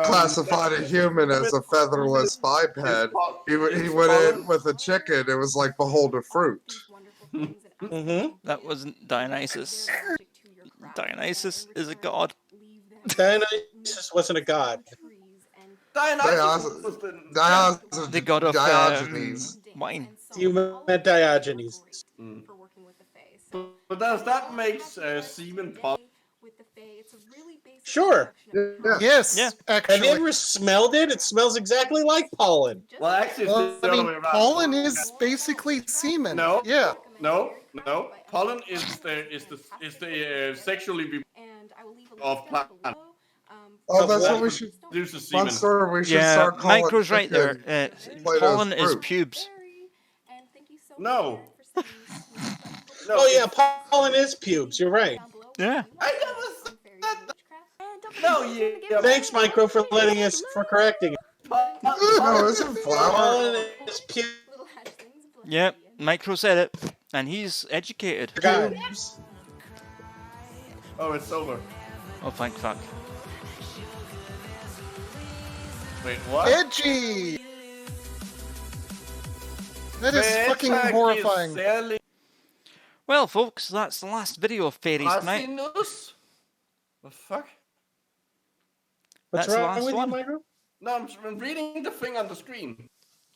classified a human as a featherless biped, he went in with a chicken. It was like, behold a fruit. Mm-hmm. That wasn't Dionysus. Dionysus is a god. Dionysus wasn't a god. Dionysus was The god of Diogenes. wine. You meant Diogenes. For working with the Fae. So But does that make semen pop? with the Fae, it's a really basic Sure. Yes, Yeah. actually. Have you ever smelled it? It smells exactly like pollen. Well, actually, it's Well, the I other mean, way around. pollen is basically semen. No, Yeah. no. Pollen is the sexually And I will leave a link of down plant. below. Oh, that's That what we should. produces semen. Monster, we should Yeah, start calling Micro's right there. chicken Pollen Plato's is fruit. pubes. And thank you so No. much for sending these to me. No, Oh yeah, pollen is pubes. You're right. Down below Yeah. I never said that. No, yeah. Thanks, Micro, for letting us for correcting it. No, isn't flour? Pollen is pubes. Little hatchlings. Yep, Micro said it, and he's educated. Guys. Oh, it's over. Oh, thank fuck. Wait, what? Edgy! That is fucking horrifying. Well, folks, that's the last video of Fairies tonight. Asinus? The fuck? What's That's the wrong last with one. you, Micro? No, I'm reading the thing on the screen.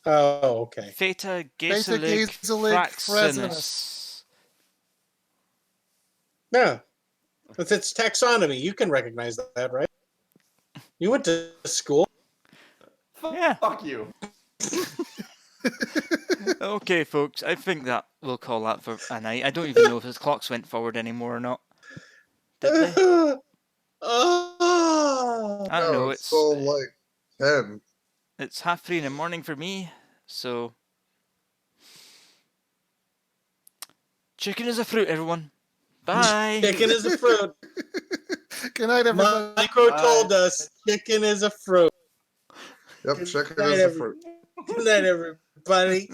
Oh, okay. Feta Gazellig Gazellig Fraxinus. Fraxinus. Yeah. It's its taxonomy. You can recognize that, right? You went to school. Yeah. Fuck you. Okay, folks, I think that we'll call that for a night. I don't even know if his clocks went forward anymore or not. Did they? Oh. I don't know. No, it's still like 10. It's 3:30 in the morning for me, so chicken is a fruit, everyone. Bye. Chicken is a fruit. Good night, everybody. Micro told us chicken is a fruit. Yep, chicken Good night, is a fruit. Good night, everybody.